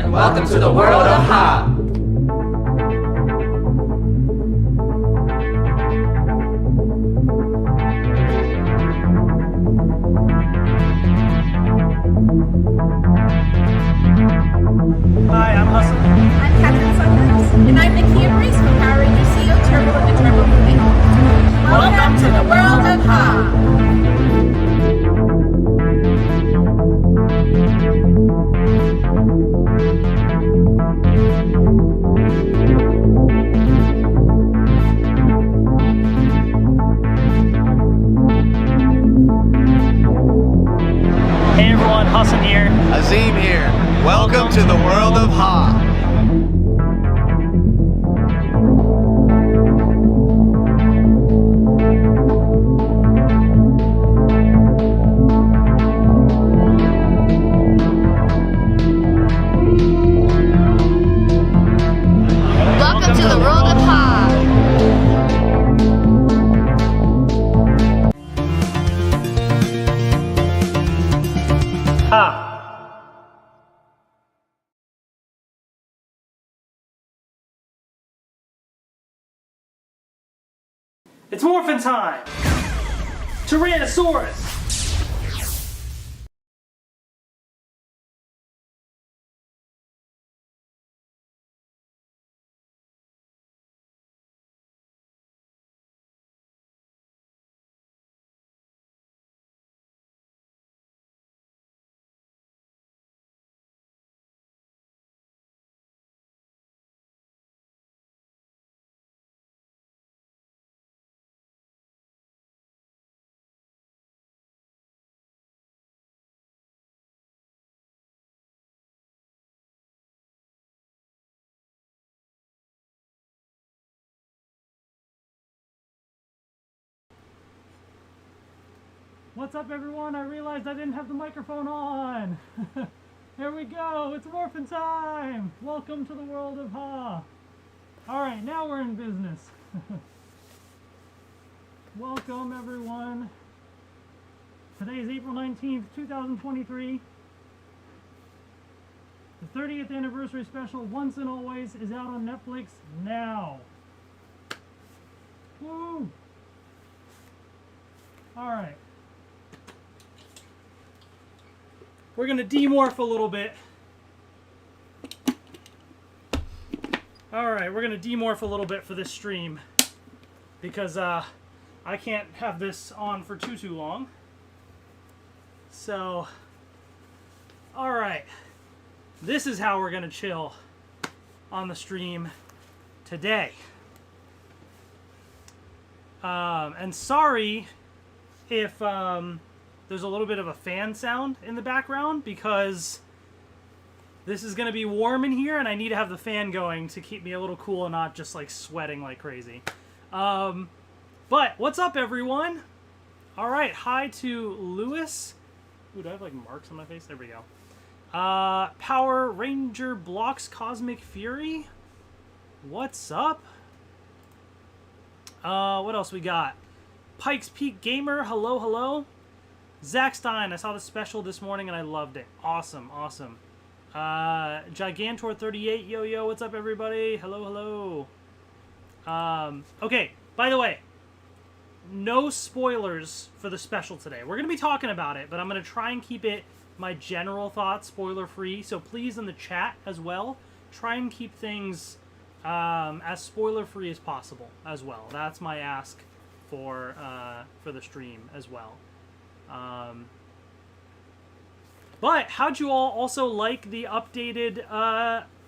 everyone. Welcome to the world of Ha. Hi, I'm Hassan. I'm Catherine Sanders. And I'm Nakia Maurice from Power Rangers CEO Turbo and the Turbo Movie. Welcome to the world of Ha! Hey everyone, Hassan here. Azim here. Welcome to the world of Ha. Welcome to the world of Ha! Ha. It's Morphin time! Tyrannosaurus! What's up everyone? I realized I didn't have the microphone on! Here we go! It's Morphin time! Welcome to the world of Ha! Alright, now we're in business. Welcome everyone. Today is April 19th, 2023. The 30th anniversary special, Once and Always, is out on Netflix now. Woo! Alright. We're gonna demorph a little bit. Alright, we're gonna demorph a little bit for this stream. Because I can't have this on for too long. So, alright. This is how we're gonna chill on the stream today. And sorry if there's a little bit of a fan sound in the background because this is going to be warm in here and I need to have the fan going to keep me a little cool and not just like sweating like crazy. But what's up everyone? Alright, hi to Lewis. Ooh, do I have like marks on my face? There we go. Power Ranger Blocks Cosmic Fury. What's up? What else we got? Pikes Peak Gamer, hello, hello. Zach Stein, I saw the special this morning and I loved it. Awesome, awesome. Gigantor38, yo, yo, what's up, everybody? Hello, hello. Okay, by the way, no spoilers for the special today. We're going to be talking about it, but I'm going to try and keep it my general thoughts spoiler-free. So please, in the chat as well, try and keep things as spoiler-free as possible as well. That's my ask for the stream as well. But how'd you all also like the updated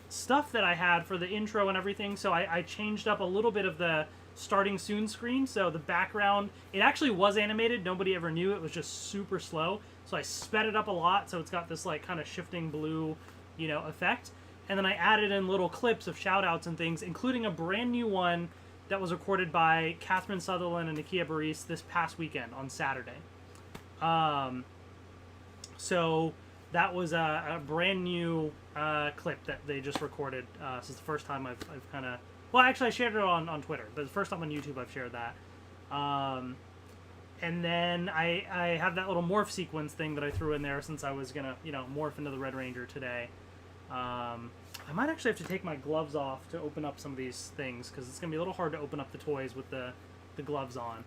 stuff that I had for the intro and everything? So I changed up a little bit of the starting soon screen. So the background, it actually was animated. Nobody ever knew. It was just super slow. So I sped it up a lot. So it's got this like kind of shifting blue, you know, effect. And then I added in little clips of shout outs and things, including a brand new one that was recorded by Catherine Sutherland and Nakia Maurice this past weekend on Saturday. So that was a brand new clip that they just recorded. This is the first time I've kind of... Well, actually, I shared it on Twitter, but the first time on YouTube I've shared that. And then I have that little morph sequence thing that I threw in there since I was going to, you know, morph into the Red Ranger today. I might actually have to take my gloves off to open up some of these things, because it's going to be a little hard to open up the toys with the gloves on.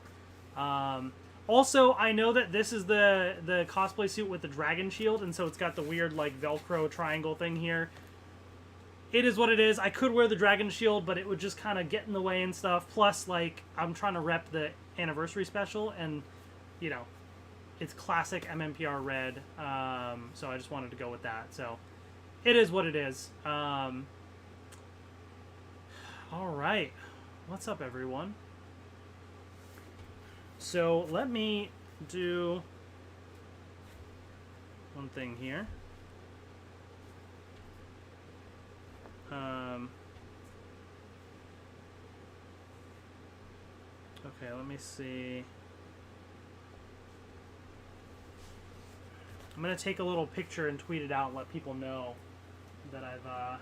Also, I know that this is the cosplay suit with the dragon shield, and so it's got the weird, like, Velcro triangle thing here. It is what it is. I could wear the dragon shield, but it would just kind of get in the way and stuff. Plus, like, I'm trying to rep the anniversary special, and, you know, it's classic MMPR red, so I just wanted to go with that. So, it is what it is. All right. What's up, everyone? So, let me do one thing here. Okay, let me see. I'm going to take a little picture and tweet it out and let people know that I've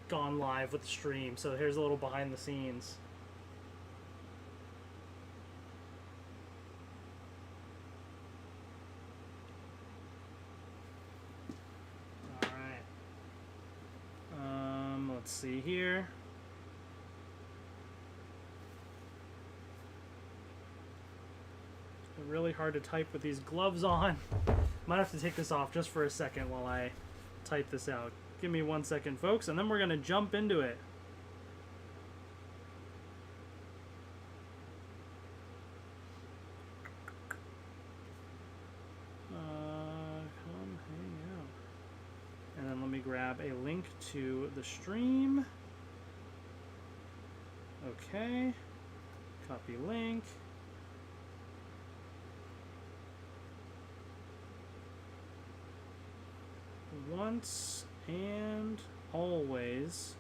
gone live with the stream. So here's a little behind the scenes. Alright. Let's see here. Really hard to type with these gloves on. Might have to take this off just for a second while I type this out. Give me 1 second, folks, and then we're gonna jump into it. Come hang out. And then let me grab a link to the stream. Okay. Copy link. Once and always.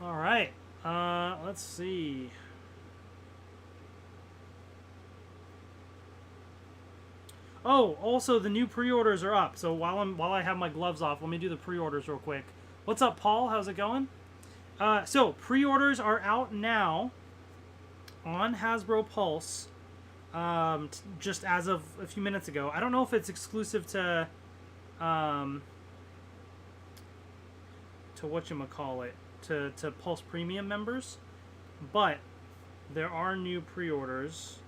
All right. Let's see. Oh, also the new pre-orders are up. So while I have my gloves off, let me do the pre-orders real quick. What's up, Paul? How's it going? So, pre-orders are out now on Hasbro Pulse, just as of a few minutes ago. I don't know if it's exclusive to whatchamacallit, to Pulse Premium members, but there are new pre-orders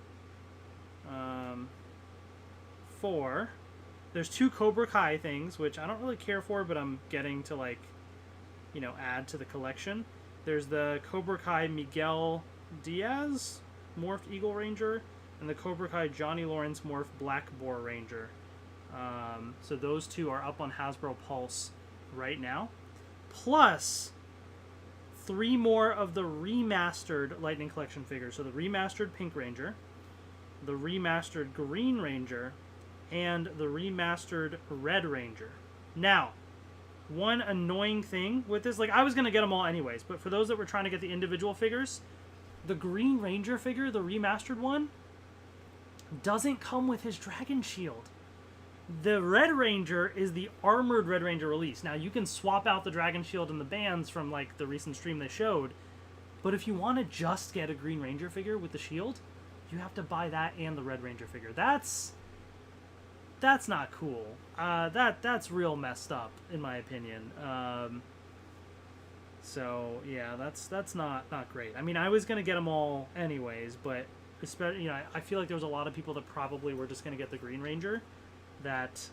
there's 2 Cobra Kai things, which I don't really care for, but I'm getting to, like, you know, add to the collection. There's the Cobra Kai Miguel Diaz morphed Eagle Ranger, and the Cobra Kai Johnny Lawrence morphed Black Boar Ranger. So those 2 are up on Hasbro Pulse right now. Plus 3 more of the remastered Lightning Collection figures. So the remastered Pink Ranger, the remastered Green Ranger, and the remastered Red Ranger. Now, one annoying thing with this, like, I was going to get them all anyways, but for those that were trying to get the individual figures, the Green Ranger figure, the remastered one, doesn't come with his dragon shield. The Red Ranger is the armored Red Ranger release. Now, you can swap out the dragon shield and the bands from, like, the recent stream they showed, but if you want to just get a Green Ranger figure with the shield, you have to buy that and the Red Ranger figure. That's not cool. That's real messed up, in my opinion. So yeah, that's not great. I mean, I was gonna get them all anyways, but especially, you know, I feel like there was a lot of people that probably were just gonna get the Green Ranger that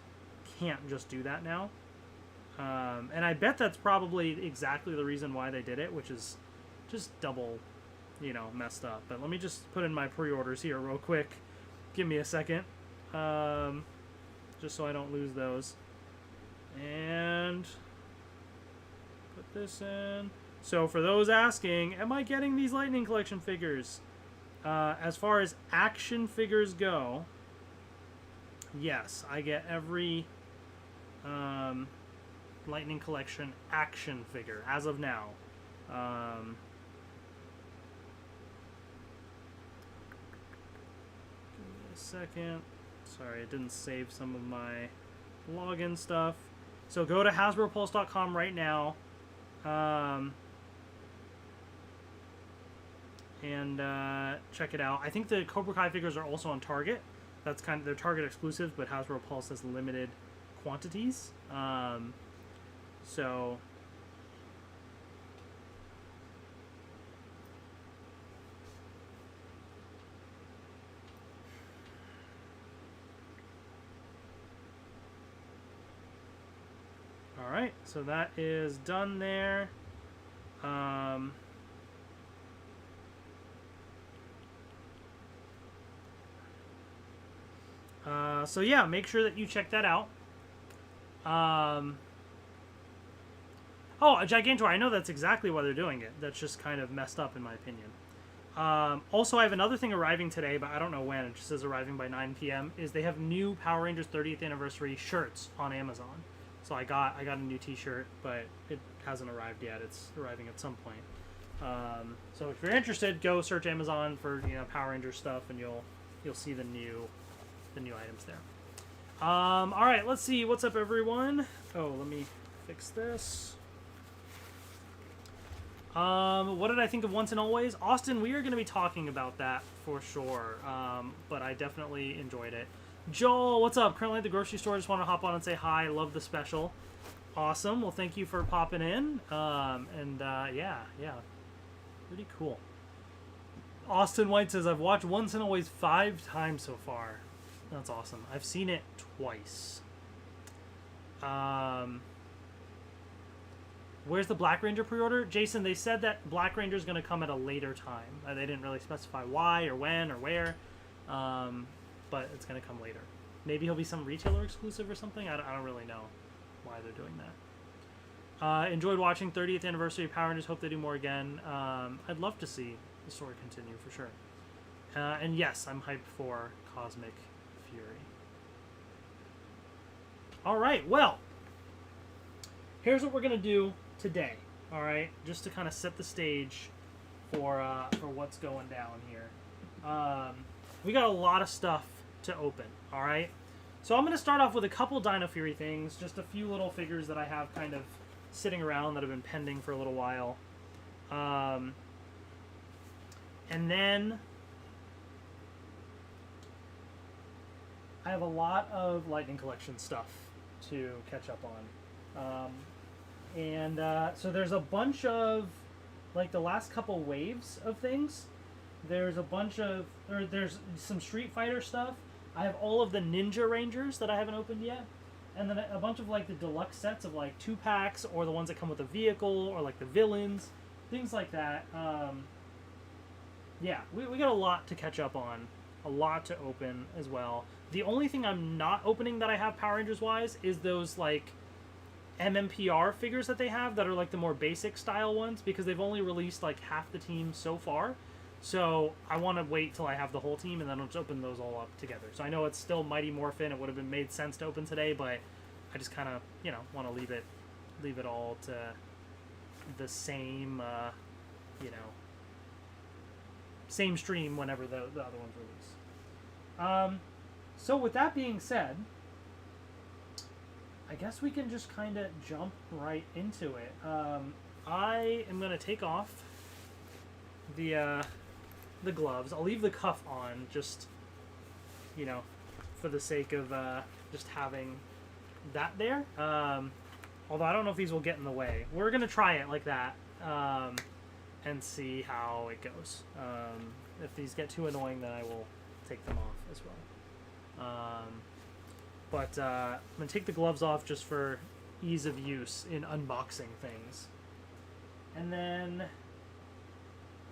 can't just do that now. And I bet that's probably exactly the reason why they did it, which is just double, you know, messed up. But let me just put in my pre-orders here real quick. Give me a second. Just so I don't lose those. And put this in. So for those asking, am I getting these Lightning Collection figures? As far as action figures go, yes, I get every Lightning Collection action figure as of now. Give me a second. Sorry, I didn't save some of my login stuff. So go to HasbroPulse.com right now. and check it out. I think the Cobra Kai figures are also on Target. That's kind of their Target exclusive, but Hasbro Pulse has limited quantities. So all right, so that is done there. So yeah, make sure that you check that out. Oh, a Gigantor. I know that's exactly why they're doing it. That's just kind of messed up in my opinion. Also, I have another thing arriving today, but I don't know when. It just says arriving by 9 p.m. Is they have new Power Rangers 30th anniversary shirts on Amazon. So I got a new T-shirt, but it hasn't arrived yet. It's arriving at some point. So if you're interested, go search Amazon for Power Rangers stuff, and you'll see the new items there. All right, let's see what's up, everyone. Oh, let me fix this. What did I think of Once and Always? Austin, we are going to be talking about that for sure. But I definitely enjoyed it. Joel, what's up? Currently at the grocery store. Just want to hop on and say hi. Love the special. Awesome. Well, thank you for popping in. Yeah. Pretty cool. Austin White says, I've watched Once and Always 5 times so far. That's awesome. I've seen it twice. Where's the Black Ranger pre-order? Jason, they said that Black Ranger is going to come at a later time. They didn't really specify why or when or where, but it's going to come later. Maybe he'll be some retailer exclusive or something. I don't really know why they're doing that. Enjoyed watching 30th anniversary of Power Rangers. Hope they do more again. I'd love to see the story continue for sure. And yes, I'm hyped for Cosmic Fury. All right, well, here's what we're gonna do today. All right, just to kind of set the stage for what's going down here. We got a lot of stuff to open. All right, so I'm gonna start off with a couple Dino Fury things, just a few little figures that I have kind of sitting around that have been pending for a little while, and then I have a lot of Lightning Collection stuff to catch up on. So there's a bunch of, like, the last couple waves of things. There's there's some Street Fighter stuff. I have all of the Ninja Rangers that I haven't opened yet. And then a bunch of, like, the deluxe sets of, like, 2-packs, or the ones that come with a vehicle, or, like, the villains, things like that. Yeah, we got a lot to catch up on. A lot to open as well. The only thing I'm not opening that I have Power Rangers-wise is those, like, MMPR figures that they have that are, like, the more basic style ones, because they've only released, like, half the team so far. So I want to wait till I have the whole team, and then I'll just open those all up together. So I know it's still Mighty Morphin. It would have been made sense to open today, but I just kind of, want to leave it all to the same, same stream whenever the other ones release. So with that being said, I guess we can just kind of jump right into it. I am going to take off the gloves. I'll leave the cuff on, just, for the sake of just having that there. Although I don't know if these will get in the way. We're going to try it like that and see how it goes. If these get too annoying, then I will take them off as well. But I'm going to take the gloves off just for ease of use in unboxing things. And then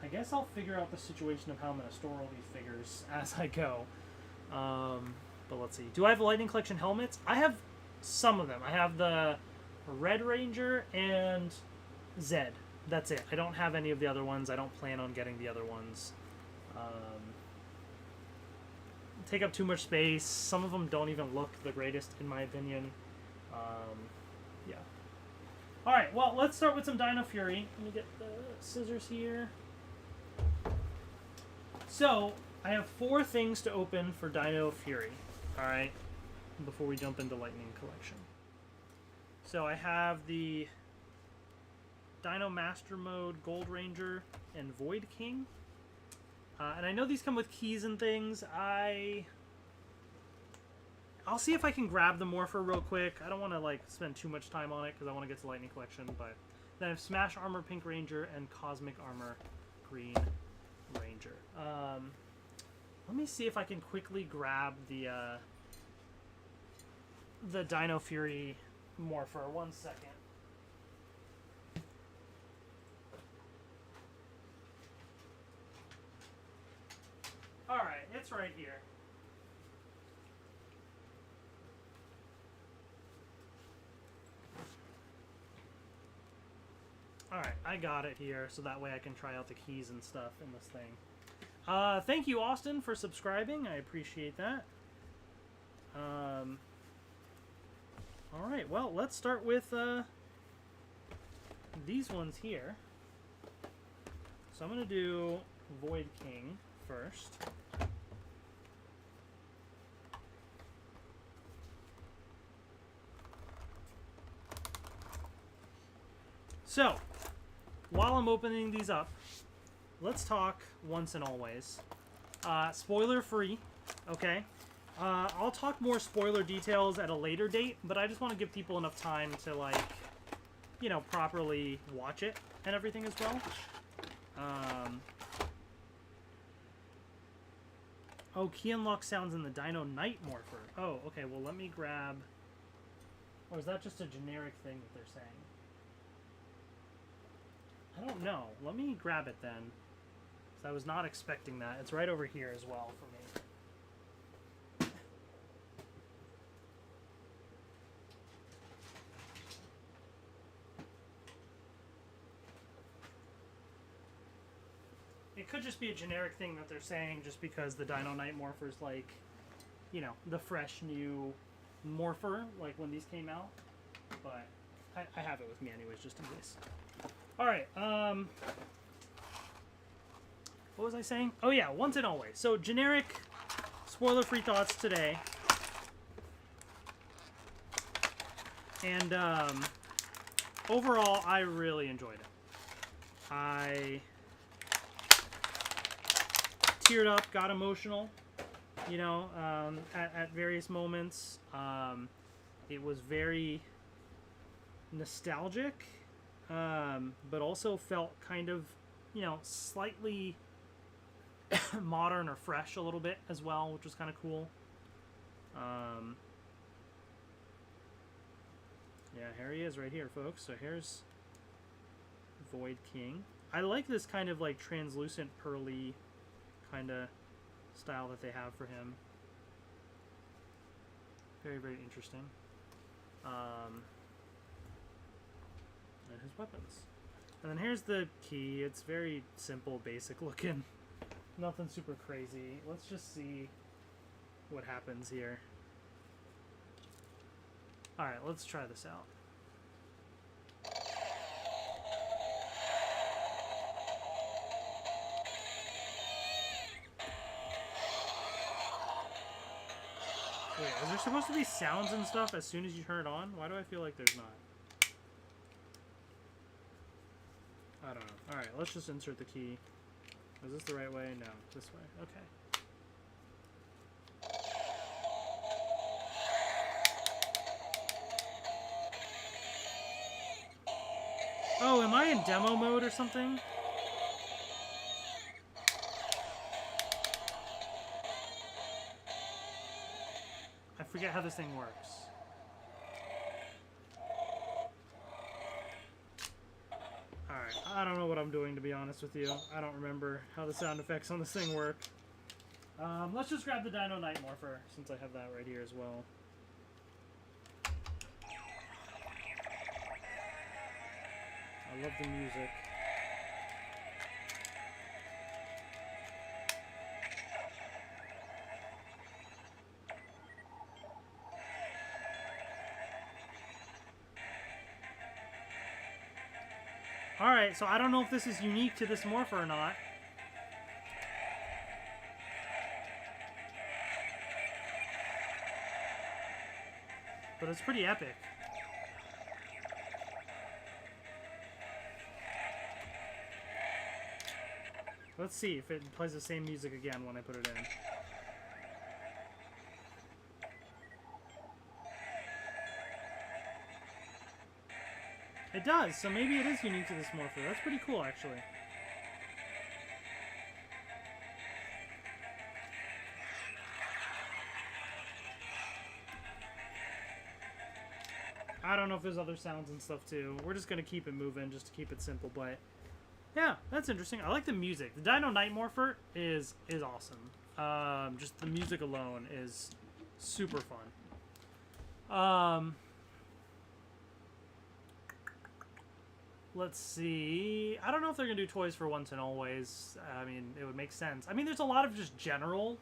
I guess I'll figure out the situation of how I'm going to store all these figures as I go. But let's see. Do I have the Lightning Collection helmets? I have some of them. I have the Red Ranger and Zed. That's it. I don't have any of the other ones. I don't plan on getting the other ones. Take up too much space. Some of them don't even look the greatest, in my opinion. Yeah. Alright, well, let's start with some Dino Fury. Let me get the scissors here. So, I have 4 things to open for Dino Fury. Alright, before we jump into Lightning Collection. So, I have the Dino Master Mode Gold Ranger and Void King. And I know these come with keys and things. I'll see if I can grab the Morpher real quick. I don't want to like spend too much time on it because I want to get to Lightning Collection. But then I have Smash Armor Pink Ranger and Cosmic Armor Green Ranger. Let me see if I can quickly grab the Dino Fury Morpher. 1 second. Alright, it's right here. Alright, I got it here, so that way I can try out the keys and stuff in this thing. Thank you, Austin, for subscribing. I appreciate that. Alright, well, let's start with these ones here. So I'm going to do Void King first. So, while I'm opening these up, let's talk once and always. Spoiler free, okay? I'll talk more spoiler details at a later date, but I just want to give people enough time to, like, you know, properly watch it and everything as well. Oh, key unlock sounds in the Dino Night Morpher. Oh, okay, well, let me grab... Or is that just a generic thing that they're saying? I don't know. Let me grab it then. Because I was not expecting that. It's right over here as well for me. It could just be a generic thing that they're saying just because the Dino Night Morpher's like, you know, the fresh new Morpher, like when these came out. But I have it with me anyways, just in case. Alright, what was I saying? Oh yeah, once and always. So, generic, spoiler-free thoughts today. And, overall, I really enjoyed it. I teared up, got emotional, you know, at various moments. It was very nostalgic. But also felt kind of, you know, slightly modern or fresh a little bit as well, which was kind of cool. Yeah, here he is right here, folks. So here's Void King. I like this kind of like translucent pearly kind of style that they have for him. Very, very interesting. And his weapons. And then here's the key. It's very simple, basic looking. Nothing super crazy. Let's just see what happens here. Alright, let's try this out. Wait, is there supposed to be sounds and stuff as soon as you turn it on? Why do I feel like there's not? I don't know. Alright, let's just insert the key. Is this the right way? No, this way. Okay. Oh, am I in demo mode or something? I forget how this thing works. Alright, I don't know what I'm doing, to be honest with you. I don't remember how the sound effects on this thing work. Let's just grab the Dino Night Morpher, since I have that right here as well. I love the music. Alright, so I don't know if this is unique to this Morpher or not. But it's pretty epic. Let's see if it plays the same music again when I put it in. It does, so maybe it is unique to this morpher. That's pretty cool, actually. I don't know if there's other sounds and stuff too. We're just gonna keep it moving just to keep it simple, but yeah, that's interesting. I like the music. The Dino Night Morpher is awesome. Just the music alone is super fun. Let's see. I don't know if they're gonna do toys for Once and Always. I mean, it would make sense. I mean, there's a lot of just general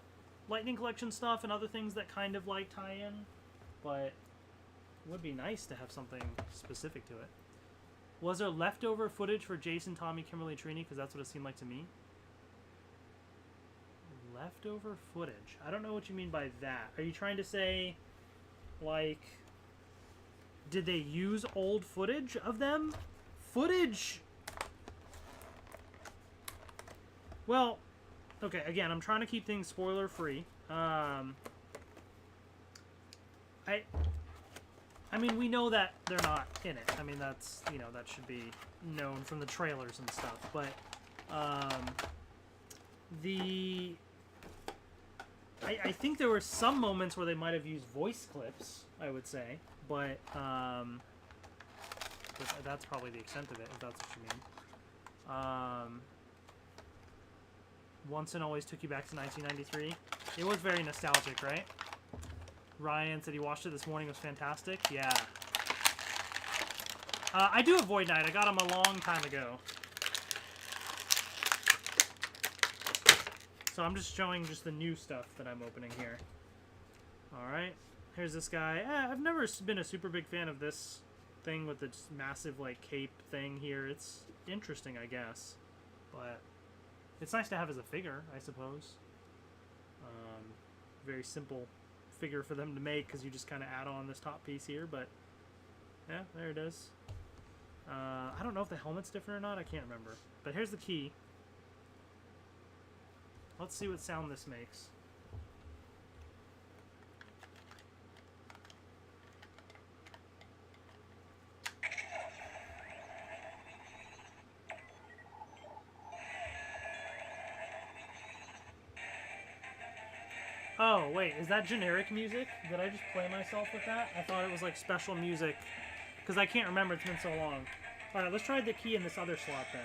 Lightning Collection stuff and other things that kind of like tie in, but it would be nice to have something specific to it. Was there leftover footage for Jason, Tommy, Kimberly, and Trini? Because that's what it seemed like to me. Leftover footage. I don't know what you mean by that. Are you trying to say, like, did they use old footage of them? Footage! Well, okay, again, I'm trying to keep things spoiler-free. I mean, we know that they're not in it. I mean, that's, you know, that should be known from the trailers and stuff. But, I think there were some moments where they might have used voice clips, I would say. But that's probably the extent of it, if that's what you mean. Once and Always took you back to 1993. It was very nostalgic, right? Ryan said he watched it this morning. It was fantastic. Yeah. I do have Void Knight. I got him a long time ago. So I'm just showing just the new stuff that I'm opening here. Alright. Here's this guy. I've never been a super big fan of this thing with this massive, like, cape thing here. It's interesting, I guess. But it's nice to have as a figure, I suppose. Very simple figure for them to make because you just kind of add on this top piece here, but yeah, there it is. I don't know if the helmet's different or not. I can't remember. But here's the key. Let's see what sound this makes. Oh, wait, is that generic music? Did I just play myself with that? I thought it was like special music, because I can't remember, it's been so long. Alright, let's try the key in this other slot then.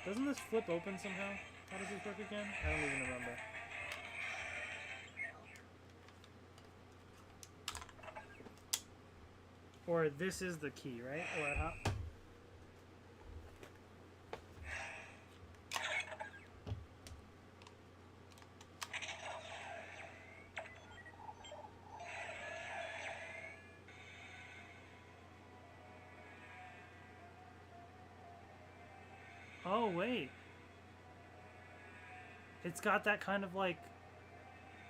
Doesn't this flip open somehow? How does this work again? I don't even remember. Or this is the key, right? Or how? Oh, wait. It's got that kind of like...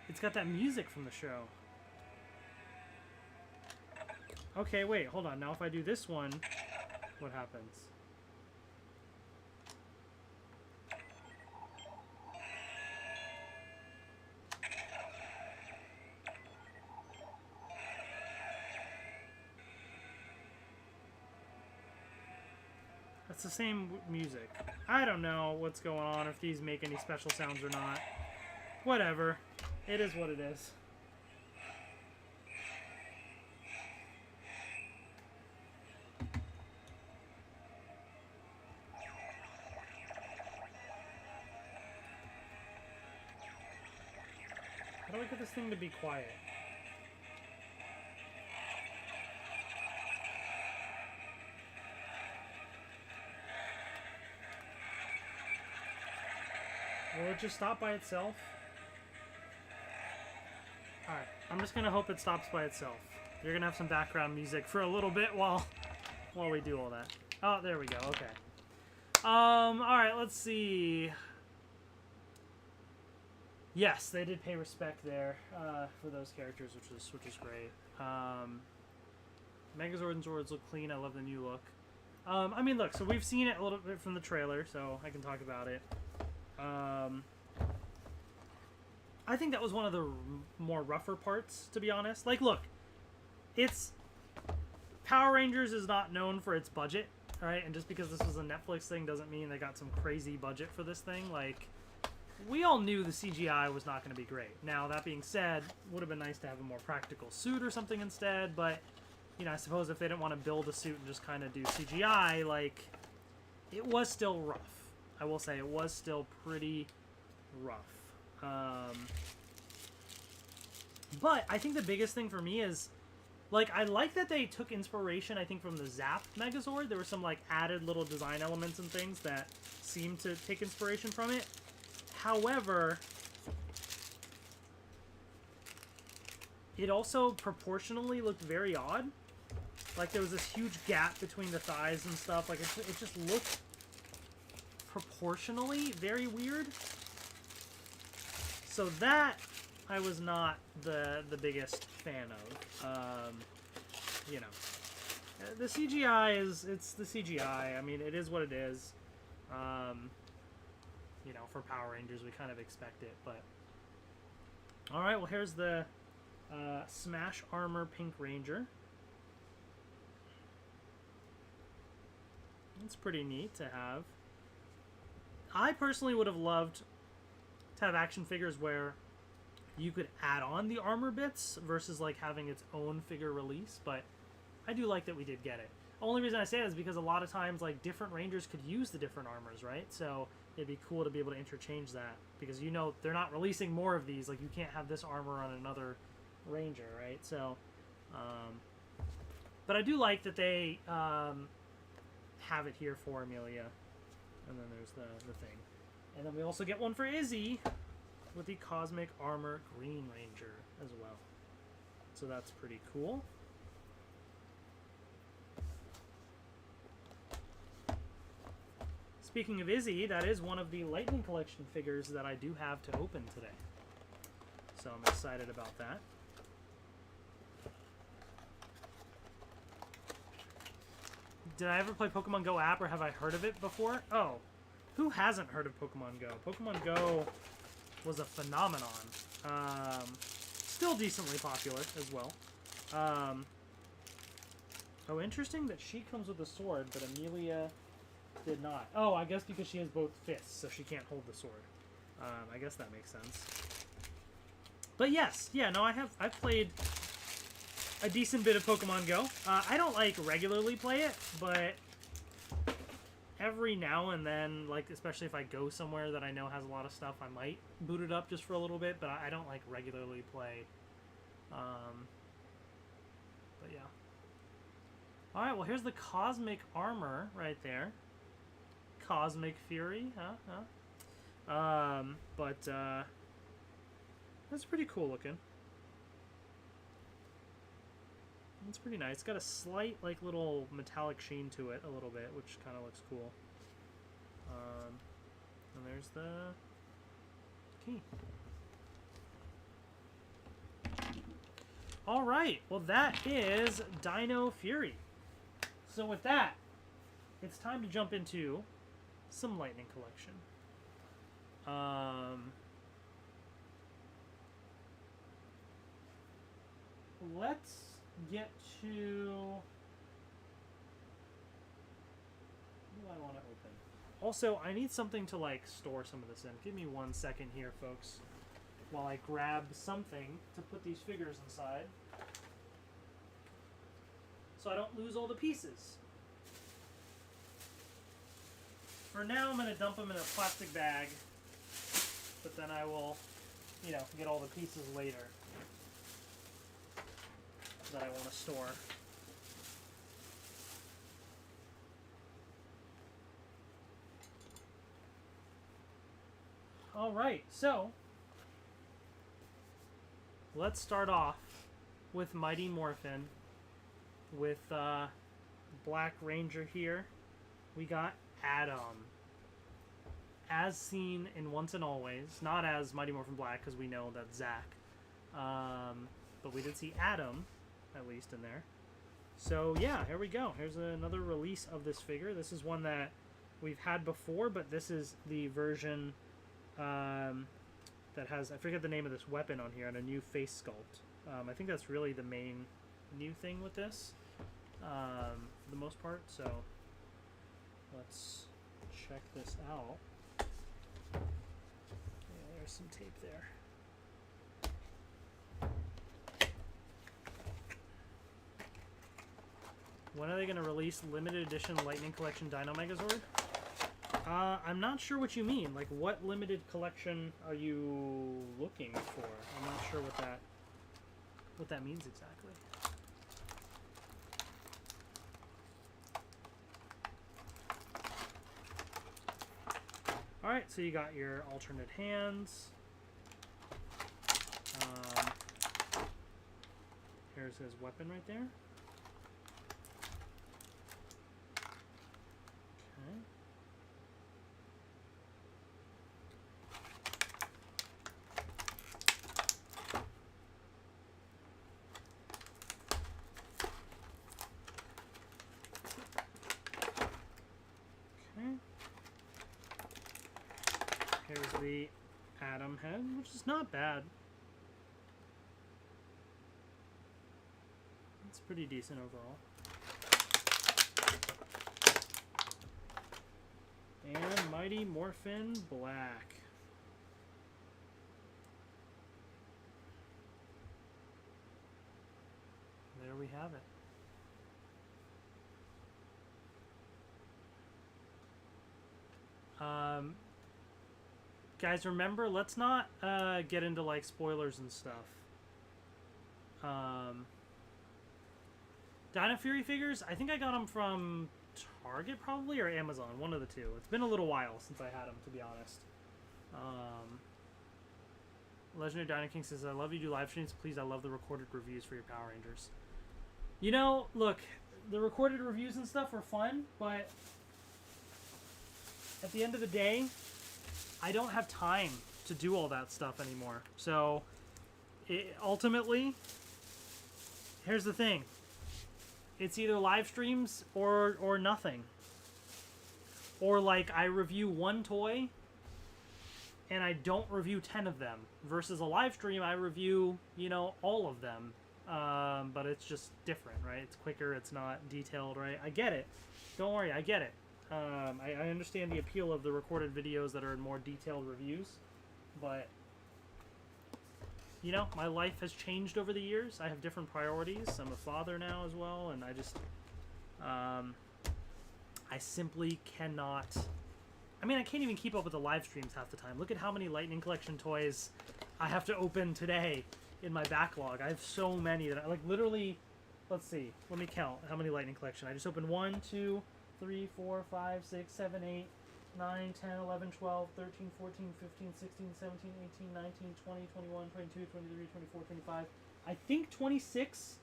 It's got that music from the show. Okay, wait, hold on. Now if I do this one, what happens? It's the same music. I don't know what's going on, if these make any special sounds or not. Whatever. It is what it is. How do I get this thing to be quiet? Will it just stop by itself? Alright, I'm just gonna hope it stops by itself. You're gonna have some background music for a little bit while we do all that. Oh, there we go, okay. Alright, let's see. Yes, they did pay respect there for those characters, which is great. Megazord and Zords look clean. I love the new look. I mean, look, so we've seen it a little bit from the trailer, so I can talk about it. I think that was one of the more rougher parts, to be honest. Like, look, it's... Power Rangers is not known for its budget, right? And just because this was a Netflix thing doesn't mean they got some crazy budget for this thing. Like, we all knew the CGI was not going to be great. Now, that being said, would have been nice to have a more practical suit or something instead, but, you know, I suppose if they didn't want to build a suit and just kind of do CGI, like, it was still rough. I will say, it was still pretty rough. But I think the biggest thing for me is, like, I like that they took inspiration, I think, from the Zap Megazord. There were some, like, added little design elements and things that seemed to take inspiration from it. However, it also proportionally looked very odd. Like, there was this huge gap between the thighs and stuff. Like, it just looked proportionally very weird. So that I was not the biggest fan of. You know, the CGI it's the CGI. I mean, it is what it is. You know, for Power Rangers, we kind of expect it, but... Alright, well, here's the Smash Armor Pink Ranger. It's pretty neat to have. I personally would have loved to have action figures where you could add on the armor bits versus, like, having its own figure release, but I do like that we did get it. Only reason I say that is because a lot of times, like, different Rangers could use the different armors, right? So it'd be cool to be able to interchange that, because, you know, they're not releasing more of these. Like, you can't have this armor on another Ranger, right? So, but I do like that they have it here for Amelia. And then there's the thing. And then we also get one for Izzy with the Cosmic Armor Green Ranger as well. So that's pretty cool. Speaking of Izzy, that is one of the Lightning Collection figures that I do have to open today. So I'm excited about that. Did I ever play Pokemon Go app, or have I heard of it before? Oh, who hasn't heard of Pokemon Go? Pokemon Go was a phenomenon. Still decently popular as well. Oh, interesting that she comes with a sword, but Amelia did not. Oh, I guess because she has both fists, so she can't hold the sword. I guess that makes sense. But yes, yeah, no, I've played a decent bit of Pokemon Go. I don't, like, regularly play it, but every now and then, like, especially if I go somewhere that I know has a lot of stuff, I might boot it up just for a little bit, but I don't, like, regularly play. But yeah. Alright, well, here's the Cosmic Armor right there. Cosmic Fury, huh? But that's pretty cool looking. It's pretty nice. It's got a slight, like, little metallic sheen to it a little bit, which kind of looks cool. And there's the key. Alright, well, that is Dino Fury. So with that, it's time to jump into some Lightning Collection. Let's get to... What do I want to open? Also, I need something to, like, store some of this in. Give me 1 second here, folks, while I grab something to put these figures inside, so I don't lose all the pieces. For now, I'm going to dump them in a plastic bag, but then I will, you know, get all the pieces later that I want to store. Alright, so let's start off with Mighty Morphin with Black Ranger here. We got Adam, as seen in Once and Always, not as Mighty Morphin Black because we know that's Zack, but we did see Adam at least in there. So yeah, here we go. Here's another release of this figure. This is one that we've had before, but this is the version that has, I forget the name of this weapon on here, and a new face sculpt. I think that's really the main new thing with this, for the most part. So let's check this out. Yeah, there's some tape there. When are they going to release limited edition Lightning Collection Dino Megazord? I'm not sure what you mean. Like, what limited collection are you looking for? I'm not sure what that means exactly. All right, so you got your alternate hands. Here's his weapon right there. Okay. Here's the Atom head, which is not bad. It's pretty decent overall. And Mighty Morphin Black. There we have it. Guys, remember, let's not get into like spoilers and stuff. Dino Fury figures, I think I got them from Target probably, or Amazon, one of the two. It's been a little while since I had them, to be honest. Legendary Dino King says, I love you do live streams. Please, I love the recorded reviews for your Power Rangers. You know, look, the recorded reviews and stuff were fun, but at the end of the day, I don't have time to do all that stuff anymore. So, ultimately, here's the thing. It's either live streams or nothing. Or, like, I review one toy, and I don't review 10 of them. Versus a live stream, I review, you know, all of them. But it's just different, right? It's quicker, it's not detailed, right? I get it. Don't worry, I get it. I understand the appeal of the recorded videos that are in more detailed reviews, but, you know, my life has changed over the years. I have different priorities. I'm a father now as well, and I just, I simply cannot, I mean, I can't even keep up with the live streams half the time. Look at how many Lightning Collection toys I have to open today in my backlog. I have so many that I, like, literally, let's see, let me count how many Lightning Collection. I just opened 1, 2, 3, 4, 5, 6, 7, 8, 9, 10, 11, 12, 13, 14, 15, 16, 17, 18, 19, 20, 21, 22, 23, 24, 25. I think 26.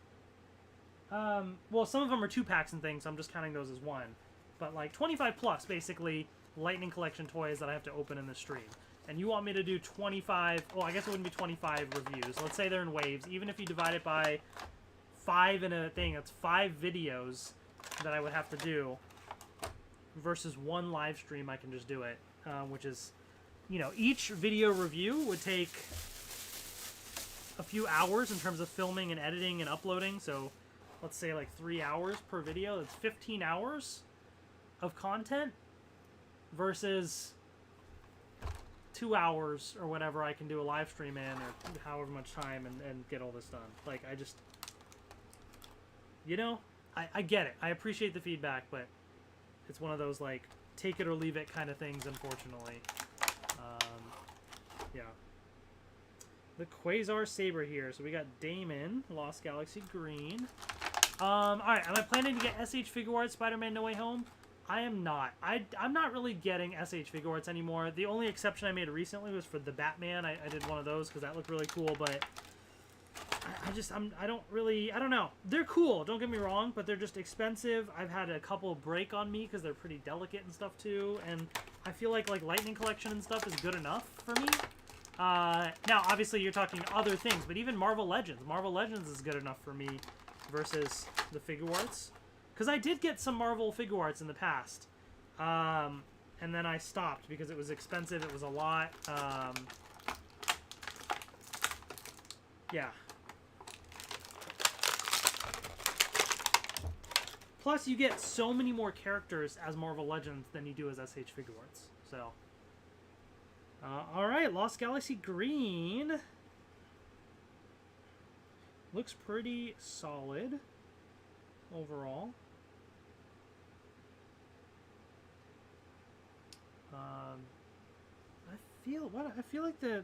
Well, some of them are 2-packs and things, so I'm just counting those as one. But like 25 plus, basically, Lightning Collection toys that I have to open in the stream. And you want me to do 25, well, I guess it wouldn't be 25 reviews. Let's say they're in waves. Even if you divide it by 5 in a thing, that's 5 videos that I would have to do. Versus one live stream, I can just do it, which is, you know, each video review would take a few hours in terms of filming and editing and uploading. So let's say like 3 hours per video. That's 15 hours of content versus 2 hours or whatever I can do a live stream in, or however much time, and get all this done. Like, I just, you know, I get it. I appreciate the feedback, but it's one of those, like, take it or leave it kind of things, unfortunately. Yeah. The Quasar Saber here. So we got Damon, Lost Galaxy Green. Alright, am I planning to get SH Figure Arts Spider-Man No Way Home? I am not. I'm not really getting SH Figure Arts anymore. The only exception I made recently was for the Batman. I did one of those because that looked really cool, but I don't know. They're cool, don't get me wrong, but they're just expensive. I've had a couple break on me because they're pretty delicate and stuff too, and I feel like Lightning Collection and stuff is good enough for me. Now, obviously, you're talking other things, but even Marvel Legends. Marvel Legends is good enough for me versus the figure arts. Because I did get some Marvel figure arts in the past. And then I stopped because it was expensive. It was a lot. Yeah. Plus, you get so many more characters as Marvel Legends than you do as SH figure arts. So, all right, Lost Galaxy Green looks pretty solid overall. I feel like the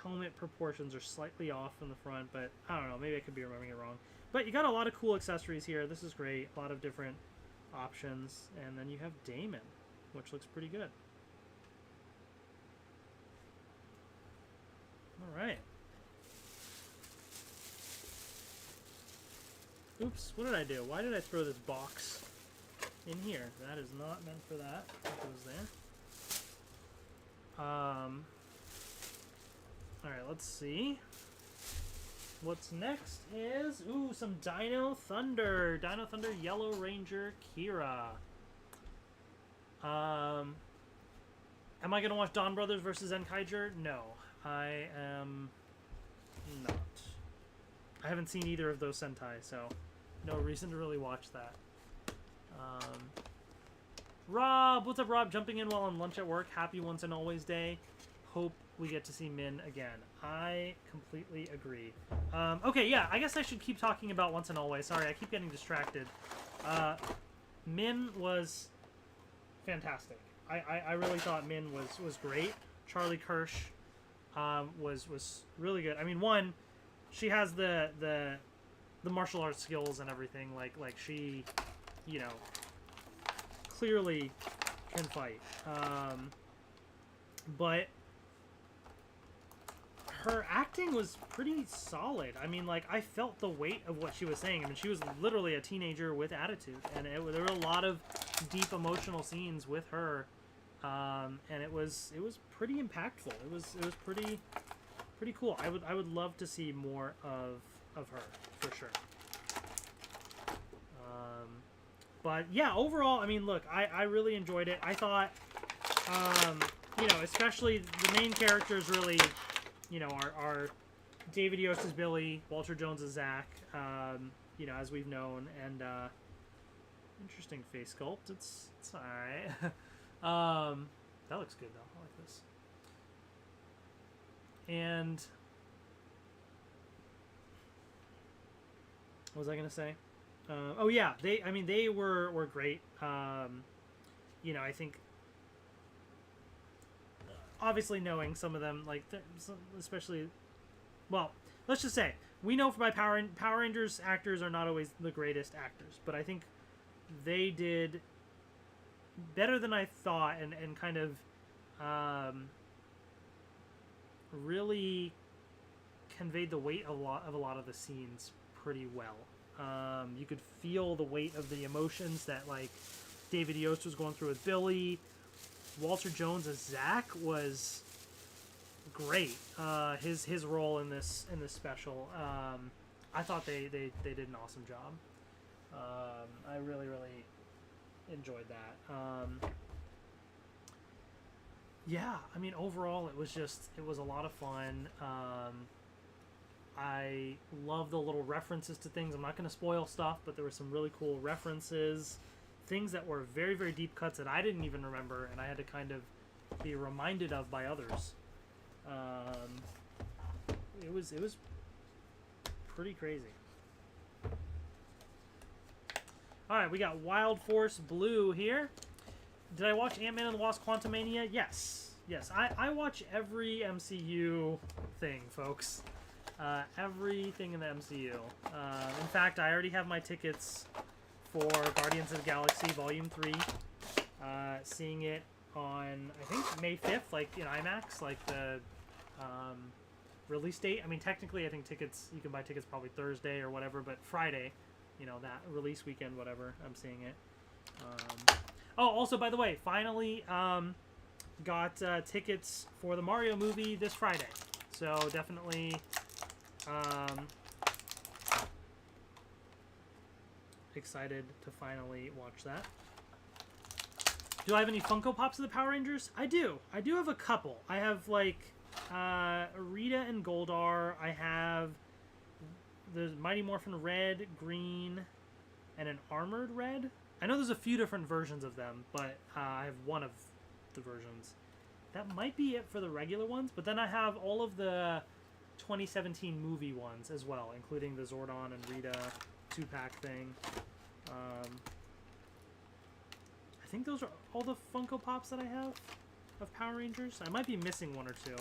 helmet proportions are slightly off from the front, but I don't know. Maybe I could be remembering it wrong. But you got a lot of cool accessories here. This is great. A lot of different options. And then you have Damon, which looks pretty good. All right. Oops, what did I do? Why did I throw this box in here? That is not meant for that. It goes there. Alright, let's see. What's next is, ooh, some Dino Thunder. Dino Thunder Yellow Ranger Kira. Am I going to watch Dawn Brothers versus Zenkaiger? No, I am not. I haven't seen either of those Sentai, so no reason to really watch that. Rob, what's up, Rob? Jumping in while on lunch at work. Happy Once and Always Day. Hope we get to see Min again. I completely agree. Okay, yeah, I guess I should keep talking about Once and Always. Sorry, I keep getting distracted. Min was fantastic. I really thought Min was great. Charlie Kirsch was really good. I mean, one, she has the martial arts skills and everything. Like she, you know, clearly can fight. But her acting was pretty solid. I mean, like, I felt the weight of what she was saying. I mean, she was literally a teenager with attitude, and there were a lot of deep emotional scenes with her, and it was pretty impactful. It was pretty cool. I would love to see more of her for sure. But yeah, overall, I mean, look, I really enjoyed it. I thought, you know, especially the main characters really, you know, are David Yost as Billy, Walter Jones as Zach, you know, as we've known, and interesting face sculpt. It's all right. That looks good though. I like this. And what was I gonna say? Oh yeah, they were great. You know, I think obviously knowing some of them, like especially, well, let's just say we know by Power Rangers actors are not always the greatest actors, but I think they did better than I thought, and kind of really conveyed the weight of a lot of the scenes pretty well. You could feel the weight of the emotions that, like, David Yost was going through with Billy. Walter Jones as Zach was great. His role in this special, I thought they did an awesome job. I really enjoyed that. Yeah, I mean, overall it was a lot of fun. I love the little references to things. I'm not going to spoil stuff, but there were some really cool references, things that were very, very deep cuts that I didn't even remember, and I had to kind of be reminded of by others. It was pretty crazy. All right, we got Wild Force Blue here. Did I watch Ant-Man and the Wasp: Quantumania? Yes. I watch every MCU thing, folks. Everything in the MCU. In fact, I already have my tickets for Guardians of the Galaxy Volume 3. Seeing it on, I think, May 5th, like in IMAX, like the release date. I mean, technically, I think you can buy tickets probably Thursday or whatever, but Friday, you know, that release weekend, whatever, I'm seeing it. Oh, also, by the way, finally got tickets for the Mario movie this Friday. So definitely excited to finally watch that. Do I have any Funko Pops of the Power Rangers? I do. I do have a couple. I have, like, Rita and Goldar. I have the Mighty Morphin Red, Green, and an Armored Red. I know there's a few different versions of them, but I have one of the versions. That might be it for the regular ones, but then I have all of the 2017 movie ones as well, including the Zordon and Rita 2-pack thing. I think those are all the Funko Pops that I have of Power Rangers. I might be missing one or two.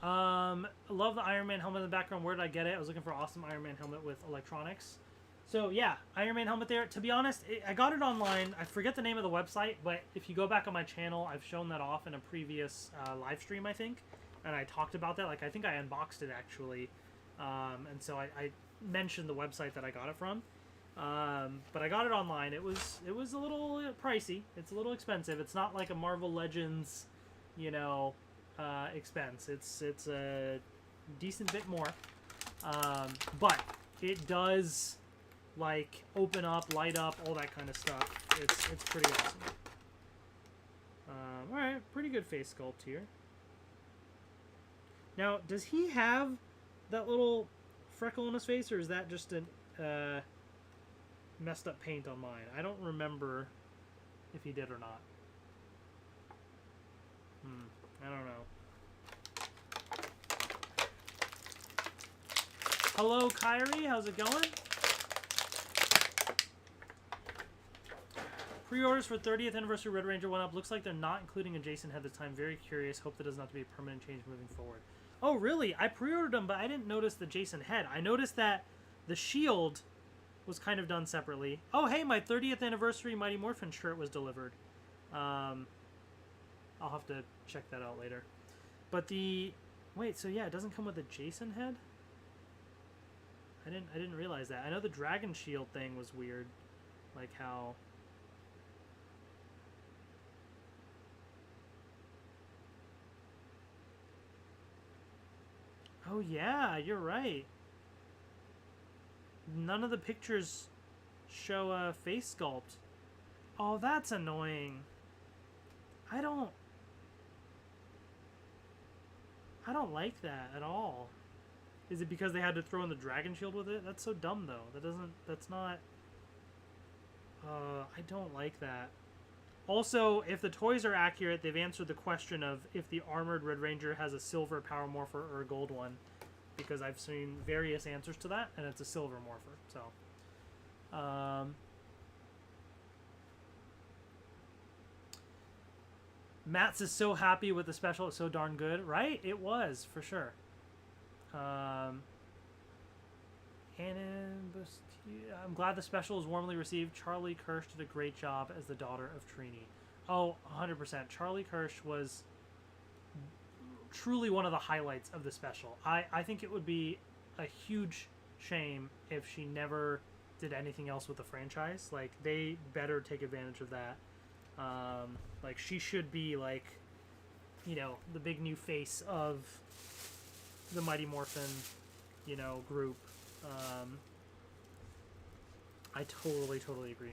I love the Iron Man helmet in the background. Where did I get it? I was looking for an awesome Iron Man helmet with electronics. So yeah, Iron Man helmet there. To be honest, I got it online. I forget the name of the website, but if you go back on my channel, I've shown that off in a previous live stream, I think. And I talked about that. Like, I think I unboxed it, actually. And so I mentioned the website that I got it from. But I got it online. It was a little pricey. It's a little expensive. It's not like a Marvel Legends, you know, expense. It's a decent bit more. But it does, like, open up, light up, all that kind of stuff. It's pretty awesome. Alright, pretty good face sculpt here. Now, does he have that little freckle on his face, or is that just a messed up paint on mine? I don't remember if he did or not. I don't know. Hello, Kyrie. How's it going? Pre-orders for 30th Anniversary Red Ranger went up. Looks like they're not including a Jason head this time. Very curious. Hope that does not to be a permanent change moving forward. Oh, really? I pre-ordered them, but I didn't notice the Jason head. I noticed that the shield was kind of done separately. Oh, hey, my 30th Anniversary Mighty Morphin shirt was delivered. I'll have to check that out later. But the... Wait, so yeah, it doesn't come with a Jason head? I didn't realize that. I know the Dragon Shield thing was weird. Like how... Oh yeah, you're right. None of the pictures show a face sculpt. Oh, that's annoying. I don't like that at all. Is it because they had to throw in the Dragon Shield with it? That's so dumb, though. That's not... I don't like that. Also, if the toys are accurate, they've answered the question of if the Armored Red Ranger has a silver Power Morpher or a gold one. Because I've seen various answers to that, and it's a silver Morpher. So, Mats is so happy with the special. It's so darn good, right? It was, for sure. I'm glad the special is warmly received. Charlie Kirsch did a great job as the daughter of Trini. Oh, 100%. Charlie Kirsch was truly one of the highlights of the special. I think it would be a huge shame if she never did anything else with the franchise. Like, they better take advantage of that. Like, she should be, like, you know, the big new face of the Mighty Morphin, you know, group. I totally agree.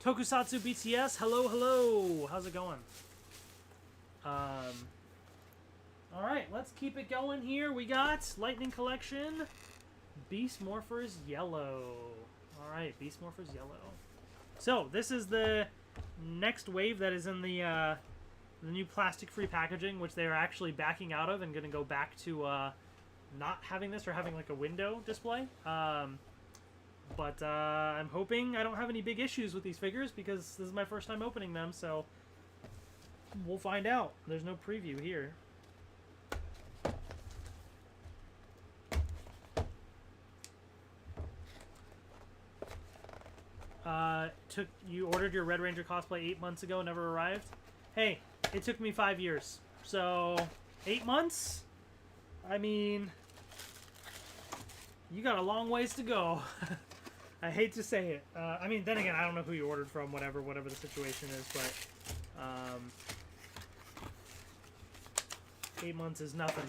Tokusatsu BTS, hello. How's it going? Alright, let's keep it going here. We got Lightning Collection, Beast Morphers Yellow. Alright, Beast Morphers Yellow. So, this is the next wave that is in the new plastic-free packaging, which they are actually backing out of and going to go back to not having this or having like a window display. But I'm hoping I don't have any big issues with these figures because this is my first time opening them, so we'll find out. There's no preview here. You ordered your Red Ranger cosplay 8 months ago, never arrived? Hey, it took me 5 years. So, 8 months? I mean, you got a long ways to go. I hate to say it. I mean, then again, I don't know who you ordered from, whatever the situation is, but 8 months is nothing.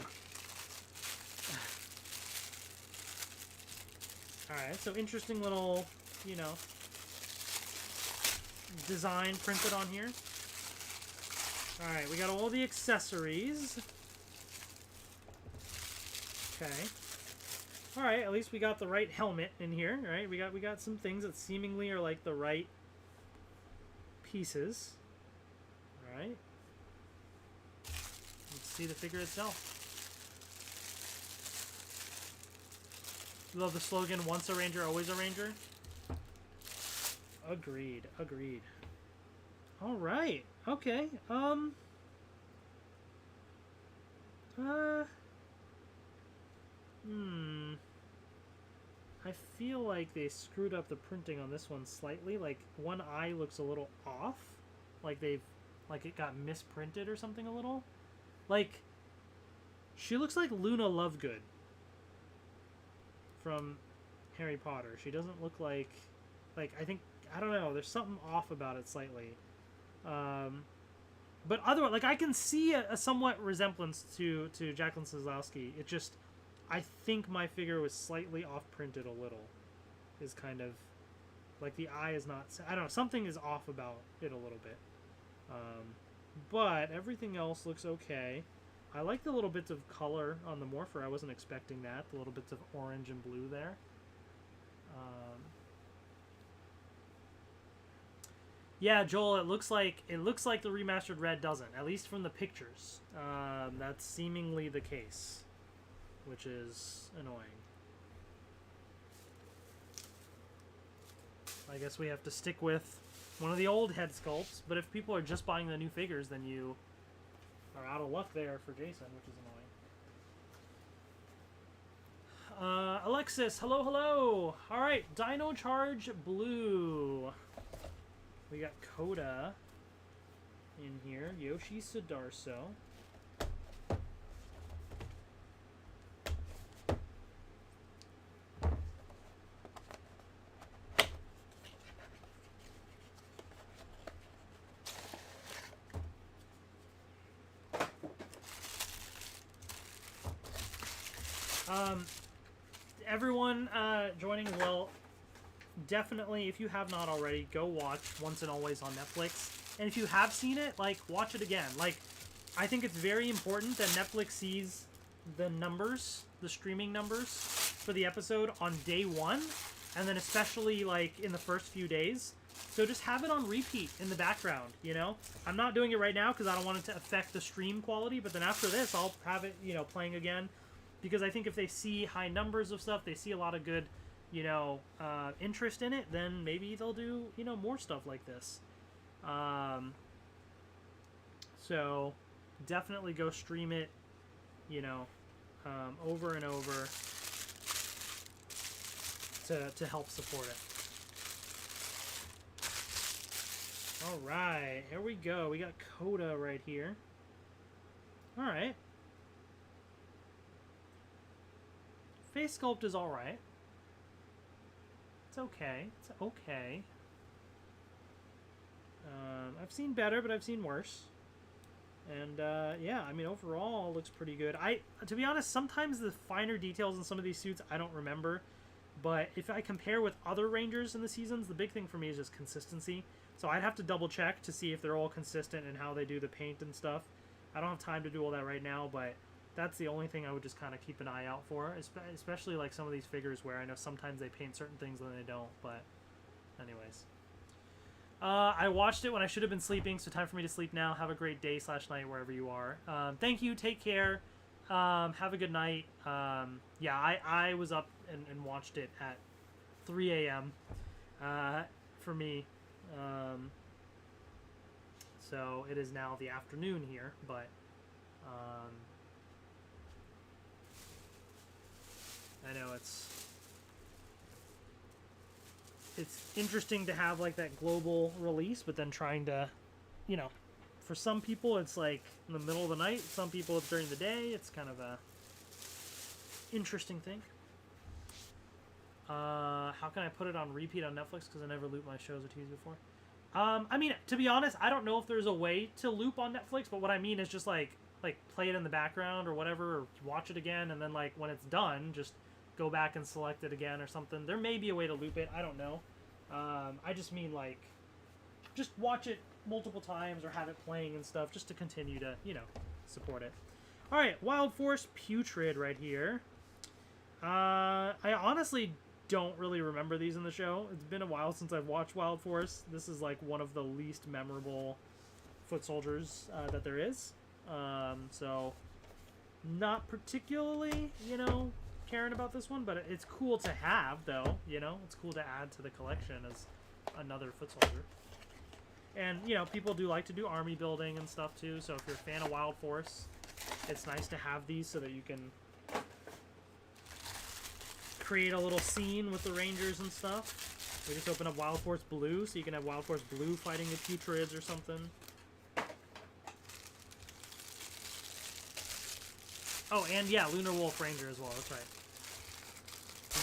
Alright, so interesting little, you know, design printed on here. Alright, we got all the accessories. Okay. Alright, at least we got the right helmet in here, right? We got some things that seemingly are like the right pieces. Alright. Let's see the figure itself. Love the slogan, once a ranger, always a ranger. Agreed, agreed. Alright, okay. I feel like they screwed up the printing on this one slightly. Like, one eye looks a little off. Like it got misprinted or something a little. Like, she looks like Luna Lovegood from Harry Potter. She doesn't look like, I don't know, there's something off about it slightly. But otherwise, like, I can see a somewhat resemblance to Jacqueline Slazowski. It just, I think my figure was slightly off-printed a little. Is kind of, like, the eye is not, I don't know, something is off about it a little bit. But everything else looks okay. I like the little bits of color on the Morpher. I wasn't expecting that. The little bits of orange and blue there. Yeah, Joel, it looks like the remastered red doesn't, at least from the pictures. That's seemingly the case, which is annoying. I guess we have to stick with one of the old head sculpts, but if people are just buying the new figures, then you are out of luck there for Jason, which is annoying. Alexis, hello, hello. All right, Dino Charge Blue. We got Coda in here. Yoshi Sudarso. Everyone joining as well, definitely, if you have not already, go watch Once and Always on Netflix. And if you have seen it, like, watch it again. Like, I think it's very important that Netflix sees the numbers, the streaming numbers for the episode on day one, and then especially, like, in the first few days. So just have it on repeat in the background, you know? I'm not doing it right now because I don't want it to affect the stream quality, but then after this, I'll have it, you know, playing again. Because I think if they see high numbers of stuff, they see a lot of good, you know, interest in it, then maybe they'll do, you know, more stuff like this. So definitely go stream it, you know, over and over to help support it. All right, here we go. We got Coda right here. All right. Face sculpt is all right. It's okay. It's okay. I've seen better, but I've seen worse. And yeah, I mean, overall, it looks pretty good. To be honest, sometimes the finer details in some of these suits I don't remember. But if I compare with other Rangers in the seasons, the big thing for me is just consistency. So I'd have to double check to see if they're all consistent and how they do the paint and stuff. I don't have time to do all that right now, but that's the only thing I would just kind of keep an eye out for, especially like some of these figures where I know sometimes they paint certain things and they don't, but anyways. I watched it when I should have been sleeping, so time for me to sleep now. Have a great day / night wherever you are. Thank you, take care, have a good night. Yeah, I was up and watched it at 3 a.m. For me. So it is now the afternoon here, but I know it's interesting to have like that global release, but then trying to, you know, for some people it's like in the middle of the night, some people it's during the day. It's kind of a interesting thing. How can I put it on repeat on Netflix because I never loop my shows or TVs before? I mean, to be honest, I don't know if there's a way to loop on Netflix, but what I mean is just like like play it in the background or whatever, or watch it again, and then like when it's done, just go back and select it again or something. There may be a way to loop it. I don't know. I just mean like just watch it multiple times or have it playing and stuff just to continue to, you know, support it. All right, Wild Force Putrid right here. I honestly don't really remember these in the show. It's been a while since I've watched Wild Force. This is like one of the least memorable foot soldiers that there is. So not particularly, you know, caring about this one, but it's cool to have though, you know, it's cool to add to the collection as another foot soldier. And, you know, people do like to do army building and stuff too, so if you're a fan of Wild Force, it's nice to have these so that you can create a little scene with the Rangers and stuff. We just open up Wild Force Blue, so you can have Wild Force Blue fighting the Putrids or something. Oh, and yeah, Lunar Wolf Ranger as well, that's right.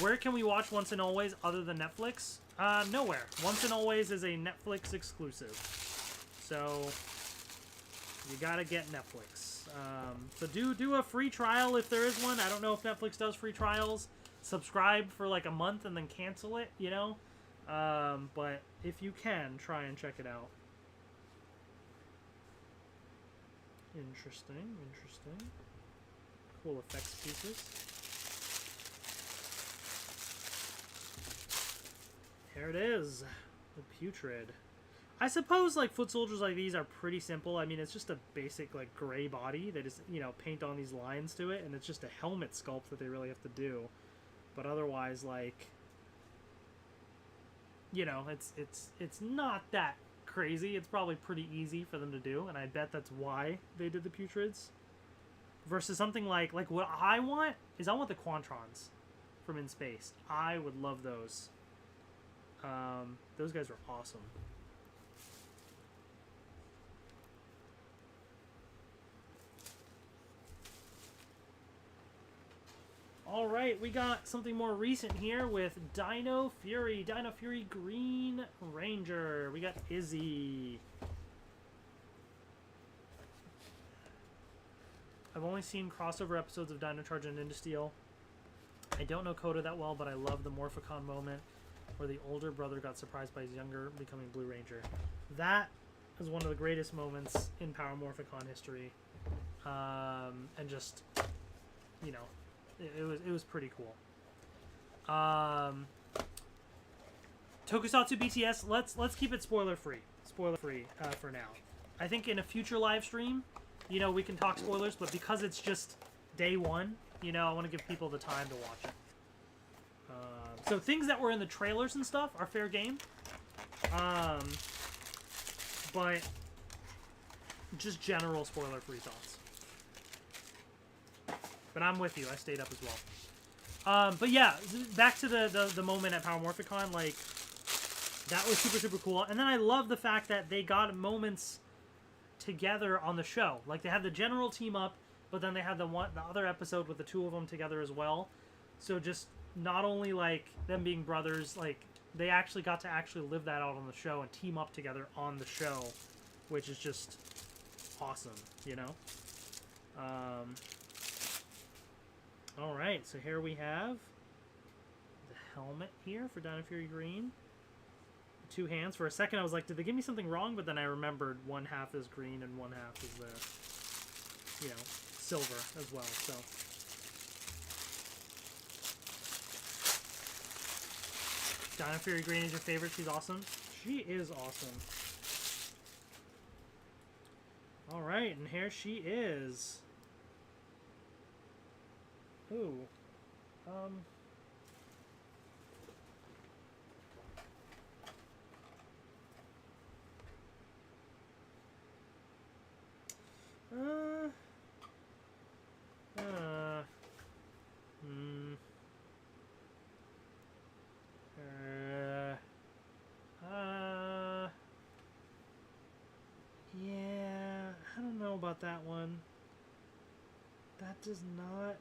Where can we watch Once and Always other than Netflix? Nowhere. Once and Always is a Netflix exclusive. So, you gotta get Netflix. So do a free trial if there is one. I don't know if Netflix does free trials. Subscribe for like a month and then cancel it, you know? But if you can, try and check it out. Interesting, interesting. Cool effects pieces. There it is, the Putrid. I suppose like foot soldiers like these are pretty simple. I mean, it's just a basic like gray body. They just, you know, paint on these lines to it, and it's just a helmet sculpt that they really have to do. But otherwise, like, you know, it's not that crazy. It's probably pretty easy for them to do, and I bet that's why they did the Putrids. Versus something like what I want is I want the Quantrons from In Space. I would love those. Those guys are awesome. All right, we got something more recent here with Dino Fury Green Ranger. We got Izzy. I've only seen crossover episodes of Dino Charge and Ninja Steel. I don't know Coda that well, but I love the Morphicon moment where the older brother got surprised by his younger becoming Blue Ranger. That is one of the greatest moments in Power Morphicon history. And just, you know, it was pretty cool. Tokusatsu BTS, let's keep it spoiler free for now. I think in a future live stream, you know, we can talk spoilers, but because it's just day one, you know, I want to give people the time to watch it. So things that were in the trailers and stuff are fair game. But just general spoiler-free thoughts. But I'm with you. I stayed up as well. But yeah, back to the moment at Power Morphicon, like, that was super, super cool. And then I love the fact that they got moments together on the show. Like, they had the general team up, but then they had the other episode with the two of them together as well. So just not only like them being brothers, like they actually got to live that out on the show and team up together on the show, which is just awesome, you know. All right, so here we have the helmet here for Dino Fury Green. Two hands. For a second I was like, did they give me something wrong? But then I remembered one half is green and one half is the, you know, silver as well. So Dino Fury Green is your favorite. She's awesome. She is awesome. All right, and here she is. Ooh. Yeah, I don't know about that one. That does not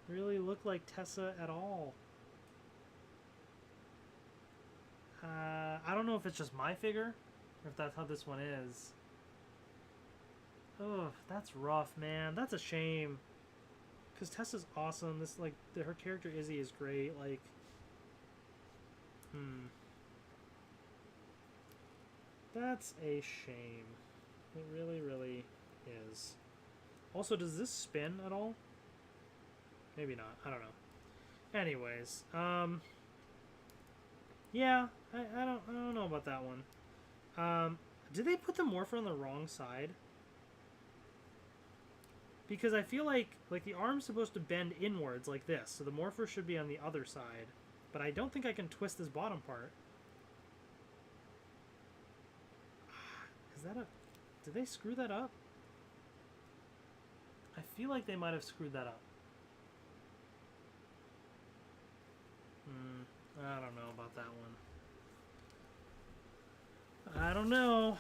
really look like Tessa at all. I don't know if it's just my figure, or if that's how this one is. ugh, that's rough, man. That's a shame. Because Tessa's awesome. This, like, her character Izzy is great. Like, that's a shame. It really, really is. Also, does this spin at all? Maybe not. I don't know. Anyways, yeah, I don't know about that one. Did they put the morpher on the wrong side? Because I feel like the arm's supposed to bend inwards like this, so the morpher should be on the other side. But I don't think I can twist this bottom part. Is that a... Did they screw that up? I feel like they might have screwed that up. I don't know about that one. I don't know.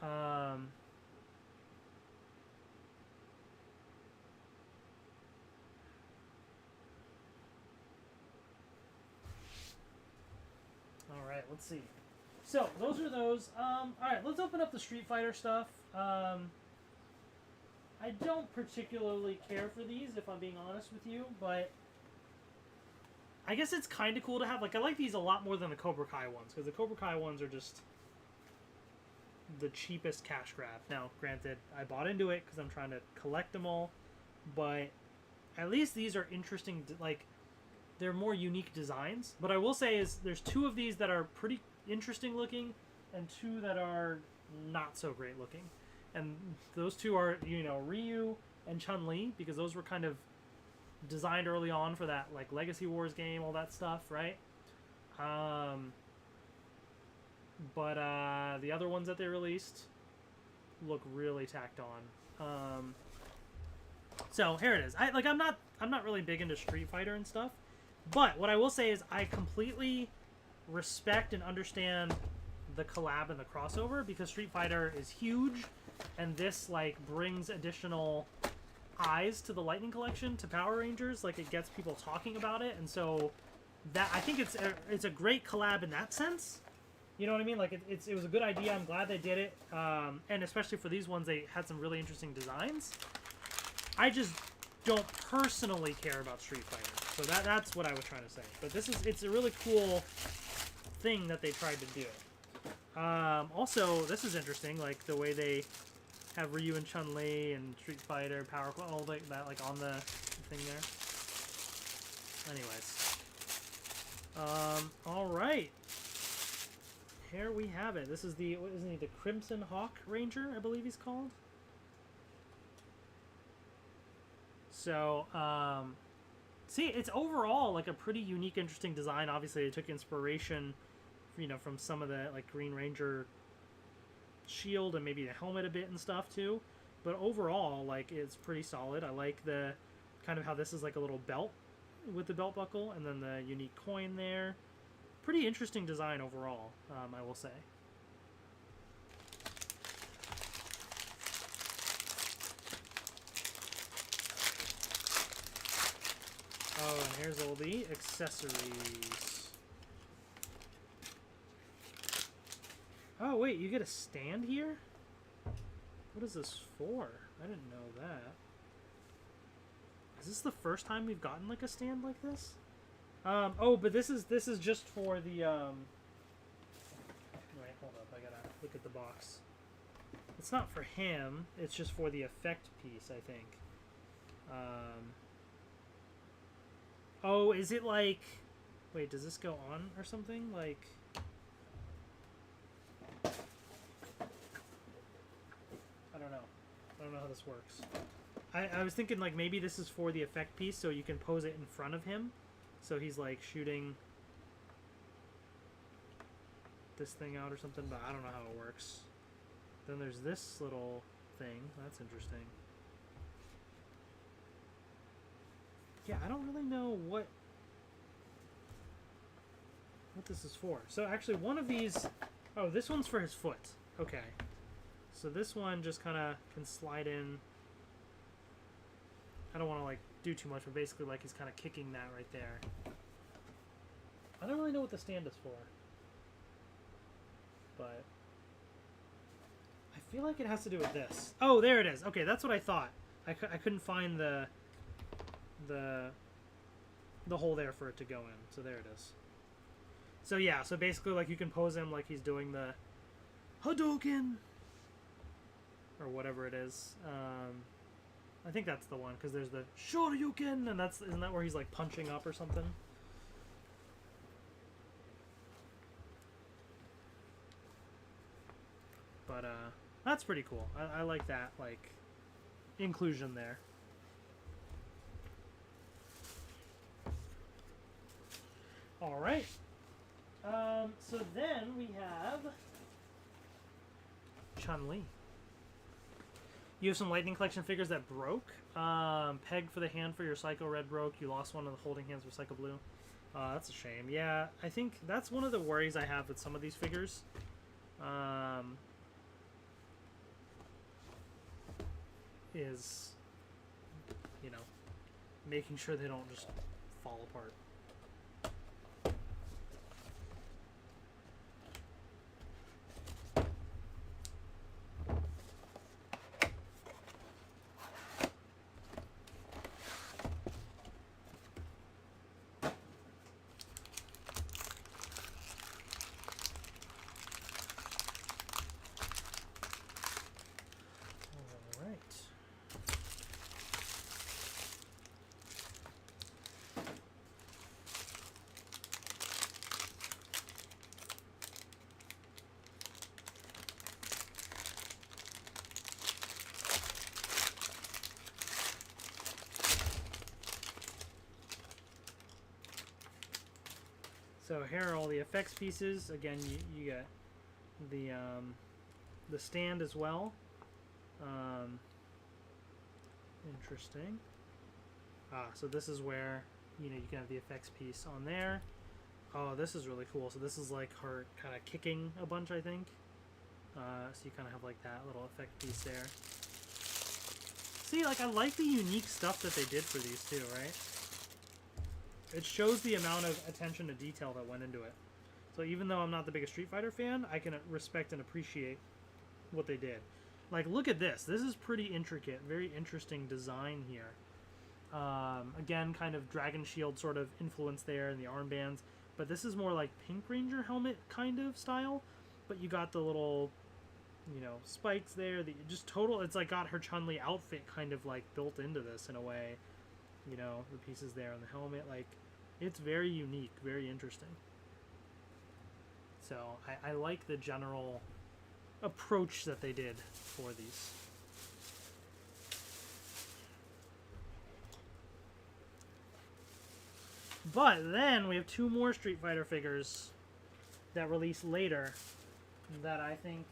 All right, let's see. So, those are those. All right, let's open up the Street Fighter stuff. I don't particularly care for these, if I'm being honest with you, but I guess it's kind of cool to have. Like, I like these a lot more than the Cobra Kai ones, because the Cobra Kai ones are just the cheapest cash grab. Now, granted, I bought into it because I'm trying to collect them all, but at least these are interesting. Like, they're more unique designs. But I will say is there's two of these that are pretty interesting looking, and two that are not so great looking. And those two are, you know, Ryu and Chun-Li, because those were kind of designed early on for that, like, Legacy Wars game, all that stuff, right? But the other ones that they released look really tacked on. So here it is. I'm not really big into Street Fighter and stuff, but what I will say is I completely respect and understand the collab and the crossover, because Street Fighter is huge, and this, like, brings additional eyes to the Lightning Collection, to Power Rangers. Like, it gets people talking about it, and so that, I think it's a great collab in that sense. You know what I mean? Like, it was a good idea. I'm glad they did it, and especially for these ones, they had some really interesting designs. I just don't personally care about Street Fighter, so that's what I was trying to say. But it's a really cool thing that they tried to do. Also, this is interesting, like the way they have Ryu and Chun-Li and Street Fighter, Power, all that, like, on the thing there. Anyways. Alright. Here we have it. This is the, what is he, the Crimson Hawk Ranger, I believe he's called. So, see, it's overall, like, a pretty unique, interesting design. Obviously, they took inspiration, you know, from some of the, like, Green Ranger shield and maybe the helmet a bit and stuff too, but overall, like, it's pretty solid. I like the kind of how this is like a little belt with the belt buckle, and then the unique coin there. Pretty interesting design overall, I will say. Oh, and here's all the accessories. Oh, wait, you get a stand here? What is this for? I didn't know that. Is this the first time we've gotten, like, a stand like this? Oh, but this is just for the, Wait, hold up, I gotta look at the box. It's not for him, it's just for the effect piece, I think. Oh, is it like... Wait, does this go on or something? Like... I don't know how this works. I was thinking, like, maybe this is for the effect piece, so you can pose it in front of him. So he's, like, shooting this thing out or something, but I don't know how it works. Then there's this little thing. That's interesting. Yeah, I don't really know what this is for. So, actually, one of these... Oh, this one's for his foot. Okay. So this one just kind of can slide in. I don't want to, like, do too much, but basically, like, he's kind of kicking that right there. I don't really know what the stand is for. But feel like it has to do with this. Oh, there it is. Okay, that's what I thought. I couldn't find the hole there for it to go in. So there it is. So yeah, so basically like you can pose him like he's doing the Hadouken or whatever it is. I think that's the one because there's the Shoryuken, and isn't that where he's like punching up or something? But that's pretty cool. I like that like inclusion there. All right. So then we have Chun-Li. You have some Lightning Collection figures that broke. Peg for the hand for your Psycho Red broke. You lost one of the holding hands for Psycho Blue. That's a shame. Yeah, I think that's one of the worries I have with some of these figures. Is, you know, making sure they don't just fall apart. So here are all the effects pieces. Again, you get the stand as well. Interesting. So this is where you can have the effects piece on there. Oh, this is really cool. So this is like her kind of kicking a bunch, I think. So you kind of have like that little effect piece there. See, like I like the unique stuff that they did for these too, right? It shows the amount of attention to detail that went into it. So even though I'm not the biggest Street Fighter fan, I can respect and appreciate what they did. Like, look at this. This is pretty intricate. Very interesting design here. Again, kind of Dragon Shield sort of influence there in the armbands. But this is more like Pink Ranger helmet kind of style. But you got the little, spikes there. Just total, it's like got her Chun-Li outfit kind of like built into this in a way. The pieces there on the helmet. Like, it's very unique, very interesting. So I like the general approach that they did for these. But then we have two more Street Fighter figures that release later that I think,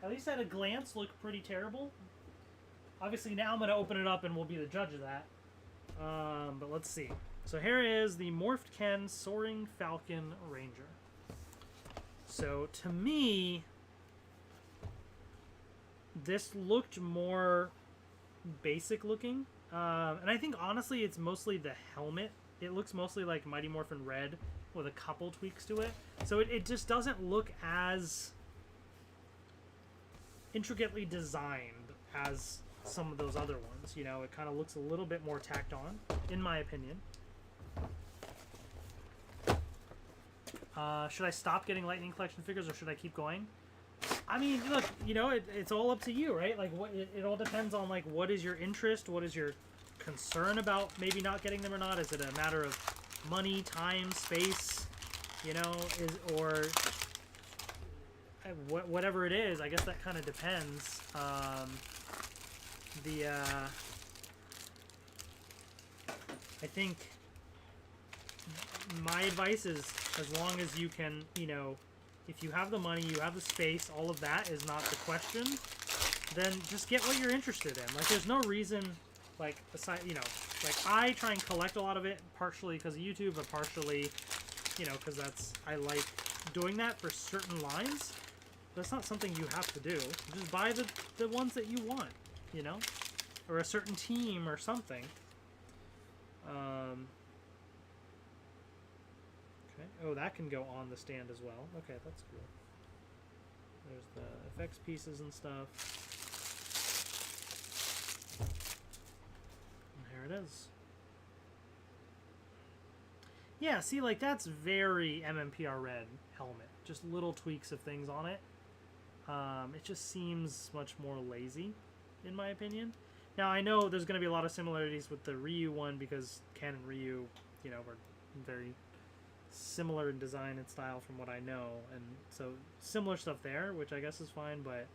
at least at a glance, look pretty terrible. Obviously now I'm going to open it up and we'll be the judge of that. But let's see. So here is the Morphed Ken Soaring Falcon Ranger. So to me, this looked more basic looking. And I think honestly it's mostly the helmet. It looks mostly like Mighty Morphin Red with a couple tweaks to it. So it just doesn't look as intricately designed as some of those other ones. It kind of looks a little bit more tacked on, in my opinion. Should I stop getting Lightning Collection figures or should I keep going? I mean, look, it's all up to you, right? Like, it all depends on, like, what is your interest, what is your concern about maybe not getting them or not? Is it a matter of money, time, space, or whatever it is? I guess that kind of depends. I think my advice is, as long as you can, if you have the money, you have the space, all of that is not the question, then just get what you're interested in. Like, there's no reason, like, aside, like, I try and collect a lot of it, partially because of YouTube, but partially, because I like doing that for certain lines. That's not something you have to do. Just buy the ones that you want, or a certain team or something. Okay. Oh, that can go on the stand as well. Okay, that's cool. There's the effects pieces and stuff. And here it is. Yeah, see, like, that's very MMPR red helmet. Just little tweaks of things on it. It just seems much more lazy, in my opinion. Now, I know there's going to be a lot of similarities with the Ryu one because Ken and Ryu, you know, were very similar in design and style from what I know. And so similar stuff there, which I guess is fine, but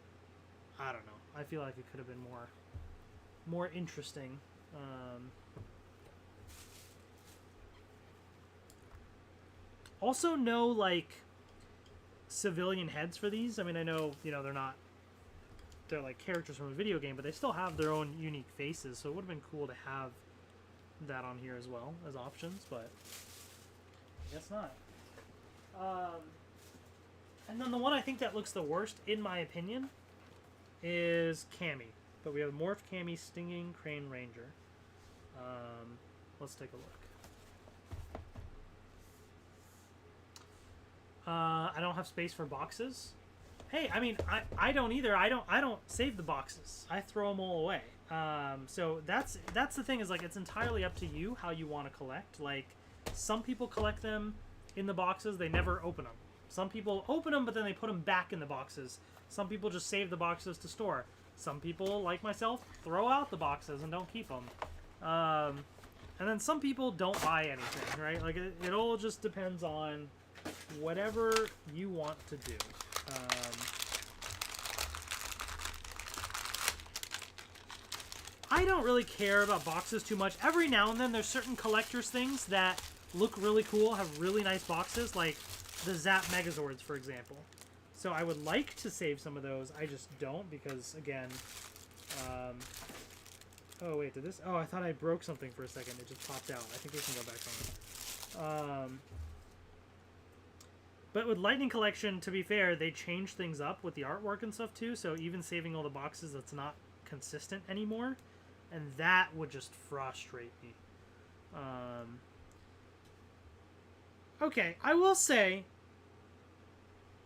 I don't know. I feel like it could have been more interesting. Also, no, like, civilian heads for these. I mean, I know, you know, they're like characters from a video game, but they still have their own unique faces, so it would have been cool to have that on here as well as options, but I guess not. And then the one I think that looks the worst, in my opinion, is Cammy. But we have Morph Cammy Stinging Crane Ranger. Let's take a look. I don't have space for boxes. Hey, I mean, I don't either. I don't save the boxes. I throw them all away. So that's the thing, is like, it's entirely up to you how you want to collect. Like, some people collect them in the boxes, they never open them. Some people open them, but then they put them back in the boxes. Some people just save the boxes to store. Some people, like myself, throw out the boxes and don't keep them. And then some people don't buy anything, right? Like, it all just depends on whatever you want to do. I don't really care about boxes too much. Every now and then there's certain collector's things that look really cool, have really nice boxes, like the Zap Megazords, for example. So I would like to save some of those. I just don't because, again... oh, wait, did this... Oh, I thought I broke something for a second. It just popped out. I think we can go back on. But with Lightning Collection, to be fair, they changed things up with the artwork and stuff too, so even saving all the boxes, that's not consistent anymore, and that would just frustrate me. Okay, I will say,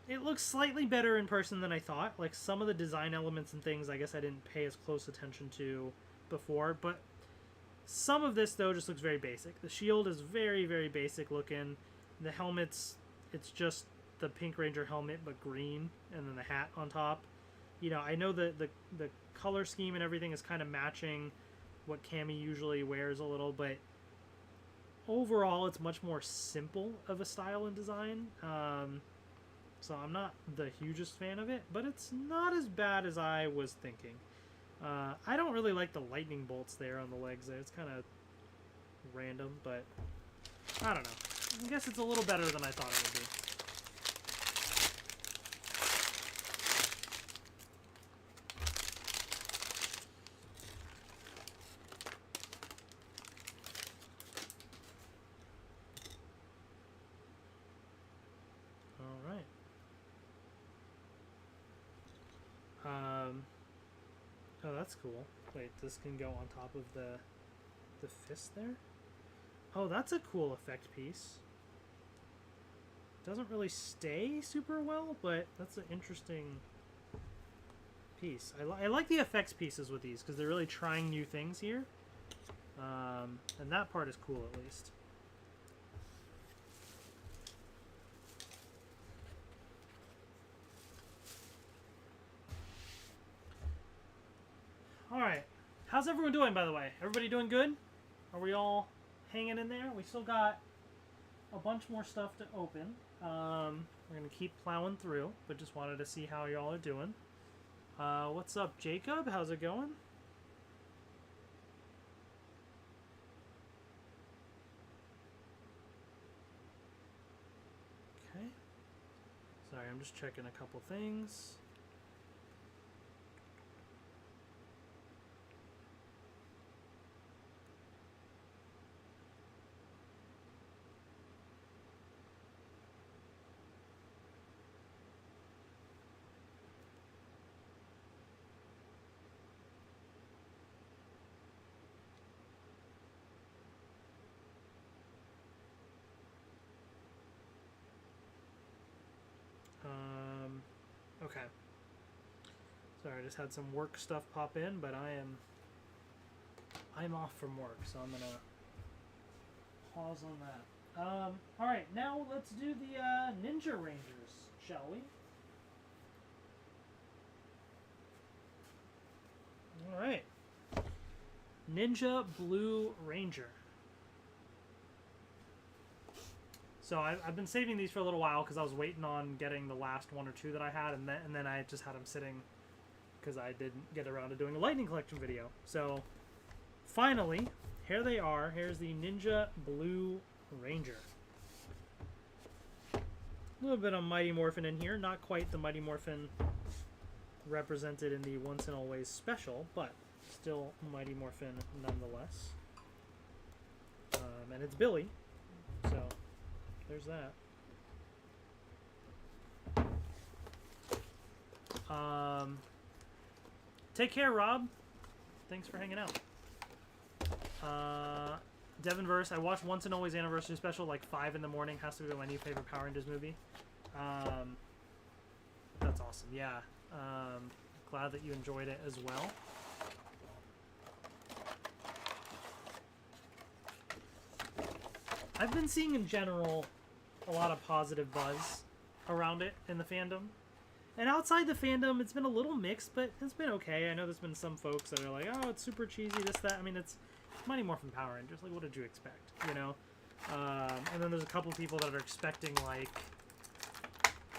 it looks slightly better in person than I thought. Like, some of the design elements and things, I guess I didn't pay as close attention to before, but some of this, though, just looks very basic. The shield is very, very basic looking. The helmet's... It's just the Pink Ranger helmet, but green, and then the hat on top. You know, I know the color scheme and everything is kind of matching what Cammy usually wears a little, but overall it's much more simple of a style and design. So I'm not the hugest fan of it, but it's not as bad as I was thinking. I don't really like the lightning bolts there on the legs there. It's kind of random, but I don't know. I guess it's a little better than I thought it would be. All right. Oh, that's cool. Wait, this can go on top of the fist there? Oh, that's a cool effect piece. Doesn't really stay super well, but that's an interesting piece. I like the effects pieces with these because they're really trying new things here. And that part is cool, at least. Alright. How's everyone doing, by the way? Everybody doing good? Are we all hanging in there? We still got a bunch more stuff to open. We're going to keep plowing through, but just wanted to see how y'all are doing. What's up, Jacob? How's it going? Okay. Sorry, I'm just checking a couple things. Okay. Sorry, I just had some work stuff pop in, but I'm off from work, so I'm gonna pause on that. All right, now let's do the Ninja Rangers, shall we? All right. Ninja Blue Ranger. So I've been saving these for a little while because I was waiting on getting the last one or two that I had, and then I just had them sitting because I didn't get around to doing a Lightning Collection video. So finally, here they are. Here's the Ninja Blue Ranger. A little bit of Mighty Morphin in here. Not quite the Mighty Morphin represented in the Once and Always special, but still Mighty Morphin nonetheless. And it's Billy, so there's that. Take care, Rob. Thanks for hanging out. Devin Verse, I watched Once and Always Anniversary Special like 5 in the morning. Has to be my new favorite Power Rangers movie. That's awesome. Yeah. Glad that you enjoyed it as well. I've been seeing in general a lot of positive buzz around it in the fandom. And outside the fandom, it's been a little mixed, but it's been okay. I know there's been some folks that are like, oh, it's super cheesy, this, that. I mean, it's Mighty Morphin Power Rangers. Like, what did you expect, you know? And then there's a couple people that are expecting, like,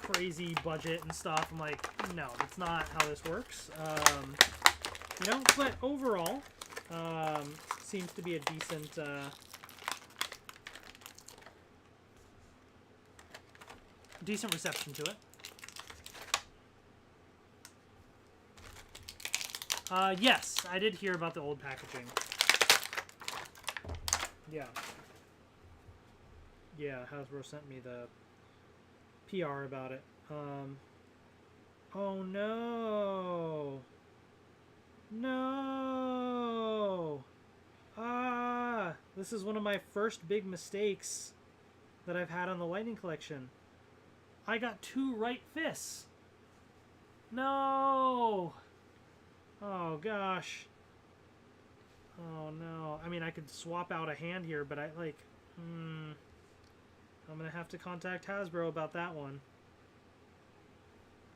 crazy budget and stuff. I'm like, no, that's not how this works. You know, but overall, seems to be a decent... decent reception to it. Yes, I did hear about the old packaging. Yeah. Yeah, Hasbro sent me the PR about it. Oh no! No! Ah! This is one of my first big mistakes that I've had on the Lightning Collection. I got 2 right fists. No! Oh gosh. Oh no. I mean, I could swap out a hand here, but I'm gonna have to contact Hasbro about that one.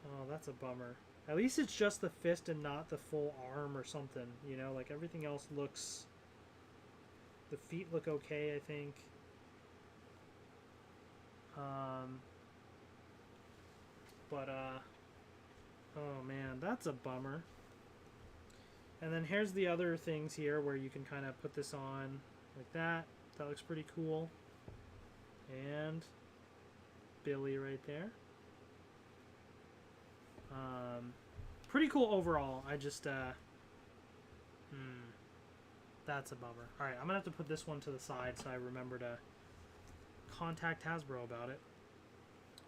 Oh, that's a bummer. At least it's just the fist and not the full arm or something, you know? Like, everything else looks... The feet look okay, I think. Oh man, that's a bummer. And then here's the other things here where you can kind of put this on like that. That looks pretty cool. And Billy right there. Pretty cool overall. I just, that's a bummer. Alright, I'm gonna have to put this one to the side so I remember to contact Hasbro about it.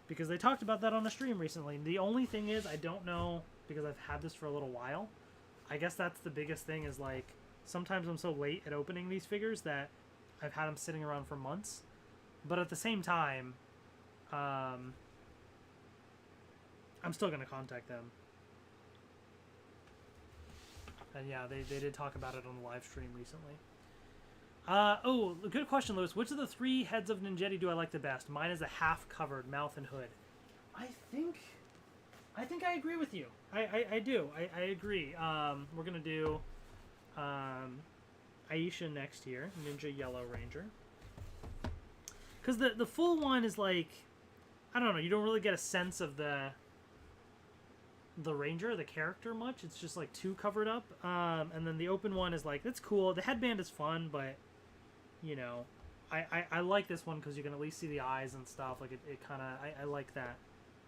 Because they talked about that on the stream recently. The only thing is, I don't know, because I've had this for a little while, I guess that's the biggest thing is, like, sometimes I'm so late at opening these figures that I've had them sitting around for months. But at the same time, I'm still going to contact them. And yeah, they did talk about it on the live stream recently. Oh, good question, Lewis. Which of the 3 heads of Ninjetti do I like the best? Mine is the half-covered mouth and hood. I think I agree with you. I do. I agree. We're going to do Aisha next year, Ninja Yellow Ranger. Because the full one is like, I don't know, you don't really get a sense of the Ranger, the character much. It's just like too covered up. And then the open one is like, it's cool. The headband is fun, but, you know, I like this one because you can at least see the eyes and stuff. Like, it kind of, I like that,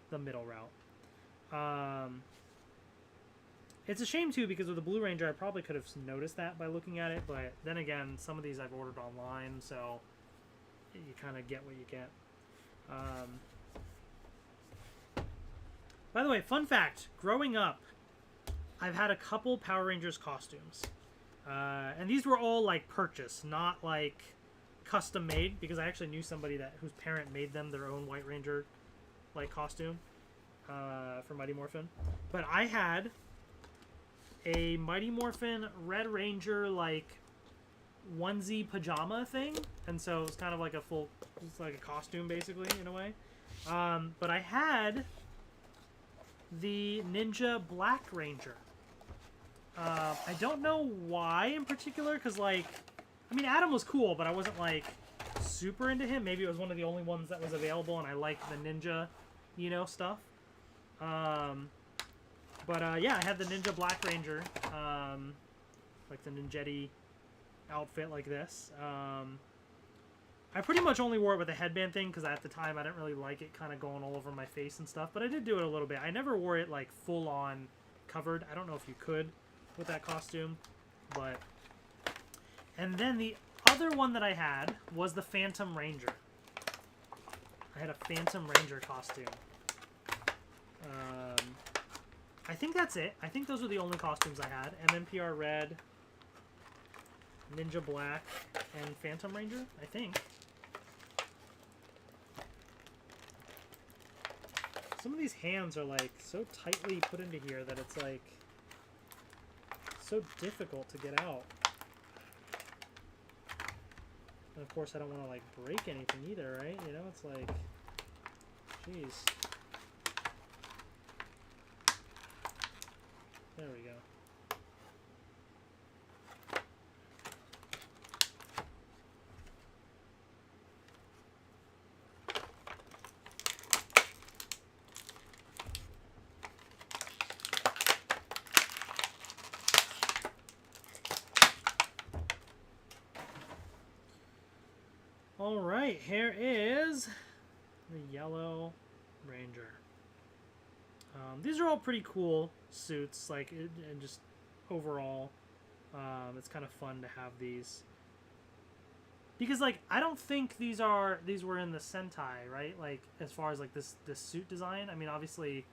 the middle route. It's a shame, too, because with the Blue Ranger, I probably could have noticed that by looking at it. But then again, some of these I've ordered online, so you kind of get what you get. By the way, fun fact, growing up, I've had a couple Power Rangers costumes. And these were all, like, purchased, not, like, custom made, because I actually knew somebody whose parent made them their own White Ranger, like, costume. for Mighty Morphin. But I had a Mighty Morphin Red Ranger, like, onesie pajama thing. And so it was kind of like it's like a costume, basically, in a way. But I had the Ninja Black Ranger. I don't know why in particular, because, like, I mean, Adam was cool, but I wasn't, like, super into him. Maybe it was one of the only ones that was available, and I liked the ninja, you know, stuff. Yeah, I had the Ninja Black Ranger, like the Ninjetti outfit like this. I pretty much only wore it with a headband thing, because at the time I didn't really like it kind of going all over my face and stuff, but I did do it a little bit. I never wore it, like, full-on covered. I don't know if you could with that costume, but... And then the other one that I had was the Phantom Ranger. I had a Phantom Ranger costume. I think that's it. I think those were the only costumes I had. MMPR Red, Ninja Black, and Phantom Ranger, I think. Some of these hands are, like, so tightly put into here that it's, like, so difficult to get out. And of course I don't want to, like, break anything either, right? You know, it's like, jeez. There we go. All right, here is the Yellow Ranger. These are all pretty cool suits, like, and just overall, it's kind of fun to have these. Because, like, I don't think these were in the Sentai, right? Like, as far as, like, this suit design. I mean, obviously,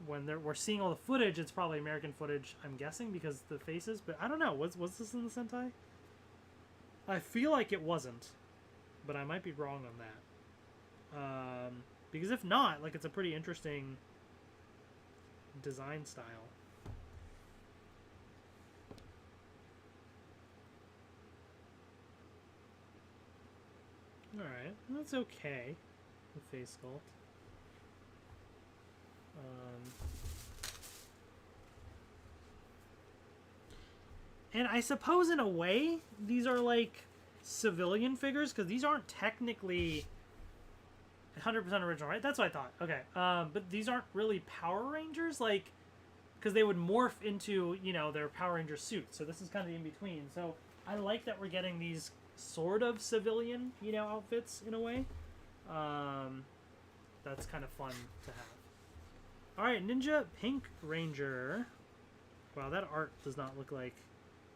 when we're seeing all the footage, it's probably American footage, I'm guessing, because the faces. But I don't know. Was this in the Sentai? I feel like it wasn't, but I might be wrong on that. Because if not, like, it's a pretty interesting design style. Alright, that's okay. The face sculpt. And I suppose in a way, these are like civilian figures, because these aren't technically 100% original, right? That's what I thought. Okay. But these aren't really Power Rangers, like, because they would morph into, you know, their Power Ranger suits. So this is kind of in between. So I like that we're getting these sort of civilian, you know, outfits in a way. That's kind of fun to have. All right, Ninja Pink Ranger. Wow, that art does not look like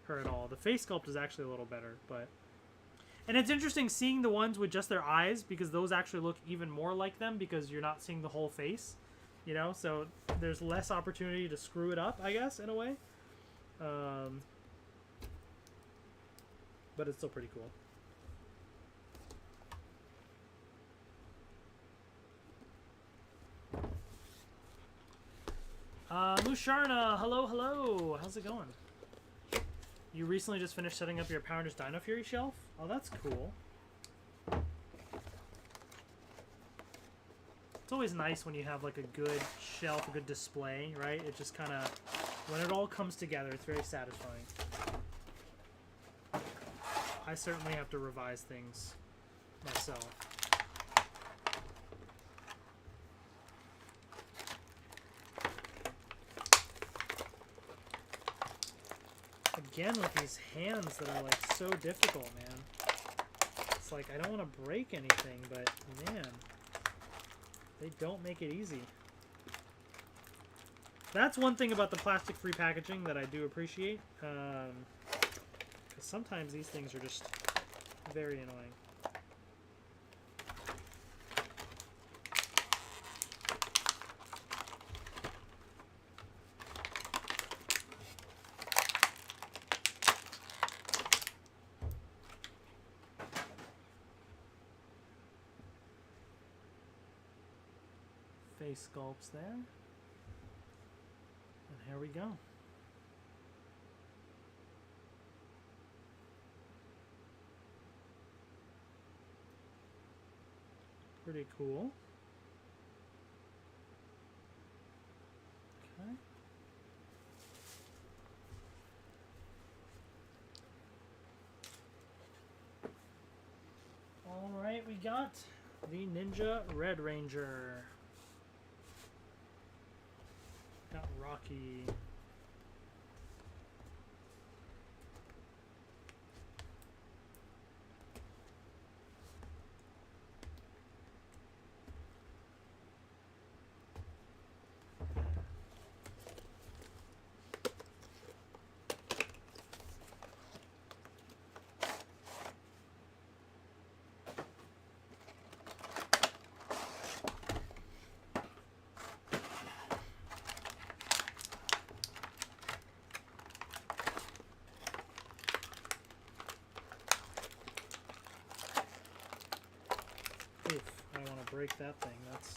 her at all. The face sculpt is actually a little better, but... And it's interesting seeing the ones with just their eyes, because those actually look even more like them, because you're not seeing the whole face, you know? So there's less opportunity to screw it up, I guess, in a way. But it's still pretty cool. Musharna, hello, hello. How's it going? You recently just finished setting up your Power Rangers Dino Fury shelf? Oh, that's cool. It's always nice when you have, like, a good shelf, a good display, right? It just kind of, when it all comes together, it's very satisfying. I certainly have to revise things myself. Again, with these hands that are, like, so difficult, man. It's like, I don't want to break anything, but, man, they don't make it easy. That's one thing about the plastic-free packaging that I do appreciate. Because sometimes these things are just very annoying. face sculpts there. And here we go. Pretty cool. Okay. Alright, we got the Ninja Red Ranger. Got Rocky. Oof, I don't want to break that thing. That's...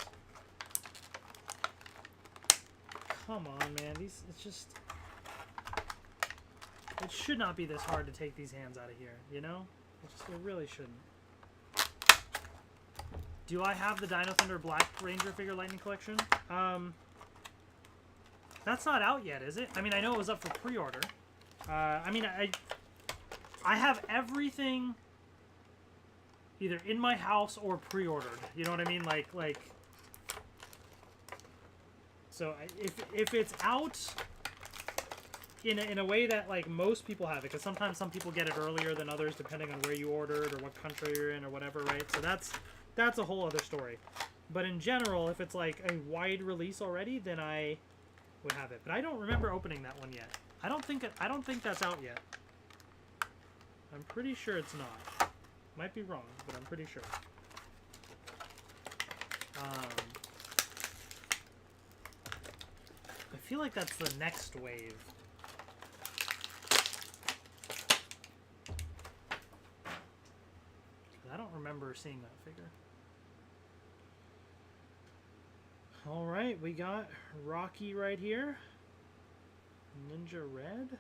Come on, man. It's just... It should not be this hard to take these hands out of here, you know? It really shouldn't. Do I have the Dino Thunder Black Ranger figure Lightning Collection? That's not out yet, is it? I mean, I know it was up for pre-order. I mean, I have everything either in my house or pre-ordered. You know what I mean? Like. So if it's out in a way that like most people have it, because sometimes some people get it earlier than others depending on where you ordered or what country you're in or whatever, right? So that's a whole other story. But in general, if it's like a wide release already, then I would have it. But I don't remember opening that one yet. I don't think that's out yet. I'm pretty sure it's not. Might be wrong, but I'm pretty sure. I feel like that's the next wave. I don't remember seeing that figure. Alright, we got Rocky right here. Ninja Red.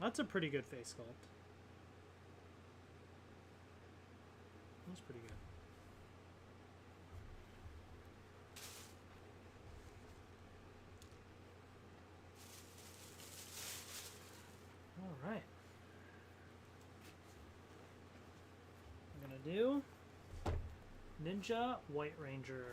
That's a pretty good face sculpt. That's pretty good. All right. I'm gonna do Ninja White Ranger.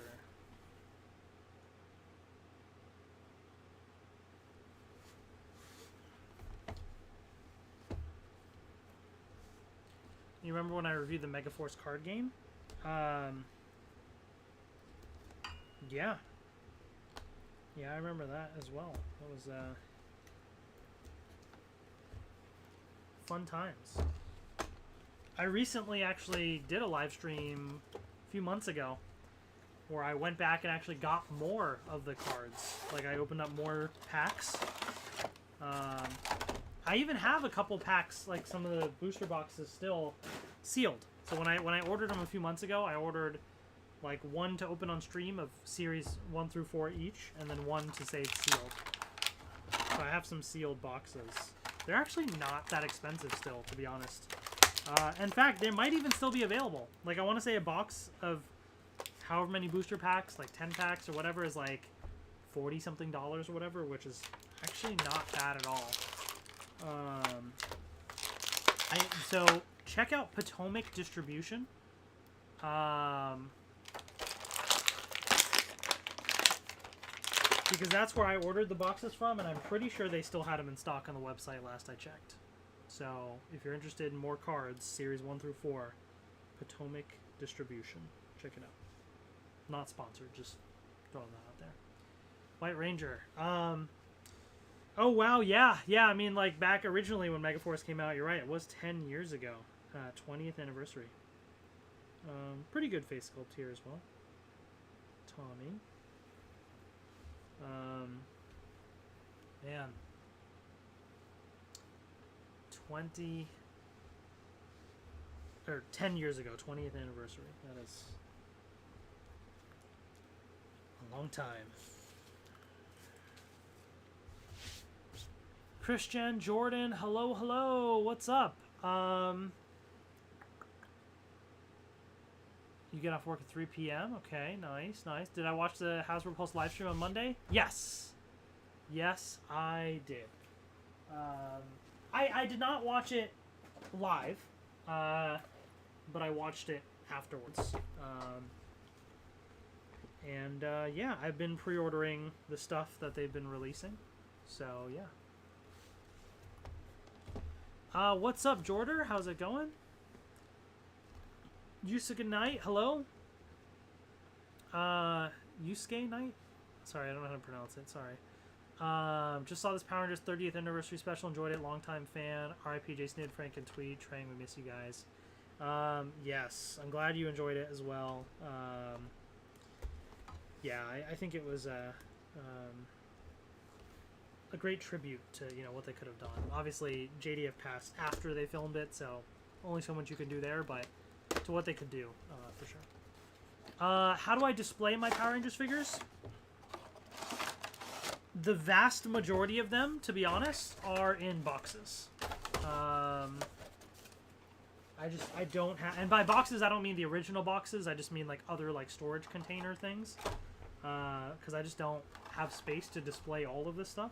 You remember when I reviewed the Megaforce card game? Yeah. Yeah, I remember that as well. That was fun times. I recently actually did a live stream a few months ago where I went back and actually got more of the cards. Like I opened up more packs. I even have a couple packs, like some of the booster boxes still sealed. So when I ordered them a few months ago, I ordered like one to open on stream of series 1 through 4 each, and then one to save sealed. So I have some sealed boxes. They're actually not that expensive still, to be honest. In fact, they might even still be available. Like I want to say a box of however many booster packs, like 10 packs or whatever, is like $40 something or whatever, which is actually not bad at all. So check out Potomac Distribution. Because that's where I ordered the boxes from, and I'm pretty sure they still had them in stock on the website last I checked. So if you're interested in more cards, series 1 through 4, Potomac Distribution. Check it out. Not sponsored, just throwing that out there. White Ranger. Oh, wow, yeah. Yeah, I mean, like, back originally when Megaforce came out, you're right, it was 10 years ago. 20th anniversary. Pretty good face sculpt here as well. Tommy. Man. 20... or 10 years ago, 20th anniversary. That is a long time. Christian, Jordan, hello, hello. What's up? You get off work at 3 p.m. Okay, nice, nice. Did I watch the Hasbro Pulse live stream on Monday? Yes. Yes, I did. I did not watch it live, but I watched it afterwards. Yeah, I've been pre-ordering the stuff that they've been releasing. So, yeah. What's up, Jordan? How's it going? Yusuke Knight, hello? Yusuke Knight? Sorry, I don't know how to pronounce it, sorry. Just saw this Power Rangers 30th anniversary special, enjoyed it, longtime fan. RIP Jason Id, Frank, and Tweet. Trang, we miss you guys. Yes, I'm glad you enjoyed it as well. Yeah, I think it was a great tribute to, you know, what they could have done. Obviously, JDF passed after they filmed it, so only so much you can do there, but to what they could do, for sure. How do I display my Power Rangers figures? The vast majority of them, to be honest, are in boxes. I don't have, and by boxes I don't mean the original boxes, I just mean like other like storage container things. Because I just don't have space to display all of this stuff.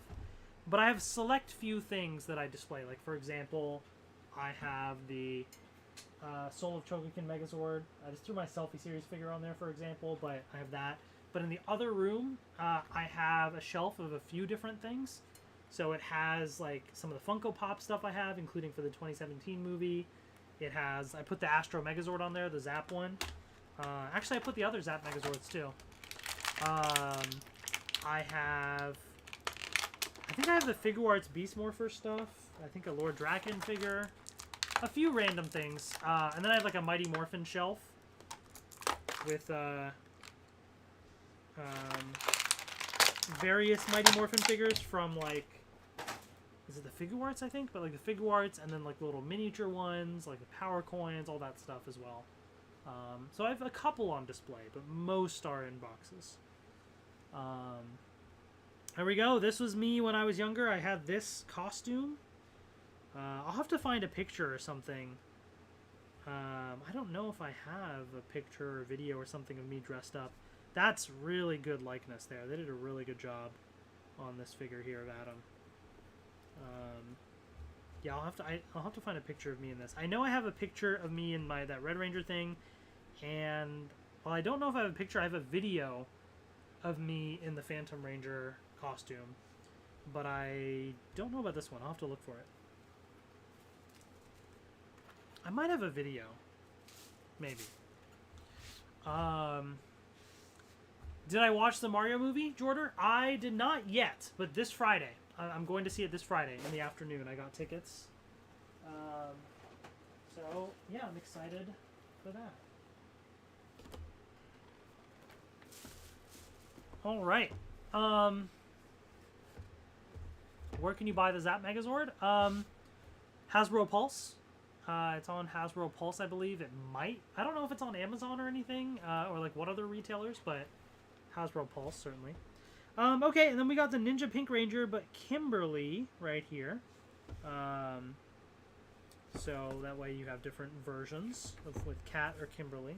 But I have select few things that I display. Like, for example, I have the Soul of Chogokin Megazord. I just threw my Selfie Series figure on there, for example, but I have that. But in the other room, I have a shelf of a few different things. So it has, like, some of the Funko Pop stuff I have, including for the 2017 movie. It has, I put the Astro Megazord on there, the Zap one. Actually, I put the other Zap Megazords, too. I think I have the Figure Arts Beast Morpher stuff. I think a Lord Draken figure. A few random things. And then I have like a Mighty Morphin shelf with various Mighty Morphin figures from like, is it the Figure Arts, I think? But like the Figure Arts and then like the little miniature ones, like the Power Coins, all that stuff as well. So I have a couple on display, but most are in boxes. There we go. This was me when I was younger. I had this costume. I'll have to find a picture or something. I don't know if I have a picture or video or something of me dressed up. That's really good likeness there. They did a really good job on this figure here of Adam. Yeah, I'll have to find a picture of me in this. I know I have a picture of me in that Red Ranger thing, and well, I don't know if I have a picture. I have a video of me in the Phantom Ranger costume, but I don't know about this one. I'll have to look for it. I might have a video, maybe. Did I watch the Mario movie, Jordan? I did not yet, but this Friday. I'm going to see it this Friday in the afternoon. I got tickets. So, yeah, I'm excited for that. All right. Where can you buy the Zap Megazord? Hasbro Pulse. It's on Hasbro Pulse, I believe. It might. I don't know if it's on Amazon or anything, or like what other retailers, but Hasbro Pulse, certainly. Okay, and then we got the Ninja Pink Ranger, but Kimberly right here. So that way you have different versions with Kat or Kimberly.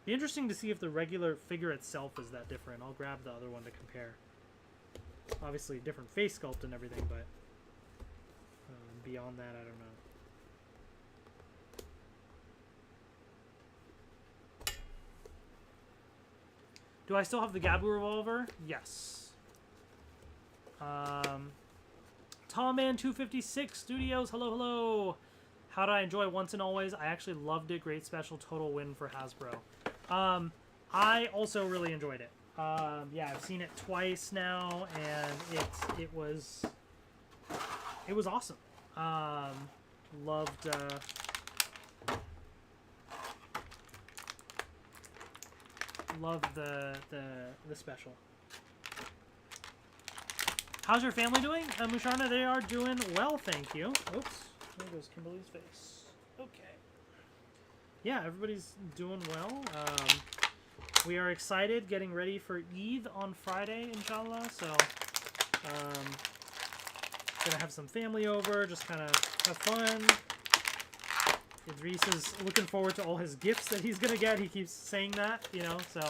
Be interesting to see if the regular figure itself is that different. I'll grab the other one to compare. Obviously, different face sculpt and everything, but beyond that, I don't know. Do I still have the Gabu revolver? Yes. Tallman256 Studios, hello, hello. How did I enjoy Once and Always? I actually loved it. Great special, total win for Hasbro. I also really enjoyed it. Yeah, I've seen it twice now, and it was awesome. Loved the special. How's your family doing? Musharna, they are doing well, thank you. Oops, there goes Kimberly's face. Okay. yeah, everybody's doing well. We are excited, getting ready for Eid on Friday, inshallah. So, gonna have some family over, just kind of have fun. Idris is looking forward to all his gifts that he's gonna get. He keeps saying that, you know. So,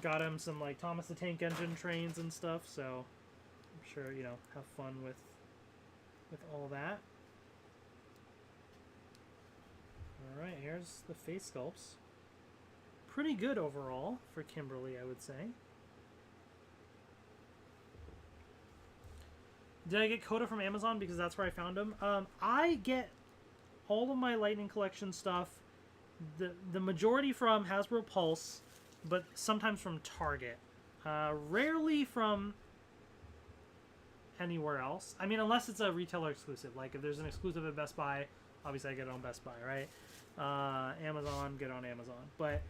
got him some like Thomas the Tank Engine trains and stuff. So, I'm sure have fun with all that. All right, here's the face sculpts. Pretty good overall for Kimberly, I would say. Did I get Coda from Amazon because that's where I found him? I get all of my Lightning Collection stuff, the majority from Hasbro Pulse, but sometimes from Target. Rarely from anywhere else. I mean, unless it's a retailer exclusive. Like if there's an exclusive at Best Buy, obviously I get it on Best Buy, right? Amazon, get it on Amazon.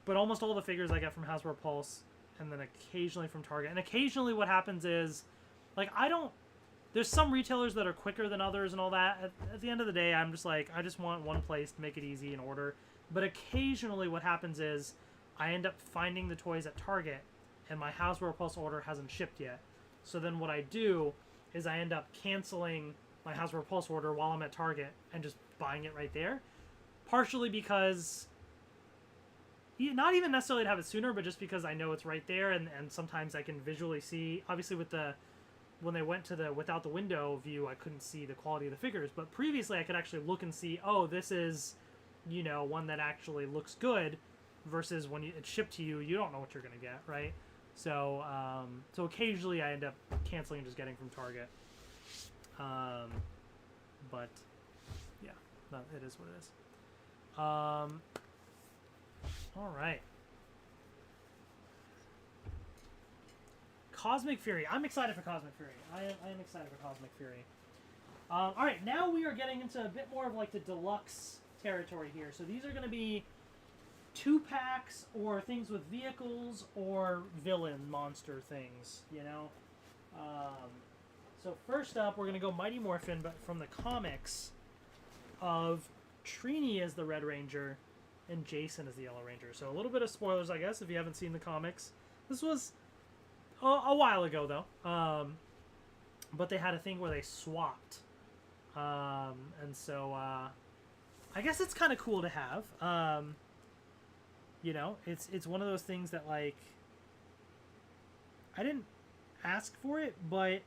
But almost all the figures I get from Hasbro Pulse, and then occasionally from Target. And occasionally what happens is, like, there's some retailers that are quicker than others and all that. At the end of the day, I'm just like, I just want one place to make it easy and order. But occasionally what happens is, I end up finding the toys at Target, and my Hasbro Pulse order hasn't shipped yet. So then what I do is I end up canceling my Hasbro Pulse order while I'm at Target and just buying it right there. Partially because, not even necessarily to have it sooner, but just because I know it's right there, and sometimes I can visually see. Obviously, when they went to the without the window view, I couldn't see the quality of the figures. But previously, I could actually look and see, oh, this is, one that actually looks good, versus when it's shipped to you, you don't know what you're going to get, right? So, so occasionally I end up canceling and just getting from Target. But, yeah, no, it is what it is. All right. Cosmic Fury. I'm excited for Cosmic Fury. I am excited for Cosmic Fury. All right, now we are getting into a bit more of like the deluxe territory here. So these are going to be 2-packs or things with vehicles or villain monster things, So first up, we're going to go Mighty Morphin, but from the comics of Trini as the Red Ranger and Jason as the Yellow Ranger. So a little bit of spoilers, I guess, if you haven't seen the comics. This was a while ago, though. But they had a thing where they swapped. And so I guess it's kind of cool to have. It's one of those things that, like, I didn't ask for it, but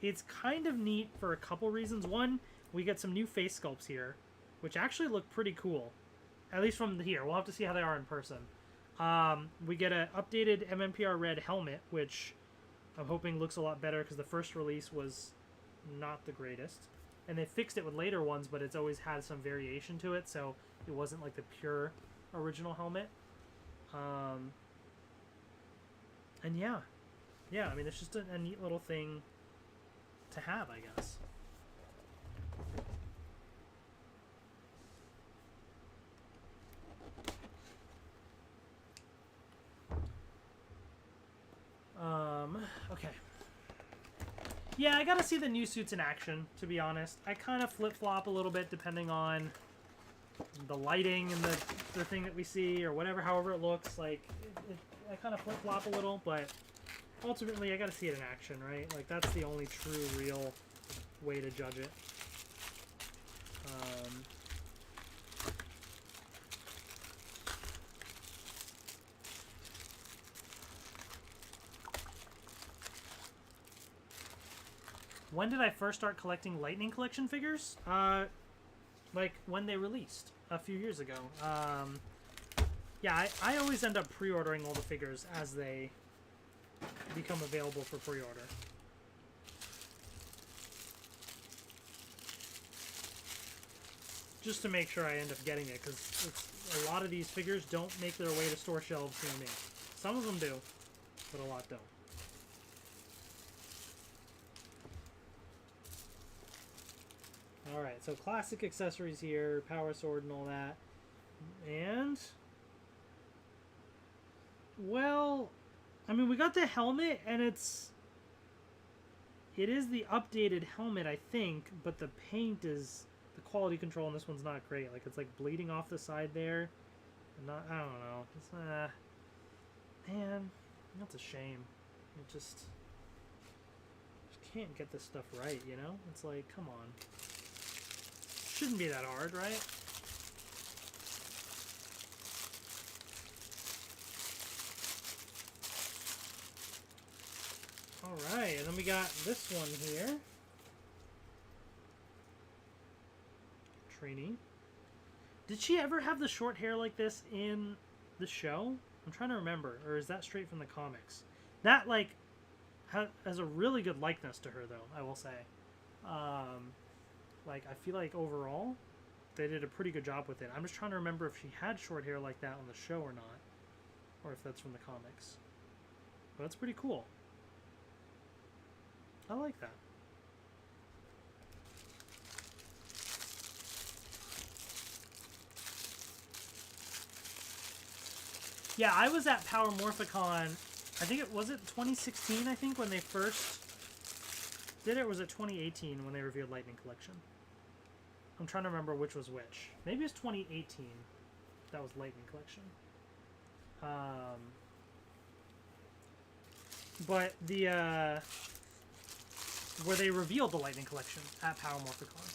it's kind of neat for a couple reasons. One, we get some new face sculpts here, which actually look pretty cool. At least from here. We'll have to see how they are in person. We get an updated MMPR Red helmet, which I'm hoping looks a lot better because the first release was not the greatest. And they fixed it with later ones, but it's always had some variation to it, so it wasn't like the pure original helmet. And yeah, I mean, it's just a neat little thing to have, I guess. Okay. Yeah, I gotta see the new suits in action, to be honest. I kind of flip-flop a little bit depending on the lighting and the thing that we see, or whatever, however it looks. Like, I kind of flip-flop a little, but ultimately I gotta see it in action, right? Like, that's the only true, real way to judge it. When did I first start collecting Lightning Collection figures? Like, when they released a few years ago. Yeah, I always end up pre-ordering all the figures as they become available for pre-order. Just to make sure I end up getting it, because a lot of these figures don't make their way to store shelves near me. Some of them do, but a lot don't. Alright, so classic accessories here, power sword and all that. And, well, I mean, we got the helmet, and it's it is the updated helmet, I think, but the paint is... The quality control on this one's not great. Like, it's like bleeding off the side there. Not, I don't know. It's, man, that's a shame. It just can't get this stuff right, you know? It's like, come on. Shouldn't be that hard, right? Alright, and then we got this one here. Trainee. Did she ever have the short hair like this in the show? I'm trying to remember. Or is that straight from the comics? That, like, has a really good likeness to her, though, I will say. Like, I feel like overall, they did a pretty good job with it. I'm just trying to remember if she had short hair like that on the show or not. Or if that's from the comics. But that's pretty cool. I like that. Yeah, I was at Power Morphicon, I think it was 2016, I think, when they first did it, or was it 2018 when they revealed Lightning Collection? I'm trying to remember which was which. Maybe it's 2018 that was Lightning Collection. But the, where they revealed the Lightning Collection at Power Morphicon.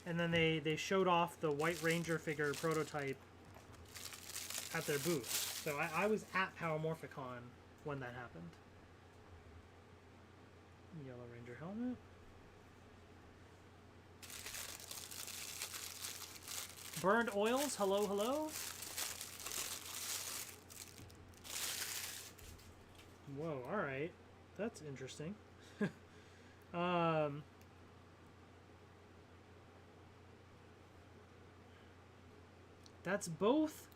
And then they showed off the White Ranger figure prototype at their booth. So I was at Power Morphicon when that happened. Yellow Ranger helmet. Burned oils, hello, hello. Whoa, alright. That's interesting. That's both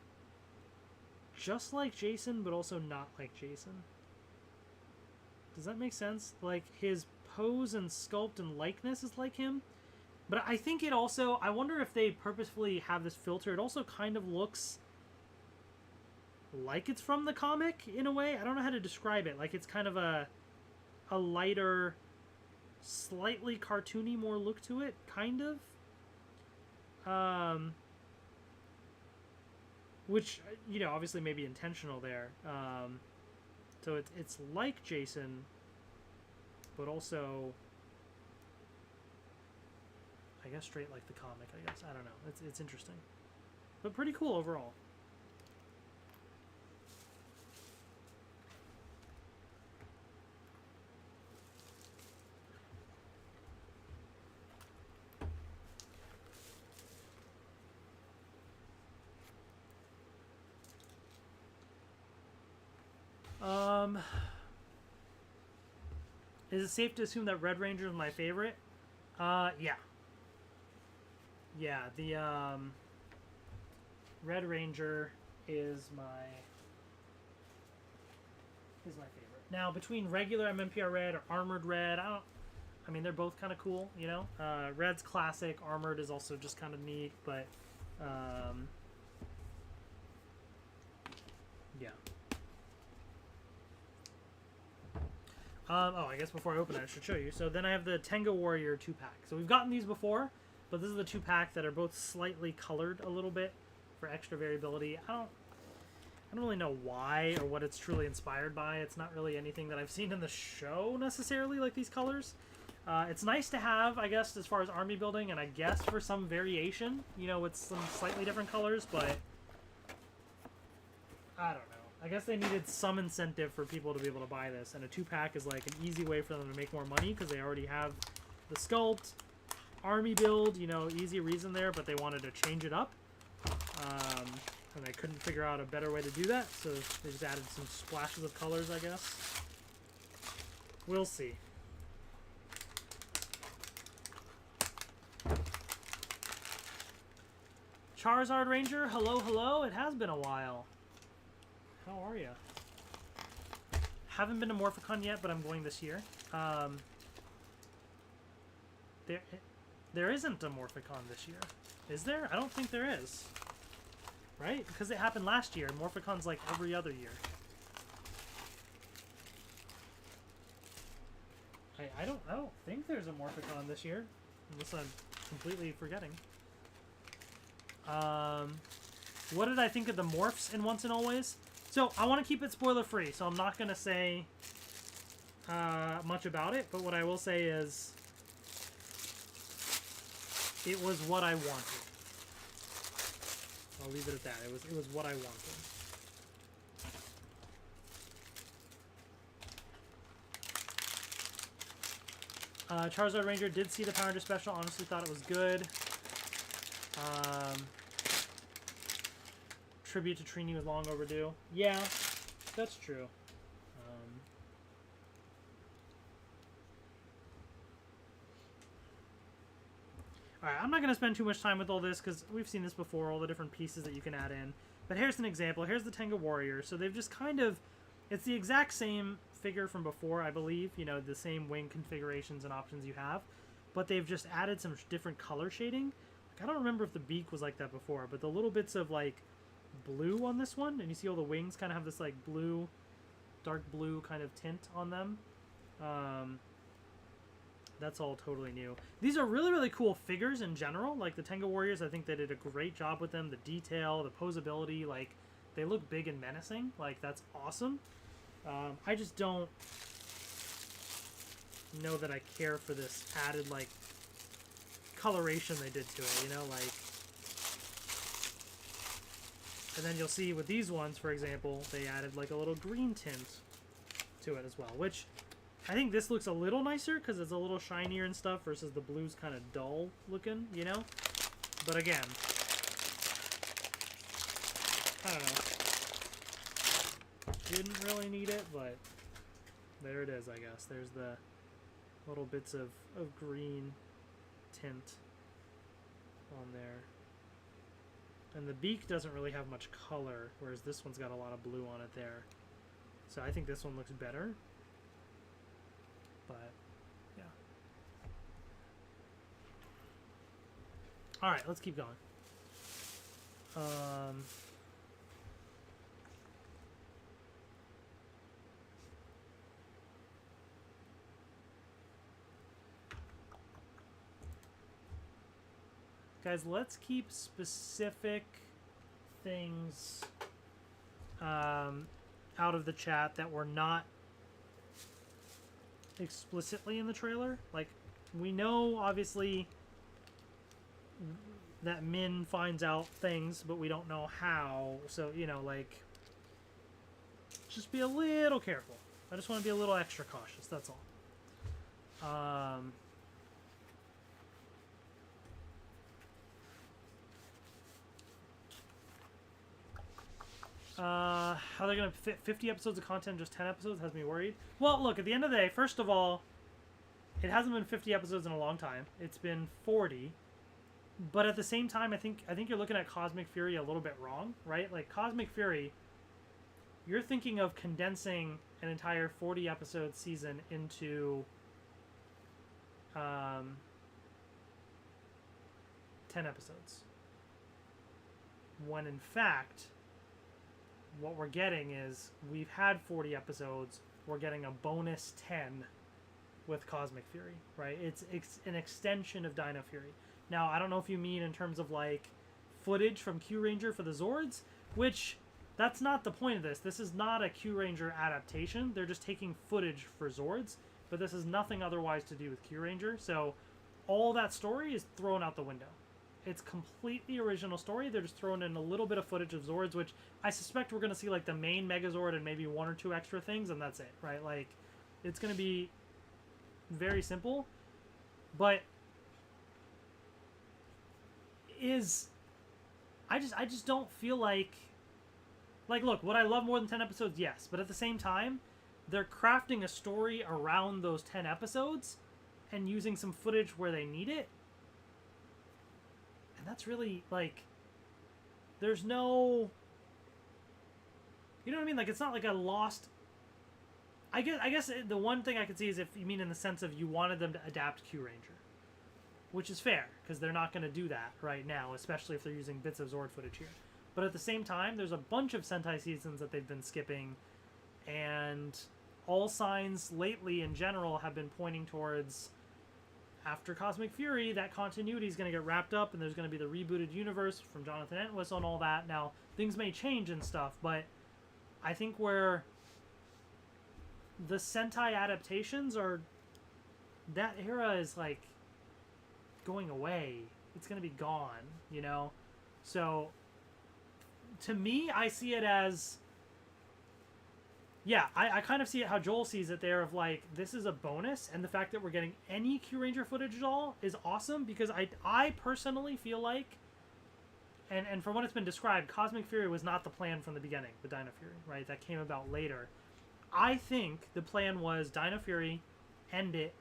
just like Jason, but also not like Jason. Does that make sense? Like, his pose and sculpt and likeness is like him. But I think it also... I wonder if they purposefully have this filter. It also kind of looks like it's from the comic, in a way. I don't know how to describe it. Like, it's kind of a lighter, slightly cartoony more look to it, kind of. Which, you know, obviously may be intentional there. So it's like Jason, but also, I guess, straight like the comic, I guess. I don't know. It's interesting. But pretty cool overall. Is it safe to assume that Red Ranger is my favorite? Yeah. Yeah, the Red Ranger is my favorite. Now, between regular MMPR Red or Armored Red, I mean, they're both kind of cool, you know? Red's classic, Armored is also just kind of neat, but yeah. Oh, I guess before I open it, I should show you. So then I have the Tenga Warrior 2-pack. So we've gotten these before, but this is the 2-pack that are both slightly colored a little bit for extra variability. I don't really know why or what it's truly inspired by. It's not really anything that I've seen in the show necessarily, like these colors. It's nice to have, I guess, as far as army building, and I guess for some variation, you know, with some slightly different colors, but I don't know. I guess they needed some incentive for people to be able to buy this, and a 2-pack is like an easy way for them to make more money because they already have the sculpt, army build, you know, easy reason there, but they wanted to change it up, and they couldn't figure out a better way to do that, so they just added some splashes of colors, I guess. We'll see. Charizard Ranger, hello, hello. It has been a while. How are you? Haven't been to Morphicon yet, but I'm going this year. There isn't a Morphicon this year. Is there? I don't think there is. Right? Because it happened last year. Morphicon's like every other year. I don't think there's a Morphicon this year, unless I'm completely forgetting. What did I think of the morphs in Once and Always? So I want to keep it spoiler free, so I'm not gonna say much about it. But what I will say is, it was what I wanted. I'll leave it at that. It was what I wanted. Charizard Ranger did see the Power Ranger special. Honestly, thought it was good. Tribute to Trini was long overdue. Yeah, that's true. Alright, I'm not going to spend too much time with all this because we've seen this before, all the different pieces that you can add in. But here's an example. Here's the Tenga Warrior. So they've just kind of... It's the exact same figure from before, I believe. You know, the same wing configurations and options you have. But they've just added some different color shading. Like, I don't remember if the beak was like that before, but the little bits of, like, blue on this one, and you see all the wings kind of have this, like, blue, dark blue kind of tint on them. That's all totally new. These are really, really cool figures in general. Like, the Tenga Warriors, I think they did a great job with them. The detail, the posability, like, they look big and menacing. Like, that's awesome. I just don't know that I care for this added, like, coloration they did to it, you know? Like, and then you'll see with these ones, for example, they added, like, a little green tint to it as well, which... I think this looks a little nicer because it's a little shinier and stuff versus the blue's kind of dull looking, you know? But again, I don't know. Didn't really need it, but there it is, I guess. There's the little bits of green tint on there. And the beak doesn't really have much color, whereas this one's got a lot of blue on it there. So I think this one looks better. But, yeah. Alright, let's keep going. Guys, let's keep specific things out of the chat that were not explicitly in the trailer. Like, we know obviously that Min finds out things, but we don't know how. So, you know, like, just be a little careful. I just want to be a little extra cautious, that's all. How they're going to fit 50 episodes of content in just 10 episodes has me worried. Well, look, at the end of the day, first of all, it hasn't been 50 episodes in a long time. It's been 40. But at the same time, I think you're looking at Cosmic Fury a little bit wrong, right? Like, Cosmic Fury, you're thinking of condensing an entire 40-episode season into 10 episodes. When in fact... what we're getting is, we've had 40 episodes, we're getting a bonus 10 with Cosmic Fury, right? It's an extension of Dino Fury. Now, I don't know if you mean in terms of, like, footage from Q Ranger for the Zords, which, that's not the point of this. This is not a Q Ranger adaptation. They're just taking footage for Zords, but this has nothing otherwise to do with Q Ranger, so all that story is thrown out the window. It's completely original story. They're just throwing in a little bit of footage of Zords, which I suspect we're going to see, like, the main Megazord and maybe one or two extra things, and that's it, right? Like, it's going to be very simple, but I just don't feel like, look, would I love more than 10 episodes? Yes, but at the same time, they're crafting a story around those 10 episodes and using some footage where they need it. And that's really, like, there's no, you know what I mean? Like, it's not like a lost, I guess the one thing I could see is if you mean in the sense of you wanted them to adapt Q Ranger, which is fair, because they're not going to do that right now, especially if they're using bits of Zord footage here. But at the same time, there's a bunch of Sentai seasons that they've been skipping, and all signs lately in general have been pointing towards, after Cosmic Fury, that continuity is going to get wrapped up, and there's going to be the rebooted universe from Jonathan Entwistle and all that. Now, things may change and stuff, but I think where the Sentai adaptations are, that era is like going away. It's going to be gone, you know? So, to me, I see it as, yeah, I kind of see it how Joel sees it there, of like, this is a bonus, and the fact that we're getting any Q Ranger footage at all is awesome, because I personally feel like, and from what it's been described, Cosmic Fury was not the plan from the beginning, the Dino Fury, right? That came about later. I think the plan was Dino Fury, end it,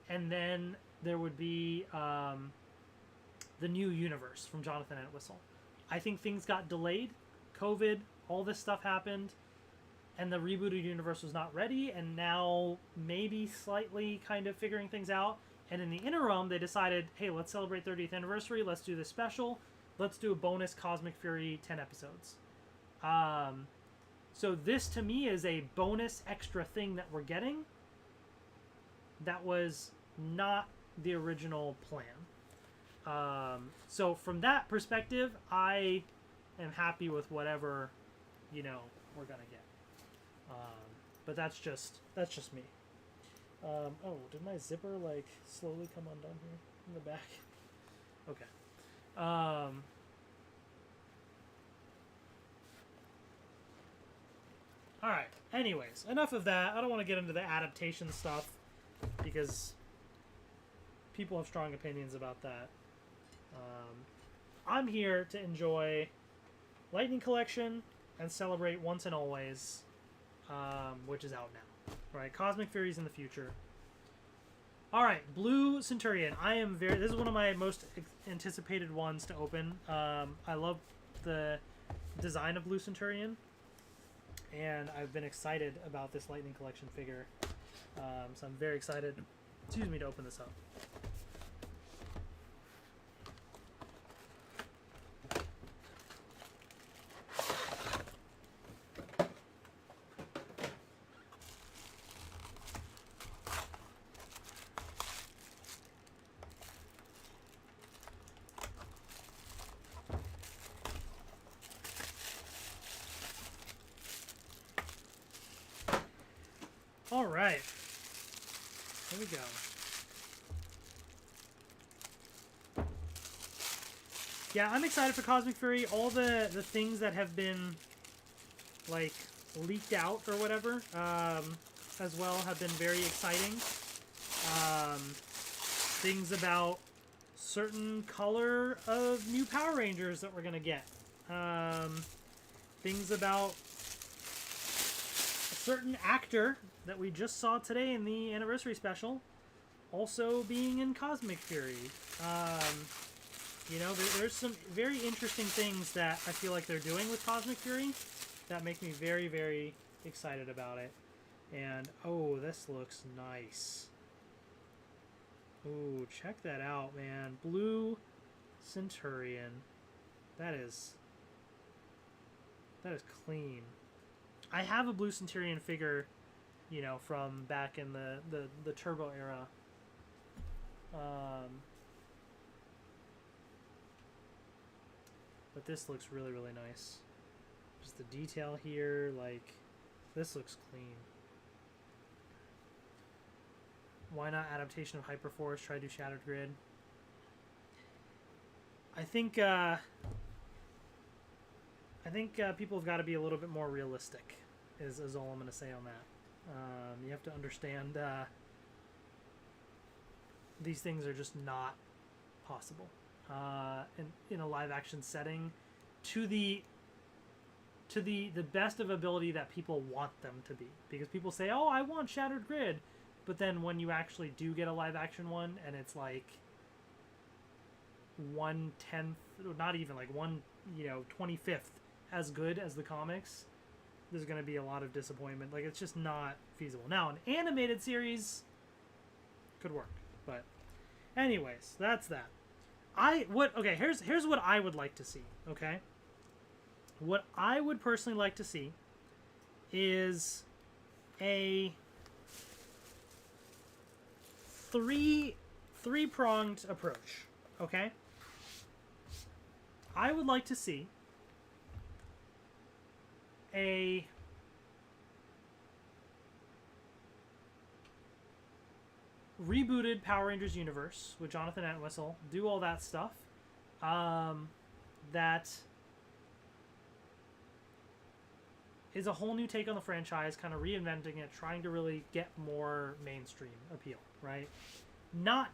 and then there would be the new universe from Jonathan Entwistle. I think things got delayed. COVID, all this stuff happened, and the rebooted universe was not ready, and now maybe slightly kind of figuring things out. And in the interim, they decided, hey, let's celebrate 30th anniversary. Let's do this special. Let's do a bonus Cosmic Fury 10 episodes. So this, to me, is a bonus extra thing that we're getting that was not the original plan. So from that perspective, I am happy with whatever, you know, we're gonna get. But that's just me. Oh, did my zipper like slowly come undone here in the back? Okay. All right. Anyways, enough of that. I don't want to get into the adaptation stuff because people have strong opinions about that. I'm here to enjoy Lightning Collection and celebrate Once and Always, which is out now. Right, Cosmic Fury's in the future. All right, Blue Centurion. This is one of my most anticipated ones to open. I love the design of Blue Centurion, and I've been excited about this Lightning Collection figure. So I'm very excited, to open this up. All right, here we go. Yeah, I'm excited for Cosmic Fury. All the things that have been, like, leaked out or whatever, as well, have been very exciting. Things about certain color of new Power Rangers that we're going to get. Things about a certain actor that we just saw today in the anniversary special also being in Cosmic Fury. You know, there's some very interesting things that I feel like they're doing with Cosmic Fury that make me very, very excited about it. And, oh, this looks nice. Ooh, check that out, man. Blue Centurion. That is clean. I have a Blue Centurion figure, you know, from back in the Turbo era. But this looks really, really nice. Just the detail here, like, this looks clean. Why not adaptation of Hyperforce? Try to do Shattered Grid. I think people have got to be a little bit more realistic, is all I'm going to say on that. You have to understand these things are just not possible in a live action setting to the best of ability that people want them to be. Because people say, oh, I want Shattered Grid. But then when you actually do get a live action one and it's like 1/10, not even like 25th as good as the comics, there's going to be a lot of disappointment. Like, it's just not feasible. Now, an animated series could work, but anyways, that's that. Here's what I would like to see, okay? What I would personally like to see is a three-pronged approach, okay? I would like to see a rebooted Power Rangers universe with Jonathan Entwistle, do all that stuff. That is a whole new take on the franchise, kind of reinventing it, trying to really get more mainstream appeal, right? Not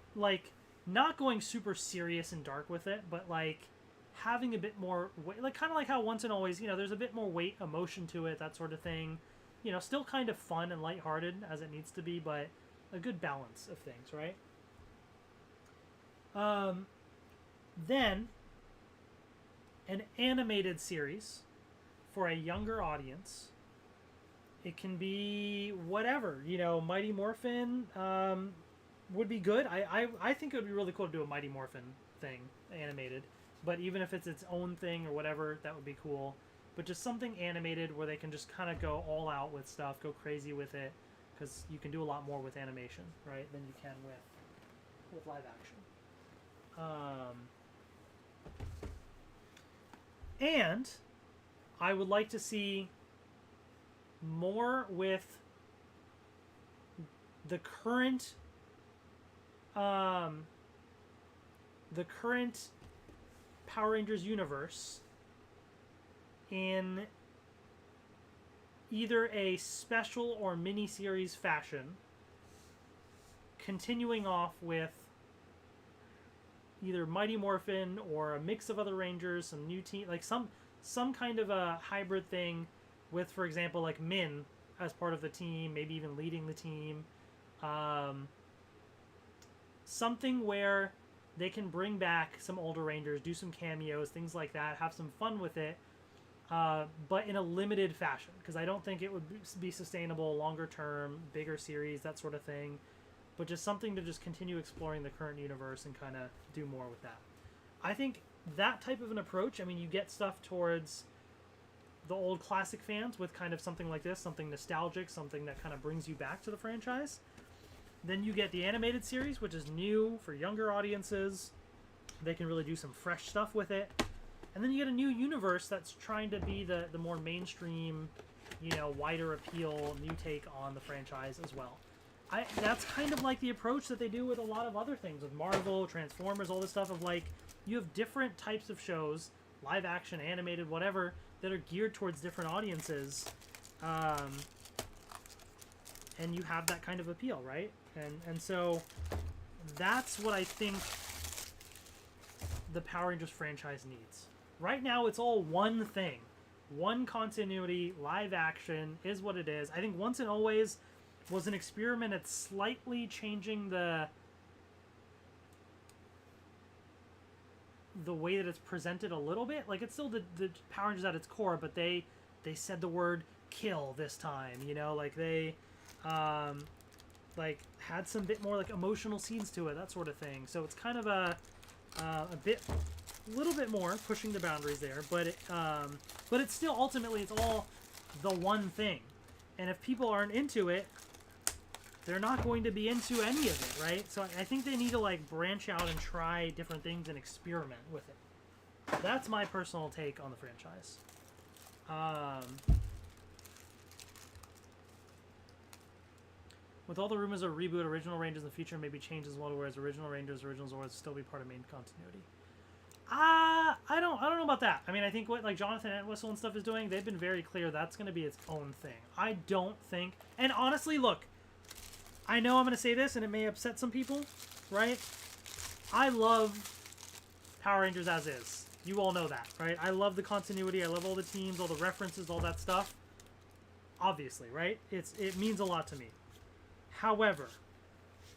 going super serious and dark with it, but like having a bit more weight, like kind of like how Once and Always, there's a bit more weight, emotion to it, that sort of thing. Still kind of fun and lighthearted as it needs to be, but a good balance of things, right? Then an animated series for a younger audience. It can be whatever, Mighty Morphin would be good. I think it would be really cool to do a Mighty Morphin thing animated, but even if it's its own thing or whatever, that would be cool. But just something animated where they can just kind of go all out with stuff, go crazy with it, because you can do a lot more with animation, right, than you can with live action. And I would like to see more with the current Power Rangers universe in either a special or mini-series fashion, continuing off with either Mighty Morphin or a mix of other Rangers, some new team, like some kind of a hybrid thing with, for example, like Min as part of the team, maybe even leading the team. Something where they can bring back some older Rangers, do some cameos, things like that, have some fun with it, but in a limited fashion, because I don't think it would be sustainable longer term, bigger series, that sort of thing. But just something to just continue exploring the current universe and kind of do more with that. I think that type of an approach, you get stuff towards the old classic fans with kind of something like this, something nostalgic, something that kind of brings you back to the franchise. Then you get the animated series, which is new for younger audiences. They can really do some fresh stuff with it. And then you get a new universe that's trying to be the more mainstream, wider appeal, new take on the franchise as well. That's kind of like the approach that they do with a lot of other things, with Marvel, Transformers, all this stuff of like, you have different types of shows, live action, animated, whatever, that are geared towards different audiences. And you have that kind of appeal, right? And so that's what I think the Power Rangers franchise needs. Right now, it's all one thing. One continuity, live action, is what it is. I think Once and Always was an experiment at slightly changing the way that it's presented a little bit. Like, it's still the Power Rangers at its core, but they said the word kill this time, like they had some bit more like emotional scenes to it, that sort of thing. So it's kind of a little bit more pushing the boundaries there, but it's still ultimately it's all the one thing. And if people aren't into it, they're not going to be into any of it, right? So I think they need to like branch out and try different things and experiment with it. That's my personal take on the franchise. With all the rumors of reboot, original Rangers in the future maybe change as well, whereas original Rangers, original Zords still be part of main continuity. I don't know about that. I think what like Jonathan Entwistle and stuff is doing, they've been very clear that's going to be its own thing. I don't think, and honestly, look, I know I'm going to say this and it may upset some people, right? I love Power Rangers as is. You all know that, right? I love the continuity. I love all the teams, all the references, all that stuff. Obviously, right? It means a lot to me. However,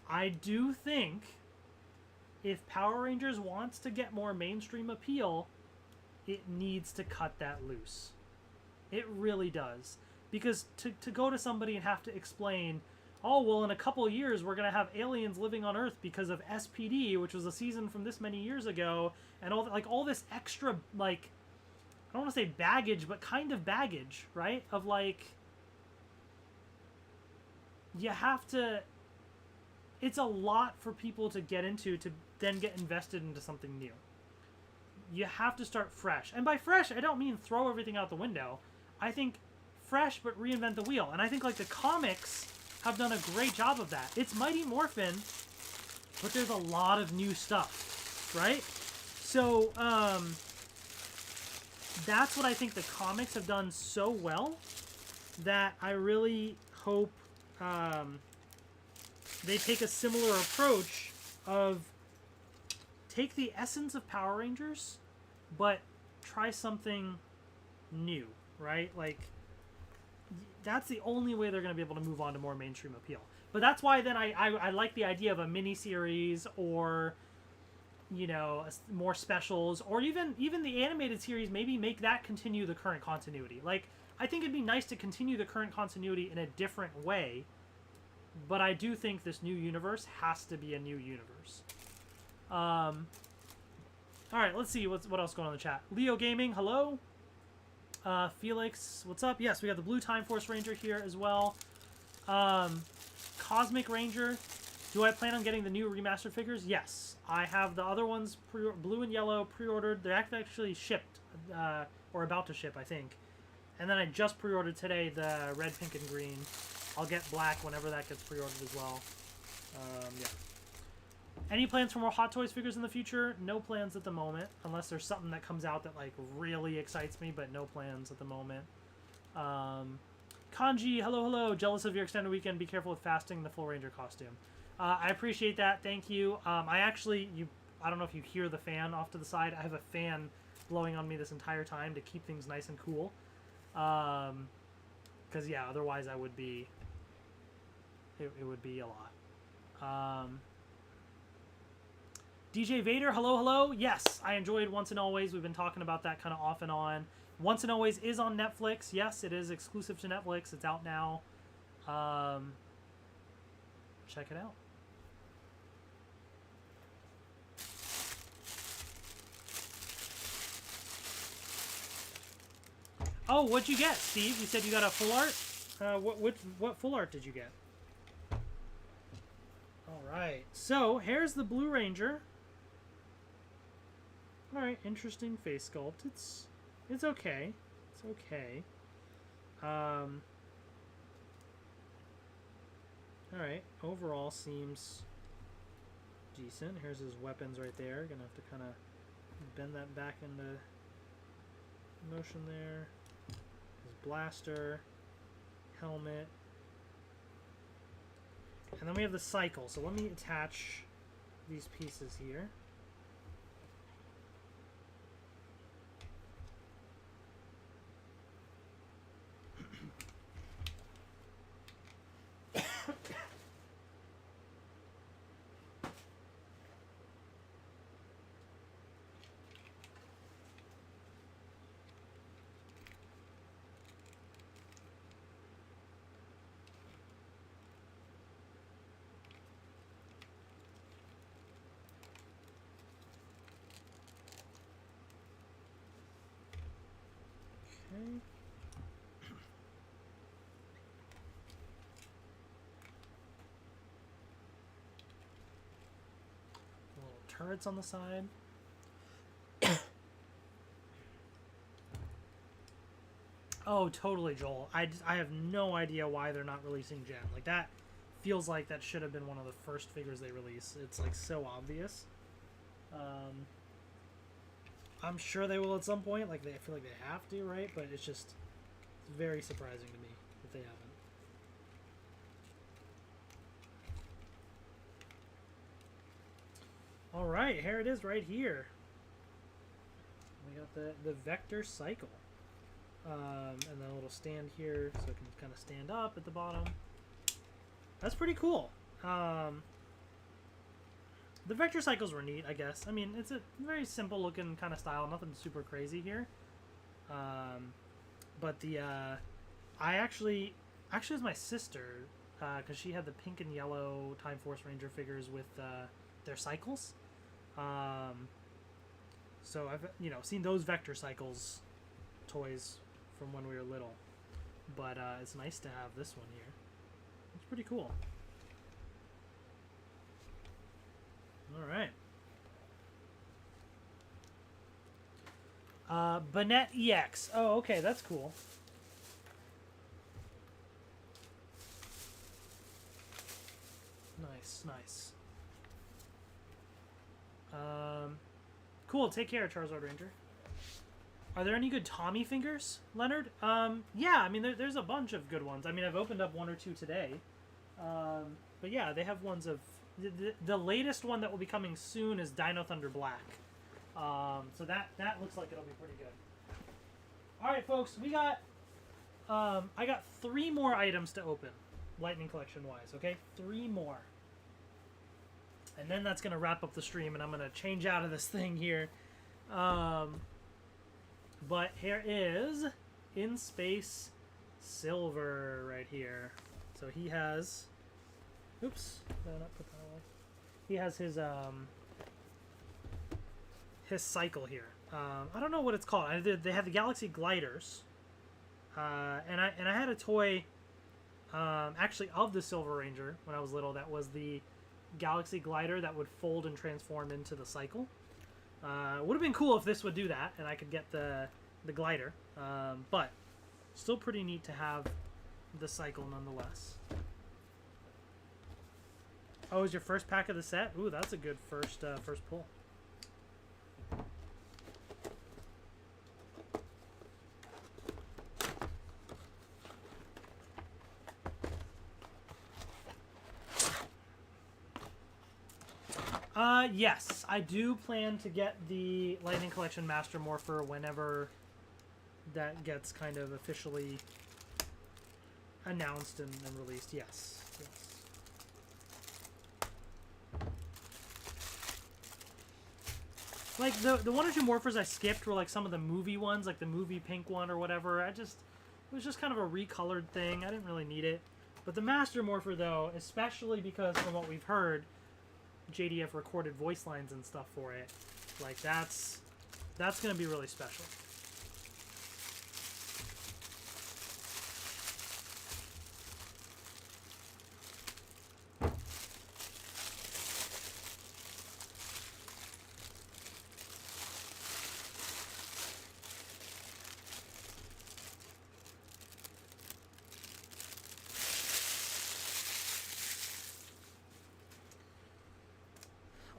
I do think if Power Rangers wants to get more mainstream appeal, it needs to cut that loose. It really does. Because to go to somebody and have to explain, oh, well, in a couple of years, we're going to have aliens living on Earth because of SPD, which was a season from this many years ago, and all this extra, like, I don't want to say baggage, but kind of baggage, right? Of, like, you have to. It's a lot for people to get into to then get invested into something new. You have to start fresh. And by fresh, I don't mean throw everything out the window. I think fresh, but reinvent the wheel. And I think, like, the comics have done a great job of that. It's Mighty Morphin, but there's a lot of new stuff, right? So, that's what I think the comics have done so well that I really hope they take a similar approach of take the essence of Power Rangers, but try something new, right? Like, that's the only way they're going to be able to move on to more mainstream appeal. But that's why then I like the idea of a mini-series or, you know, more specials, or even the animated series, maybe make that continue the current continuity. Like, I think it'd be nice to continue the current continuity in a different way, but I do think this new universe has to be a new universe. All right, let's see what else going on in the chat. Leo Gaming, hello. Felix, what's up? Yes, we got the Blue Time Force Ranger here as well. Cosmic Ranger. Do I plan on getting the new remastered figures? Yes. I have the other ones, blue and yellow, pre-ordered. They're actually shipped, or about to ship, I think. And then I just pre-ordered today the red, pink, and green. I'll get black whenever that gets pre-ordered as well. Yeah. Any plans for more Hot Toys figures in the future? No plans at the moment, unless there's something that comes out that, like, really excites me, but no plans at the moment. Kanji, hello. Jealous of your extended weekend. Be careful with fasting the full Ranger costume. I appreciate that. Thank you. I don't know if you hear the fan off to the side. I have a fan blowing on me this entire time to keep things nice and cool. Because, yeah, otherwise I would be... It would be a lot. DJ Vader, hello. Yes, I enjoyed Once and Always. We've been talking about that kind of off and on. Once and Always is on Netflix. Yes, it is exclusive to Netflix. It's out now. Check it out. Oh, what'd you get, Steve? You said you got a full art? What full art did you get? Alright, so here's the Blue Ranger. Alright, interesting face sculpt. It's okay. It's okay. Alright, overall seems decent. Here's his weapons right there. Gonna have to kind of bend that back into motion there. His blaster, helmet. And then we have the cycle. So let me attach these pieces here. Little turrets on the side. Oh, totally, Joel. I have no idea why they're not releasing Gen. Like, that feels like that should have been one of the first figures they release. It's, like, so obvious. I'm sure they will at some point. Like, I feel like they have to, right? But it's just very surprising to me that they haven't. All right, here it is right here. We got the vector cycle. And then a little stand here so it can kind of stand up at the bottom. That's pretty cool. The vector cycles were neat, I guess. I mean, it's a very simple looking kind of style. Nothing super crazy here. But the... I actually... Actually, it was my sister. Because she had the pink and yellow Time Force Ranger figures with their cycles. So I've, seen those vector cycles toys from when we were little. But it's nice to have this one here. It's pretty cool. All right. Bennett EX. Oh, okay, that's cool. Nice, nice. Cool. Take care, Charizard Ranger. Are there any good Tommy fingers, Leonard? Yeah, I mean, there's a bunch of good ones. I mean, I've opened up one or two today. But yeah, they have ones of... The latest one that will be coming soon is Dino Thunder Black. So that looks like it'll be pretty good. Alright, folks, we got... I got 3 more items to open, Lightning Collection-wise, okay? 3 more. And then that's going to wrap up the stream, and I'm going to change out of this thing here. But here is In Space Silver right here. So he has... Oops. Did I not put that away? He has his cycle here. I don't know what it's called. They have the Galaxy Gliders. And I had a toy actually of the Silver Ranger when I was little. That was the Galaxy Glider that would fold and transform into the cycle. It would have been cool if this would do that and I could get the glider. But still pretty neat to have the cycle nonetheless. Oh, is your first pack of the set? Ooh, that's a good first pull. Yes, I do plan to get the Lightning Collection Master Morpher whenever that gets kind of officially announced and released. Yes, yes. Like, the one or two morphers I skipped were like some of the movie ones, like the movie pink one or whatever. It was just kind of a recolored thing. I didn't really need it. But the Master Morpher, though, especially because from what we've heard, JDF recorded voice lines and stuff for it. Like, that's going to be really special.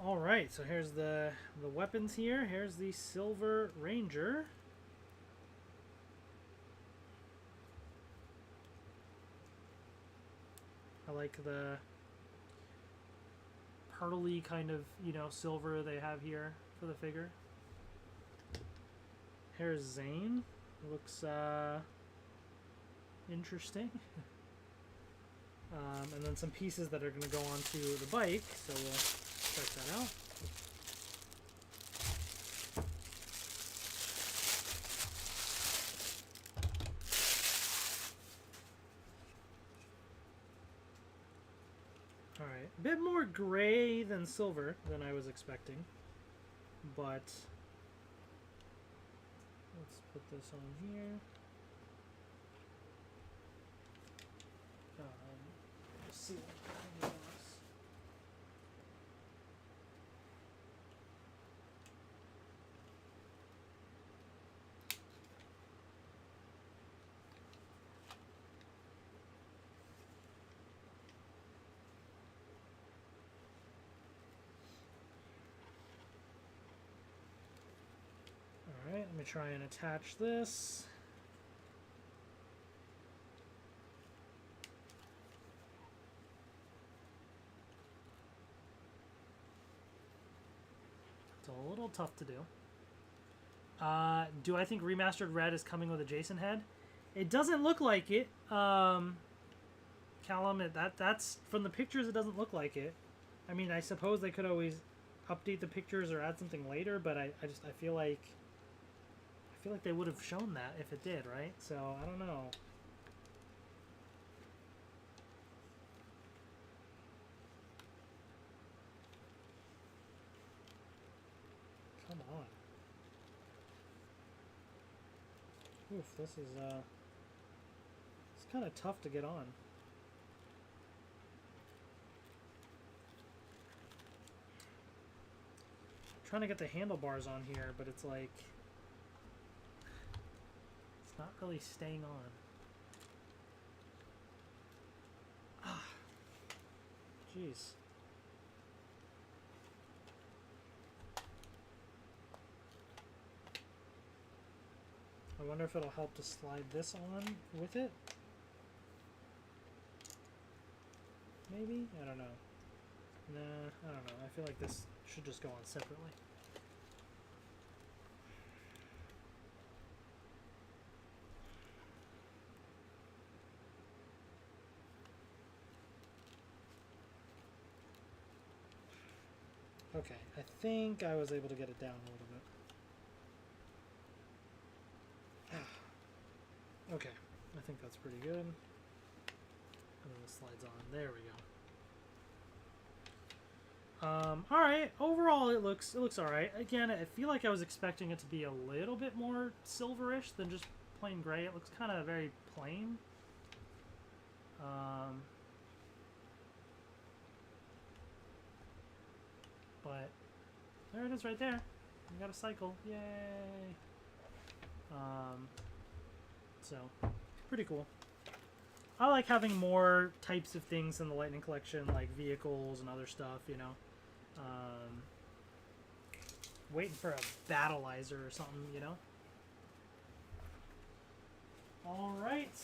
Alright, so here's the weapons here. Here's the Silver Ranger. I like the pearly kind of, silver they have here for the figure. Here's Zane. Looks interesting. And then some pieces that are going to go onto the bike, so we'll check that out. Alright, a bit more gray than silver than I was expecting, but let's put this on here. Let's see what it looks. Alright, let me try and attach this. It's a little tough to do. Do I think Remastered Red is coming with a Jason head? It doesn't look like it. Callum, that's from the pictures it doesn't look like it. I mean, I suppose they could always update the pictures or add something later, but I feel like they would have shown that if it did, right? So, I don't know. Come on. Oof, this is, it's kind of tough to get on. trying to get the handlebars on here, but it's like it's not really staying on. Ah, jeez. I wonder if it'll help to slide this on with it. Maybe? I don't know. Nah, I don't know. I feel like this should just go on separately. Okay, I think I was able to get it down a little bit. Okay, I think that's pretty good. And then this slides on. There we go. All right. Overall, it looks all right. Again, I feel like I was expecting it to be a little bit more silverish than just plain gray. It looks kind of very plain. But there it is, right there. We got a cycle. Yay! So pretty cool. I like having more types of things in the Lightning Collection, like vehicles and other stuff, you know. Waiting for a battleizer or something, you know. Alright.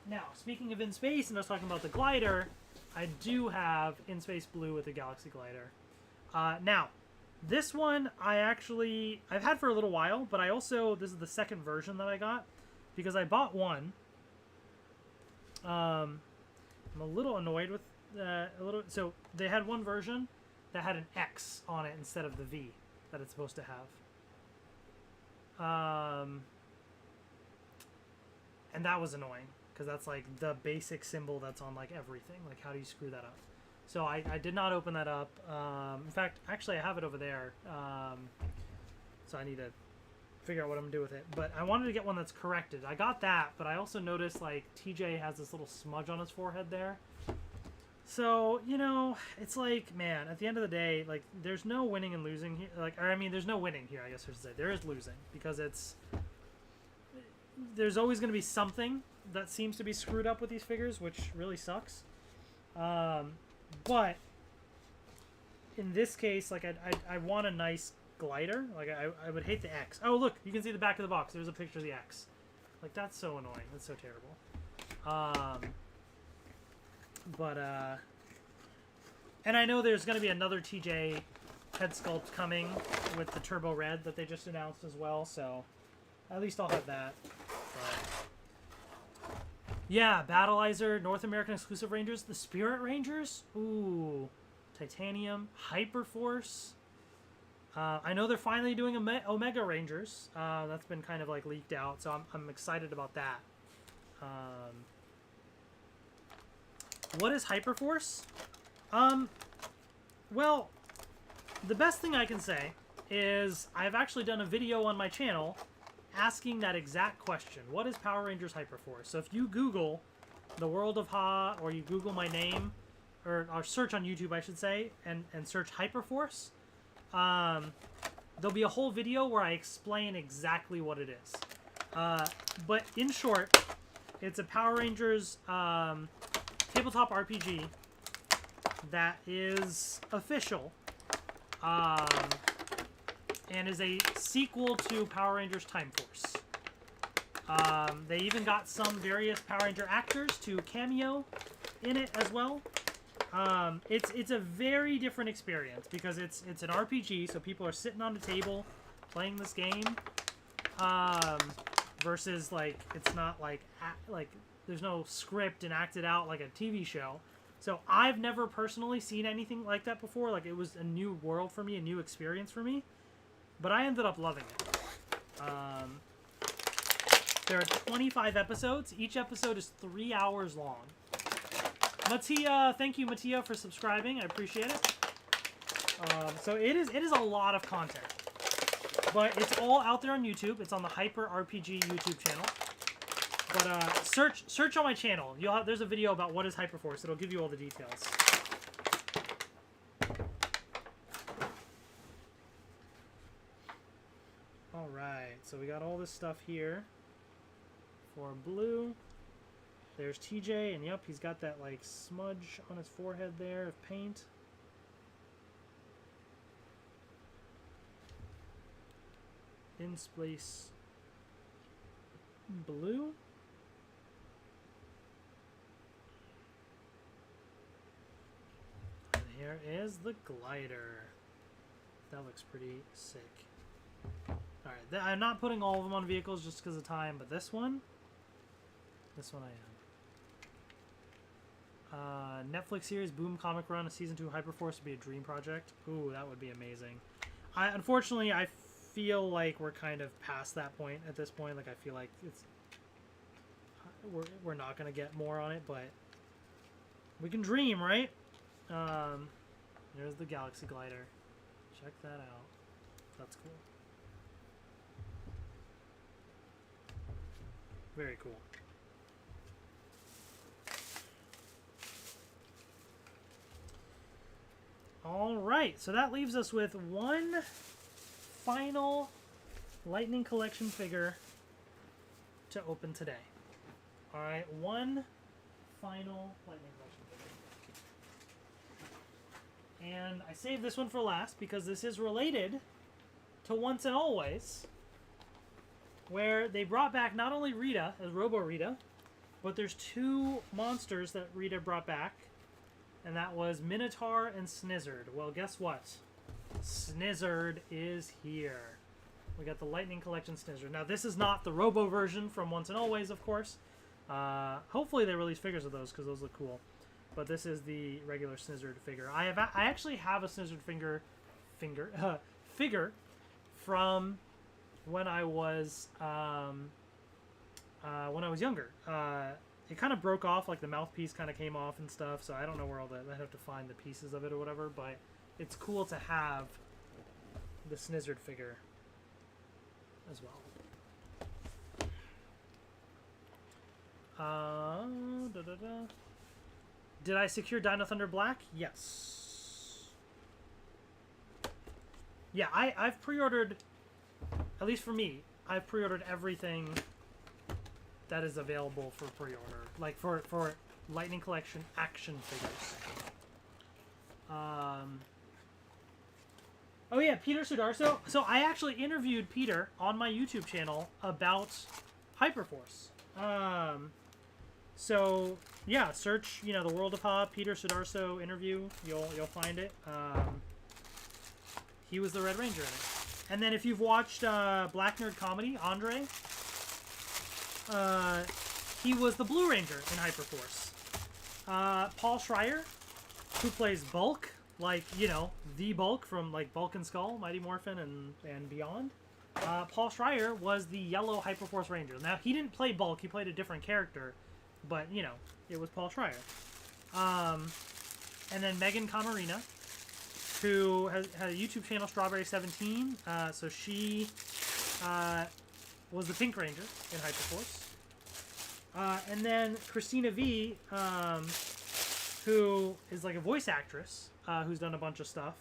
Now, speaking of In Space, and I was talking about the glider, I do have In Space Blue with the Galaxy Glider. Now, this one I've had for a little while, but I also, this is the second version that I got, because I bought one. I'm a little annoyed with so they had one version that had an X on it instead of the V that it's supposed to have. And that was annoying because that's like the basic symbol that's on like everything. Like, how do you screw that up? So I did not open that up. In fact, actually I have it over there. So I need to figure out what I'm gonna do with it. But I wanted to get one that's corrected. I got that, but I also noticed like TJ has this little smudge on his forehead there. So, you know, it's like, man, at the end of the day, like, there's no winning and losing here. Like, or I mean, there's no winning here, I guess I should say. There is losing, because there's always going to be something that seems to be screwed up with these figures, which really sucks. But in this case, like, I want a nice glider. Like, I would hate the X. Oh, look, you can see the back of the box. There's a picture of the X. Like, that's so annoying. That's so terrible. But and I know there's going to be another TJ head sculpt coming with the Turbo Red that they just announced as well, so at least I'll have that. But yeah, Battleizer, North American exclusive Rangers, the Spirit Rangers, ooh, Titanium, Hyperforce. I know they're finally doing Omega Rangers. That's been kind of like leaked out, so I'm excited about that. What is Hyperforce? Well, the best thing I can say is I've actually done a video on my channel asking that exact question. What is Power Rangers Hyperforce? So if you Google The World of Ha, or you Google my name, or search on YouTube, I should say, and search Hyperforce, there'll be a whole video where I explain exactly what it is. But in short, it's a Power Rangers tabletop RPG that is official and is a sequel to Power Rangers Time Force. They even got some various Power Ranger actors to cameo in it as well. It's a very different experience because it's an RPG, so people are sitting on the table playing this game, versus like it's not like there's no script and acted out like a TV show. So I've never personally seen anything like that before. Like, it was a new world for me, a new experience for me. But I ended up loving it. There are 25 episodes. Each episode is 3 hours long. Mattia, thank you, Mattia, for subscribing. I appreciate it. So it is a lot of content. But it's all out there on YouTube. It's on the Hyper RPG YouTube channel. But search on my channel. There's a video about what is Hyperforce. It'll give you all the details. right, so we got all this stuff here for blue. There's TJ, and yep, he's got that like smudge on his forehead there of paint. In space blue. And here is the glider. That looks pretty sick. Alright, I'm not putting all of them on vehicles just because of time, but this one I am. Netflix series Boom Comic Run, a season 2 Hyperforce would be a dream project. Ooh, that would be amazing. Unfortunately, I feel like we're kind of past that point at this point. Like, I feel like we're not gonna get more on it, but we can dream, right? There's the Galaxy Glider. Check that out. That's cool. Very cool. All right, so that leaves us with one final Lightning Collection figure to open today. All right, one final Lightning Collection figure. And I saved this one for last because this is related to Once and Always, where they brought back not only Rita as Robo Rita, but there's two monsters that Rita brought back, and that was Minotaur and Snizzard. Well, guess what? Snizzard is here. We got the Lightning Collection Snizzard. Now, this is not the Robo version from Once and Always, of course. Hopefully they release figures of those because those look cool. But this is the regular Snizzard figure. I actually have a Snizzard figure from when I was younger. It kind of broke off, like the mouthpiece kind of came off and stuff. So I don't know where all that. I have to find the pieces of it or whatever. But it's cool to have the Snizzard figure as well. Did I secure Dino Thunder Black? Yes. Yeah, I've pre-ordered, at least for me, I've pre-ordered everything that is available for pre-order. Like for Lightning Collection action figures. Oh yeah, Peter Sudarso. So I actually interviewed Peter on my YouTube channel about Hyperforce. So yeah, search the World of Ha Peter Sudarso interview. You'll find it. He was the Red Ranger in it. And then if you've watched Black Nerd Comedy, Andre, he was the Blue Ranger in Hyperforce. Paul Schreier, who plays Bulk, like the Bulk from like Bulk and Skull, Mighty Morphin, and beyond. Paul Schreier was the yellow Hyperforce Ranger. Now, he didn't play Bulk, he played a different character, but, it was Paul Schreier. And then Megan Camarina, who had a YouTube channel, Strawberry17, so she was the Pink Ranger in Hyperforce. And then Christina V, who is like a voice actress, who's done a bunch of stuff.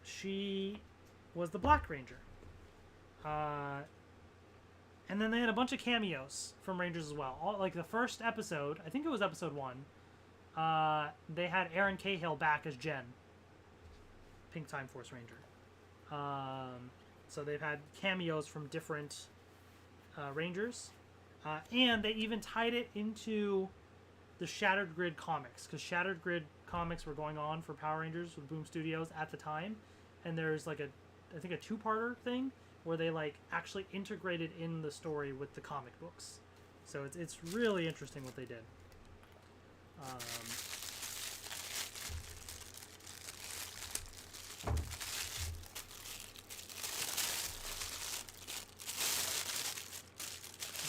She was the Black Ranger. And then they had a bunch of cameos from Rangers as well. Like the first episode, I think it was episode 1, they had Erin Cahill back as Jen, Pink Time Force Ranger. So they've had cameos from different Rangers. And they even tied it into the Shattered Grid comics, because Shattered Grid comics were going on for Power Rangers with Boom Studios at the time. And there's like I think a 2-parter thing where they like actually integrated in the story with the comic books. So it's really interesting what they did.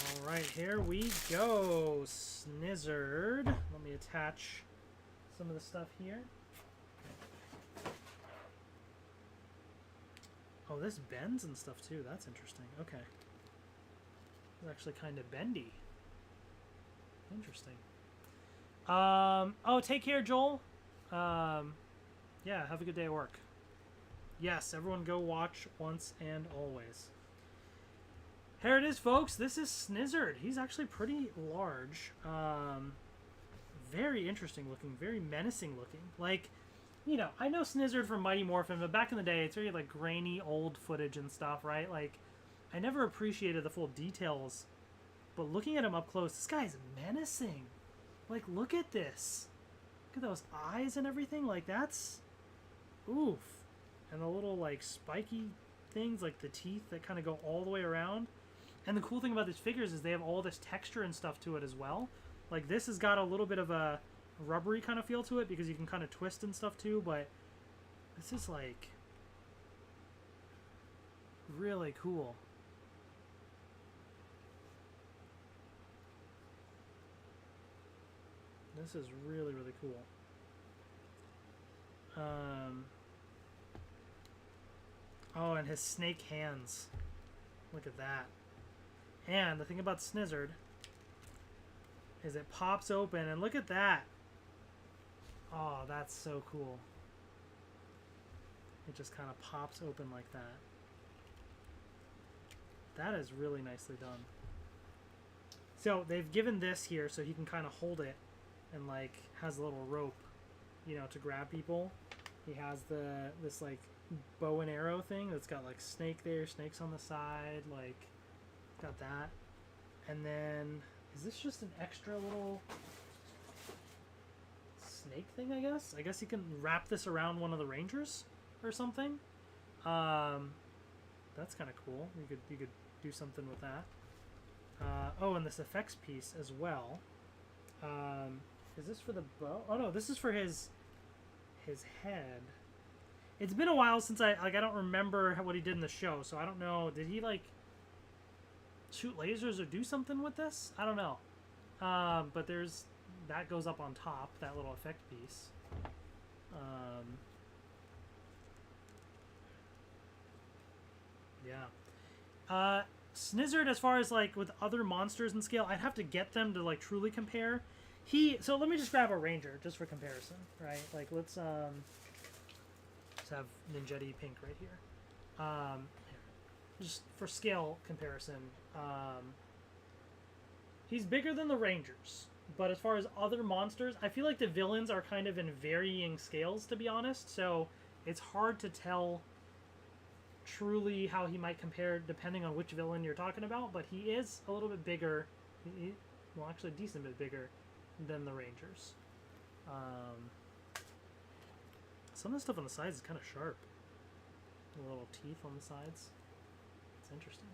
All right, here we go. Snizzard. Let me attach some of the stuff here. Oh, this bends and stuff too. That's interesting. Okay. It's actually kind of bendy. Interesting. Oh, take care, Joel. Yeah, have a good day at work. Yes, everyone go watch Once and Always. Here it is, folks. This is Snizzard. He's actually pretty large. Very interesting looking, very menacing looking. Like, you know, I know Snizzard from Mighty Morphin, but back in the day, it's very, like, grainy, old footage and stuff, right? Like, I never appreciated the full details. But looking at him up close, this guy's menacing. Like, look at this. Look at those eyes and everything. Like, that's... Oof. And the little, like, spiky things, like the teeth that kind of go all the way around. And the cool thing about these figures is they have all this texture and stuff to it as well. Like, this has got a little bit of a rubbery kind of feel to it because you can kind of twist and stuff too, but this is, like, really cool. This is really, really cool. Oh, and his snake hands. Look at that. And the thing about Snizzard is it pops open, and look at that. Oh, that's so cool. It just kind of pops open like that. That is really nicely done. So they've given this here so he can kind of hold it and, like, has a little rope, you know, to grab people. He has this like bow and arrow thing that's got, like, snake there, snakes on the side, like, got that. And then is this just an extra little snake thing, I guess? I guess you can wrap this around one of the Rangers or something. That's kind of cool. You could do something with that. Oh, and this effects piece as well. Is this for the bow? Oh no, this is for his head. It's been a while since I don't remember what he did in the show, so I don't know. Did he, like, shoot lasers or do something with this? I don't know. But that goes up on top, that little effect piece. Yeah. Snizzard, as far as, like, with other monsters in scale, I'd have to get them to, like, truly compare. So let me just grab a Ranger, just for comparison, right? Like, let's have Ninjetti Pink right here. Just for scale comparison, he's bigger than the Rangers. But as far as other monsters, I feel like the villains are kind of in varying scales, to be honest. So it's hard to tell truly how he might compare depending on which villain you're talking about. But he is a little bit bigger. Well, actually a decent bit bigger than the Rangers. Some of the stuff on the sides is kind of sharp. The little teeth on the sides. It's interesting.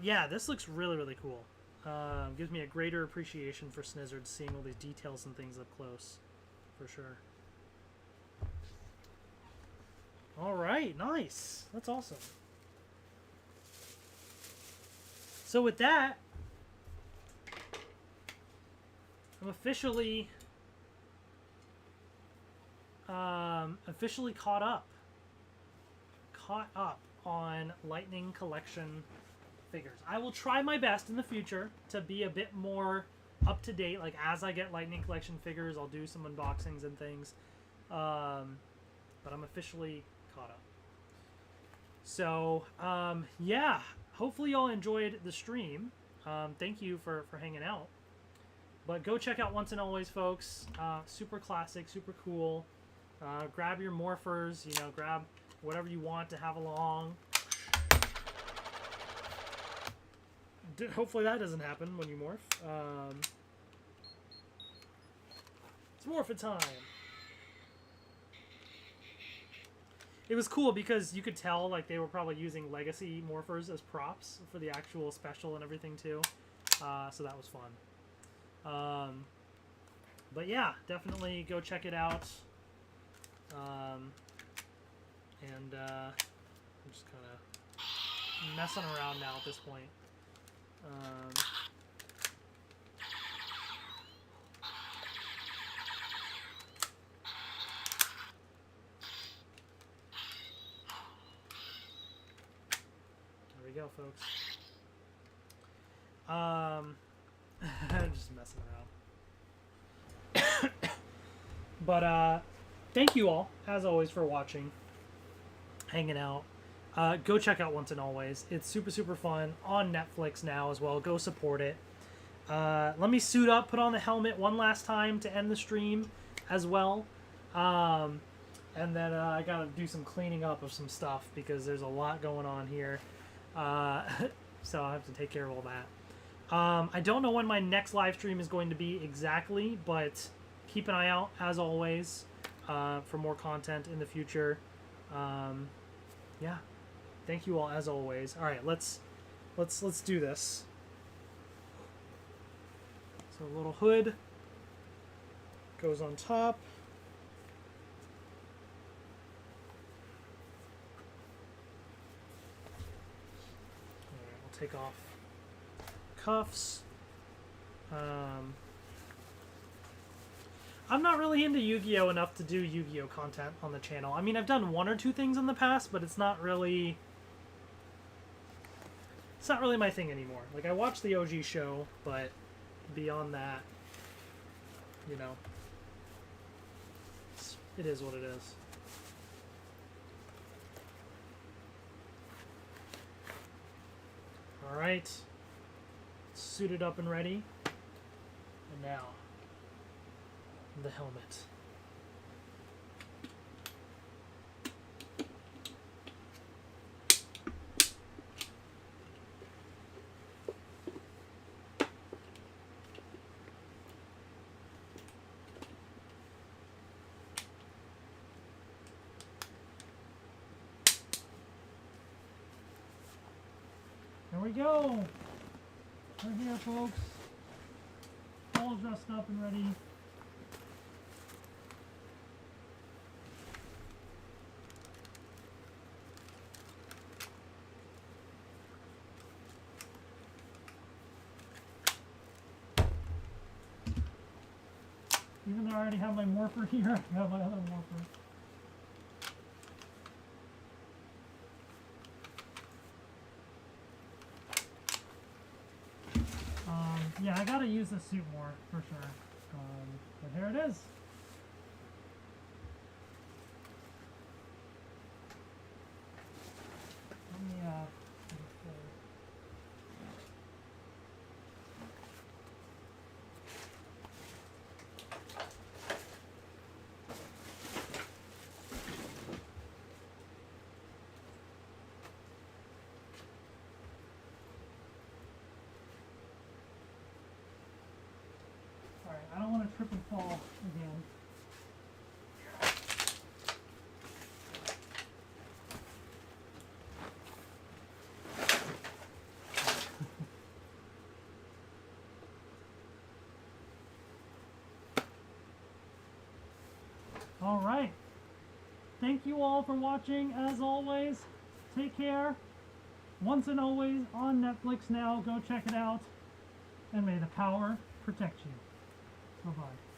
Yeah, this looks really, really cool. Gives me a greater appreciation for Snizzard, seeing all these details and things up close, for sure. All right, nice. That's awesome. So with that, I'm officially caught up. Caught up on Lightning Collection figures. I will try my best in the future to be a bit more up to date. Like, as I get Lightning Collection figures, I'll do some unboxings and things. But I'm officially caught up. So, yeah. Hopefully y'all enjoyed the stream. Thank you for hanging out. But go check out Once and Always, folks. Super classic, super cool. Grab your morphers, you know, grab whatever you want to have along. Hopefully that doesn't happen when you morph. It's morphin' time. It was cool because you could tell, like, they were probably using legacy morphers as props for the actual special and everything too. So that was fun. But yeah, definitely go check it out. And I'm just kind of messing around now at this point. There we go, folks. Just messing around. But thank you all, as always, for watching, hanging out. go check out Once and Always. It's super, super fun on Netflix now as well. Go support it. Let me suit up, put on the helmet one last time to end the stream as well. And then I gotta do some cleaning up of some stuff because there's a lot going on here. So I have to take care of all that. I don't know when my next live stream is going to be exactly, but keep an eye out as always for more content in the future. Yeah, thank you all as always. All right, let's do this. So a little hood goes on top. All right, we'll take off cuffs. I'm not really into Yu-Gi-Oh! Enough to do Yu-Gi-Oh! Content on the channel. I mean, I've done one or two things in the past, but it's not really my thing anymore. Like, I watched the OG show, but beyond that, you know, it is what it is. All right. Suited up and ready. And now, the helmet. Here we go. We're here, folks. All dressed up and ready. Even though I already have my morpher here, I have my other morpher. Yeah, I gotta use this suit more, for sure. But here it is. Let me, Alright, I don't want to trip and fall again. Alright. Thank you all for watching, as always. Take care. Once and Always on Netflix now. Go check it out. And may the power protect you. Bye-bye.